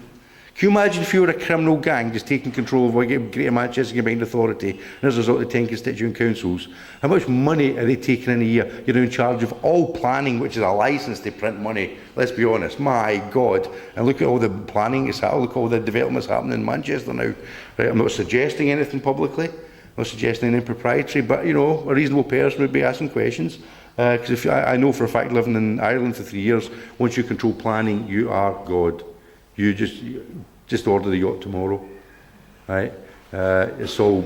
Can you imagine if you were a criminal gang just taking control of Greater Manchester Combined Authority, and as a result of 10 constituent councils, how much money are they taking in a year? You're in charge of all planning, which is a licence to print money. Let's be honest. My God. And look at all the planning that's happening, look at all the developments happening in Manchester now. Right, I'm not suggesting anything publicly, I'm not suggesting anything proprietary, but you know, a reasonable person would be asking questions. Because if I know for a fact, living in Ireland for 3 years, once you control planning, you are God. You just order the yacht tomorrow, right? It's all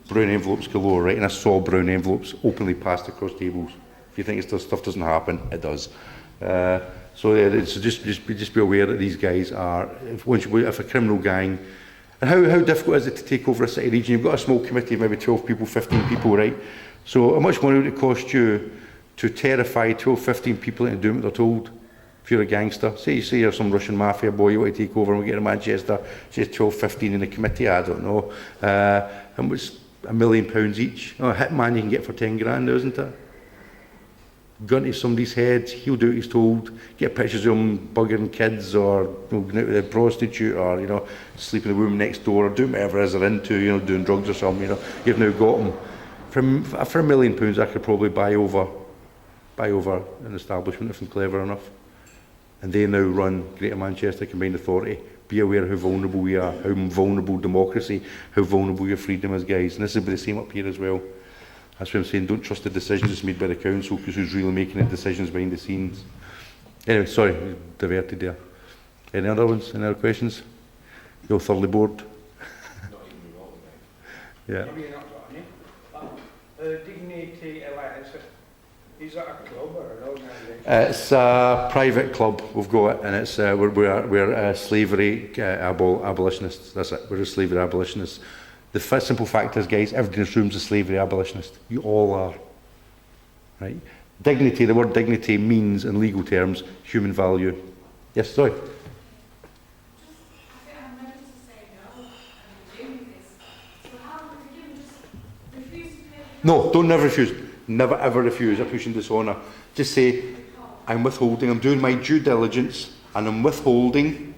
brown envelopes galore, right? And I saw brown envelopes openly passed across tables. If you think stuff doesn't happen, it does. So just be aware that these guys are, if a criminal gang, and how difficult is it to take over a city region? You've got a small committee of maybe 12 people, 15 people, right? So how much money would it cost you to terrify 12, 15 people into doing what they're told? If you're a gangster, say you're some Russian mafia boy, you want to take over and we get to Manchester, say 12, 15 in the committee, I don't know. How much? £1 million each. Oh, a hitman you can get for 10 grand, isn't it? Gun to somebody's head, he'll do what he's told, get pictures of him bugging kids or going out with a prostitute or, you know, sleeping with the woman next door or doing whatever it is they're into, you know, doing drugs or something, you know. You've now got him. For £1 million I could probably buy over an establishment if I'm clever enough. And they now run Greater Manchester Combined Authority. Be aware how vulnerable we are, how vulnerable democracy, how vulnerable your freedom is, guys. And this will be the same up here as well. That's why I'm saying don't trust the decisions that's made by the council, because who's really making the decisions behind the scenes. Anyway, sorry, diverted there. Any other ones? Any other questions? You're thoroughly bored? Yeah. Maybe you're not got any. Dignity Alliance, is that a club or an organisation? It's a private club. We've got it, and it's we're slavery abolitionists. That's it. We're a slavery abolitionists. The simple fact is, guys, everybody in this room is a slavery abolitionist. You all are. Right? Dignity. The word dignity means, in legal terms, human value. Yes, sorry. No, don't never refuse. Never ever refuse a pushing dishonour. Just say, I'm withholding, I'm doing my due diligence, and I'm withholding.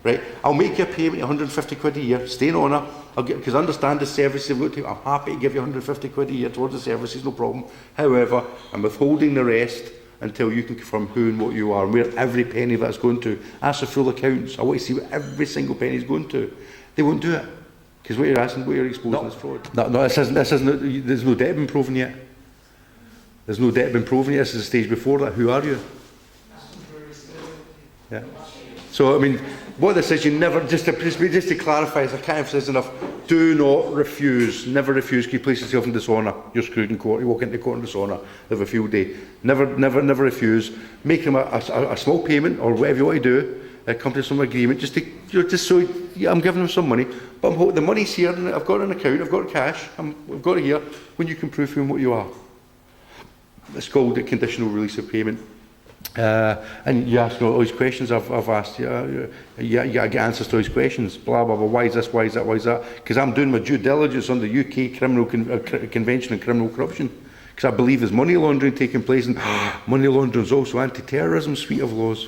Right? I'll make you a payment of 150 quid a year, stay in honour, because I understand the services you've got to. I'm happy to give you 150 quid a year towards the services, no problem. However, I'm withholding the rest until you can confirm who and what you are, and where every penny that's going to. Ask for full accounts. I want to see what every single penny is going to. They won't do it. Because what you're asking, what you're exposing is fraud. No, this isn't, there's no debt been proven yet. There's no debt been proven yet. This is the stage before that. Who are you? Yeah. So, I mean, what this is, you never, just to clarify, as I can't emphasise enough, do not refuse. Never refuse. Can you place yourself in dishonour? You're screwed in court. You walk into court in dishonour. They have a field day. Never refuse. Make them a small payment or whatever you want to do. Come to some agreement, just so I'm giving them some money, but the money's here, and I've got an account, I've got cash, I've got it here, when you can prove who and what you are. It's called a conditional release of payment. And you ask all these questions I've asked you, you get answers to these questions, blah, blah, blah, why is this, why is that, why is that? Because I'm doing my due diligence on the UK Criminal Convention on Criminal Corruption. Because I believe there's money laundering taking place, and money laundering is also anti-terrorism suite of laws.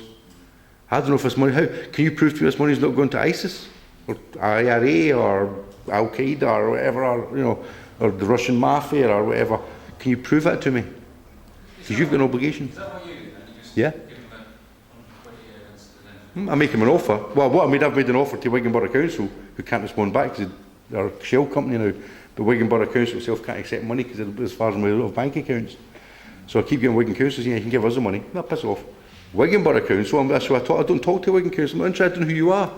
I don't know if this money, how can you prove to me this money is not going to ISIS or IRA or Al Qaeda or whatever, or you know, or the Russian mafia or whatever? Can you prove that to me? Because you've got an obligation. Is that what you do? And you just Yeah. give them a 120 against and then I make him an offer. Well, what I've made an offer to Wigan Borough Council, who can't respond back because they're a shell company now. But Wigan Borough Council itself can't accept money because as far as I'm aware, they don't have bank accounts. So I keep getting Wigan Council saying, you can give us the money. No, piss off. Wigan Borough Council, so I don't talk to Wigan Council. I'm not interested in who you are.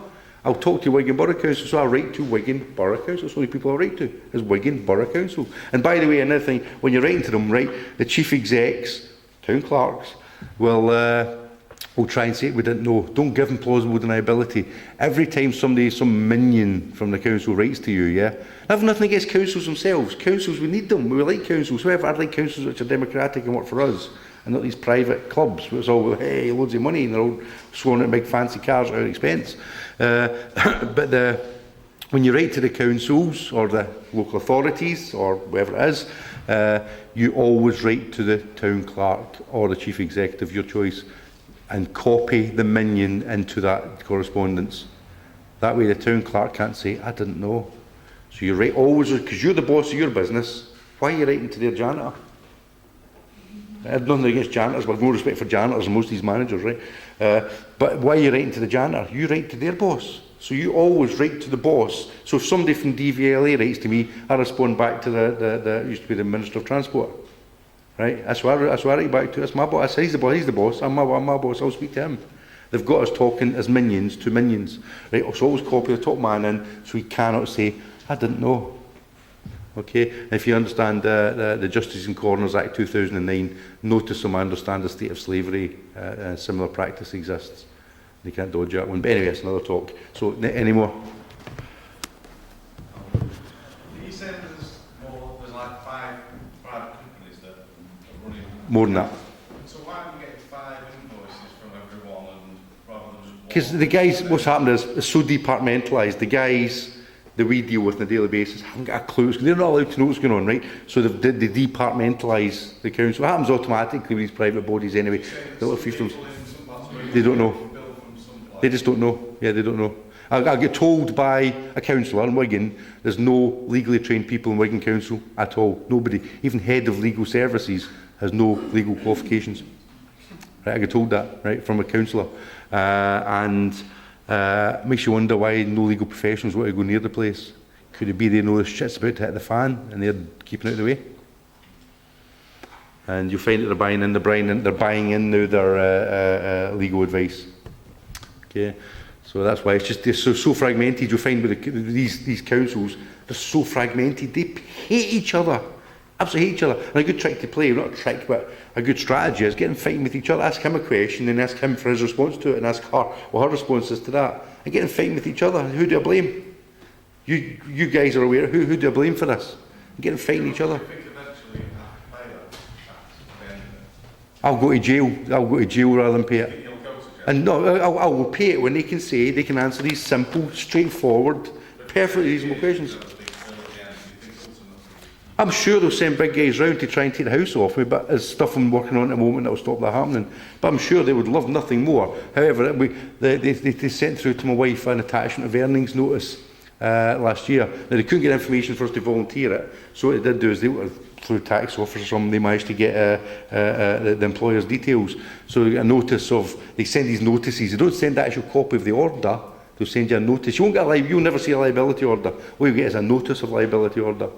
I'll talk to Wigan Borough Council, so I write to Wigan Borough Council. That's the only people I write to, is Wigan Borough Council. And by the way, another thing, when you're writing to them, right, the chief execs, town clerks, will try and say we didn't know. Don't give them plausible deniability. Every time somebody, some minion from the council writes to you, yeah, I have nothing against councils themselves. Councils, we need them. We like councils. However, I'd like councils which are democratic and work for us, and not these private clubs where it's all, hey, loads of money, and they're all sworn at big fancy cars at our expense. But when you write to the councils or the local authorities or whoever it is, you always write to the town clerk or the chief executive, your choice, and copy the minion into that correspondence. That way the town clerk can't say, I didn't know. So you write always, because you're the boss of your business, why are you writing to their janitor? I have nothing against janitors, but I've no respect for janitors and most of these managers, right? But why are you writing to the janitor? You write to their boss. So you always write to the boss. So if somebody from DVLA writes to me, I respond back to the used to be the Minister of Transport. Right? That's what I write back to. That's my boss. I say, he's the boss. I'm my boss. I'll speak to him. They've got us talking as minions to minions. Right? So always copy the top man in, so he cannot say, I didn't know. Okay? And if you understand the Justice in Corners Act 2009, notice them, I understand the state of slavery, similar practice exists. They can't dodge that one. But anyway, it's another talk. So, any more? You said there's like five private companies that are running. More than that. So why are you getting 5 invoices from everyone and rather than just one? Because the guys, what's happened is, it's so departmentalised. The guys that we deal with on a daily basis haven't got a clue. They're not allowed to know what's going on, right? So they departmentalise the council. It happens automatically with these private bodies anyway. The little fiefdoms, they don't know. They just don't know. Yeah, they don't know. I get told by a councillor in Wigan, there's no legally trained people in Wigan Council at all. Nobody. Even head of legal services has no legal qualifications. Right, I get told that, right, from a councillor. Makes you wonder why no legal professionals want to go near the place. Could it be they know the shit's about to hit the fan and they're keeping out of the way? And you'll find that they're buying in now their legal advice. Okay, so that's why it's just they're so fragmented. You'll find with these councils, they're so fragmented. They hate each other, absolutely hate each other. And a good trick to play, not a trick, but a good strategy is get them fighting with each other. Ask him a question, and ask him for his response to it, and ask her what her response is to that, and get them fighting with each other. Who do I blame? You guys are aware. Who do I blame for this? And get them fighting each other. I'll go to jail. I'll go to jail rather than pay it. And no, I will pay it when they can say, they can answer these simple, straightforward, perfectly reasonable questions. I'm sure they'll send big guys round to try and take the house off me, but there's stuff I'm working on at the moment that will stop that happening. But I'm sure they would love nothing more. However, they sent through to my wife an attachment of earnings notice last year. Now, they couldn't get information for us to volunteer it, so what they did do is they were through tax office or something, they managed to get the employer's details. So a notice of, they send these notices. They don't send the actual copy of the order. They'll send you a notice. You won't get you'll never see a liability order. What you get is a notice of liability order.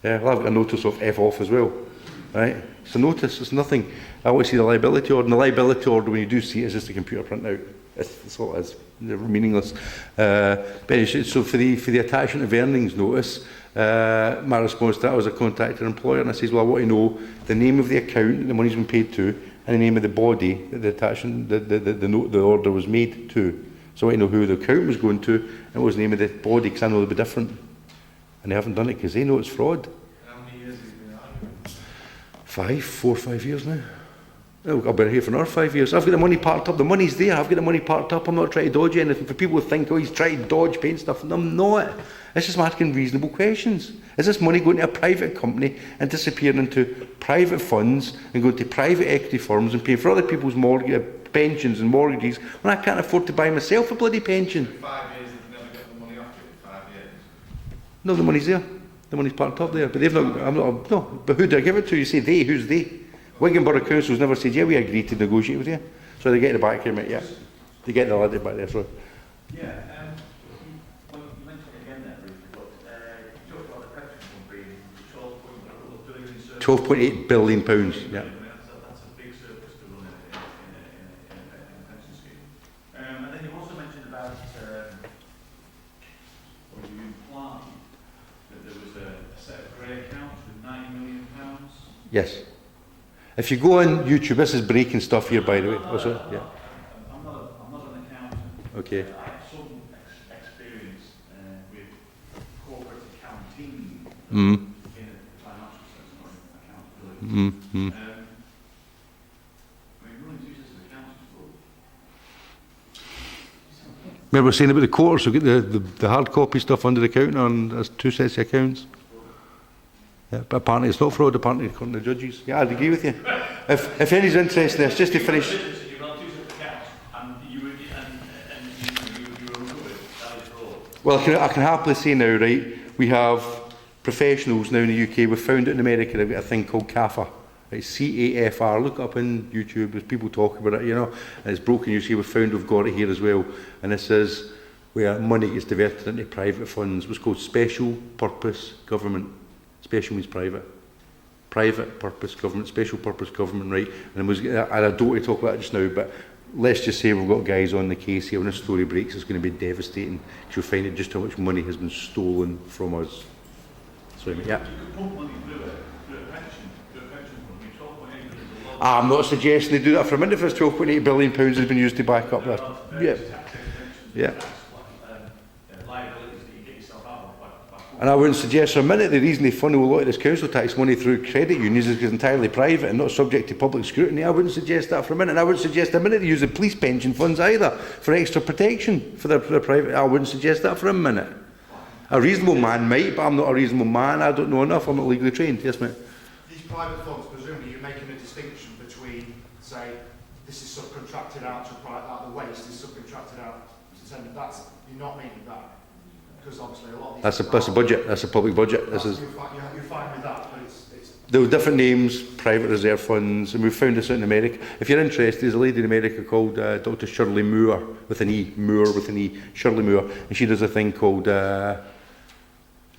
Yeah, I'll have a notice of F off as well. Right? It's a notice. It's nothing. I want to see the liability order. And the liability order, when you do see it, is just a computer printout. That's all it is. They're meaningless. But anyway, so for the attachment of earnings notice, my response to that was I contacted an employer and I says, well, I want to know the name of the account that the money's been paid to and the name of the body that the attachment, the order was made to. So I want to know who the account was going to and what was the name of the body, because I know they'll be different. And they haven't done it because they know it's fraud. How many years have you been arguing? 4 or 5 years now. Oh, I've been here for another 5 years. I've got the money parked up. The money's there. I've got the money parked up. I'm not trying to dodge anything. For people who think, oh, he's trying to dodge paying stuff. No, I'm not. It's just asking reasonable questions. Is this money going to a private company and disappearing into private funds and going to private equity firms and paying for other people's pensions and mortgages when I can't afford to buy myself a bloody pension? In 5 years, they've never got the money off you in 5 years. No, the money's there. The money's parked up there. But they've not. No. But who do I give it to? You say they. Who's they? Wigan Borough Council's never said, yeah, we agreed to negotiate with you. So they get the back here, mate, yeah. To get the lady back there, sorry. Yeah, well, you mentioned it again there briefly, but you talked about the pension fund being £12.8 billion, yeah. That's a big surplus to run in a pension scheme. And then you also mentioned about, or you implied that there was a set of grey accounts with £90 million. Yes. If you go on YouTube, this is breaking stuff here, by the way. Was it? Yeah. I'm not an accountant. Okay. I have some experience with corporate accounting Mm. in a financial sense, not in accountability. Mm. Mm. I mean, running two sets of accounts is good. Remember we were saying about the quarters, we get the hard copy stuff under the counter and there's 2 sets of accounts. Yeah, but apparently it's not fraud, apparently according to the judges. Yeah, I'd agree with you. If anybody's interested in this, just to finish. You run two sets of accounts and you were uncovered, that is fraud. Well, I can happily say now, right, we have professionals now in the UK, we've found it in America, they've got a thing called CAFR. It's C-A-F-R, look it up on YouTube, there's people talk about it, you know, and it's broken news here, we've got it here as well, and this is where money gets diverted into private funds, what's called special purpose government. Special means private. Private purpose government, special purpose government, right? And I don't want to talk about it just now, but let's just say we've got guys on the case here. When this story breaks, it's going to be devastating. Because you'll find out just how much money has been stolen from us. Sorry, mate. Yeah. You could pump money through a pension fund. I mean, 12.8 billion is a lot. I'm not suggesting they do that for a minute if it's £12.8 billion has been used to back up that. Yeah. Yeah. Liabilities that you get yourself out of. And I wouldn't suggest for a minute the reason they funnel a lot of this council tax money through credit unions is because it's entirely private and not subject to public scrutiny. I wouldn't suggest that for a minute. And I wouldn't suggest a minute they use the police pension funds either for extra protection for their private. I wouldn't suggest that for a minute. A reasonable man might, but I'm not a reasonable man. I don't know enough. I'm not legally trained. Yes, mate. These private funds, presumably you're making a distinction between, say, this is subcontracted out to the waste is subcontracted out to tenant. You're not meaning that. Because obviously a lot of these... That's a budget. That's a public budget. This is... You're fine with that, but it's... There were different names, private reserve funds, and we found this out in America. If you're interested, there's a lady in America called Dr. Shirley Moore, with an E, Moore with an E, Shirley Moore, and she does a thing called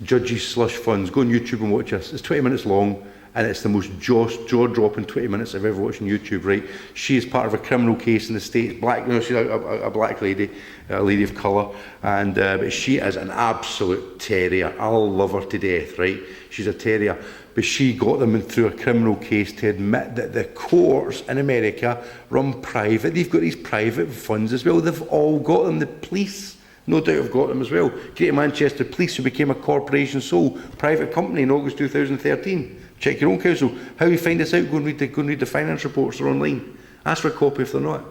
Judges Slush Funds. Go on YouTube and watch this. It's 20 minutes long, and it's the most jaw-dropping 20 minutes I've ever watched on YouTube, right? She is part of a criminal case in the States, she's a black lady, a lady of colour, and but she is an absolute terrier. I'll love her to death, right? She's a terrier. But she got them through a criminal case to admit that the courts in America run private. They've got these private funds as well. They've all got them. The police, no doubt, have got them as well. Greater Manchester Police, who became a corporation sole private company in August 2013. Check your own council. How you find this out? Go and read the finance reports. They're online. Ask for a copy if they're not.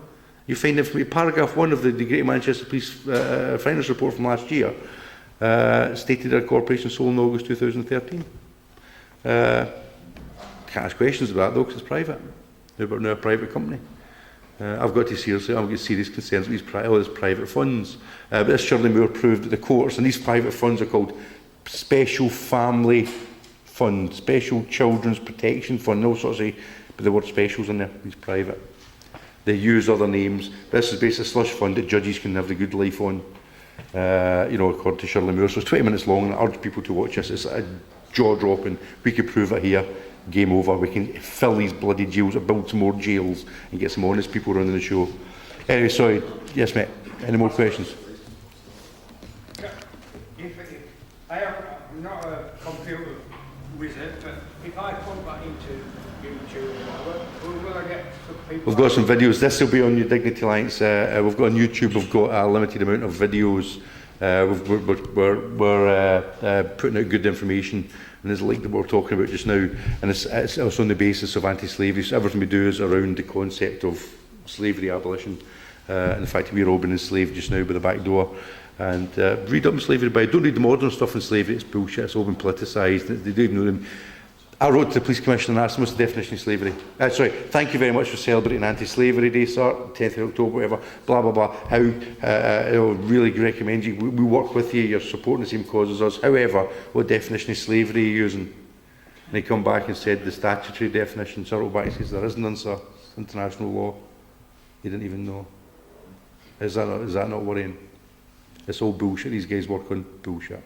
You find it from paragraph 1 of the Greater Manchester Police finance report from last year. Stated they're a corporation sole in August 2013. Can't ask questions about that though, because it's private. They're now a private company. I've got serious concerns with all these private funds. But this Shirley Moore proved that the courts, and these private funds are called Special Family Fund, Special Children's Protection Fund, all sorts of, but the word specials in there, it's private. They use other names. This is basically a slush fund that judges can have the good life on, according to Shirley Moore. So it's 20 minutes long, and I urge people to watch this. It's a jaw-dropping. We could prove it here. Game over. We can fill these bloody jails or build some more jails and get some honest people running the show. Anyway, sorry. Yes, mate. Any more questions? I'm not a computer wizard, but if I put that into YouTube or whatever, will I get some people... We've got some videos. This will be on your Dignity Alliance. We've got on YouTube. We've got a limited amount of videos. We're putting out good information, and there's a link that we're talking about just now, and it's also on the basis of anti-slavery. So everything we do is around the concept of slavery abolition. In fact, we're all been enslaved just now by the back door. And read up on slavery, but don't read the modern stuff on slavery. It's bullshit. It's all been politicised. They don't know them. I wrote to the Police Commissioner and asked them what's the definition of slavery. Thank you very much for celebrating Anti-Slavery Day, sir, 10th of October, whatever, blah, blah, blah. How, really recommend you. We work with you, you're supporting the same cause as us. However, what definition of slavery are you using? And he come back and said the statutory definition. Sir, wrote back and says there isn't none, sir. It's international law. He didn't even know. Is that not worrying? It's all bullshit. These guys work on bullshit.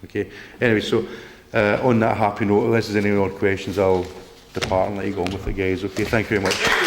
Okay. Anyway, so on that happy note, unless there's any more questions, I'll depart and let you go on with it, guys. Okay. Thank you very much.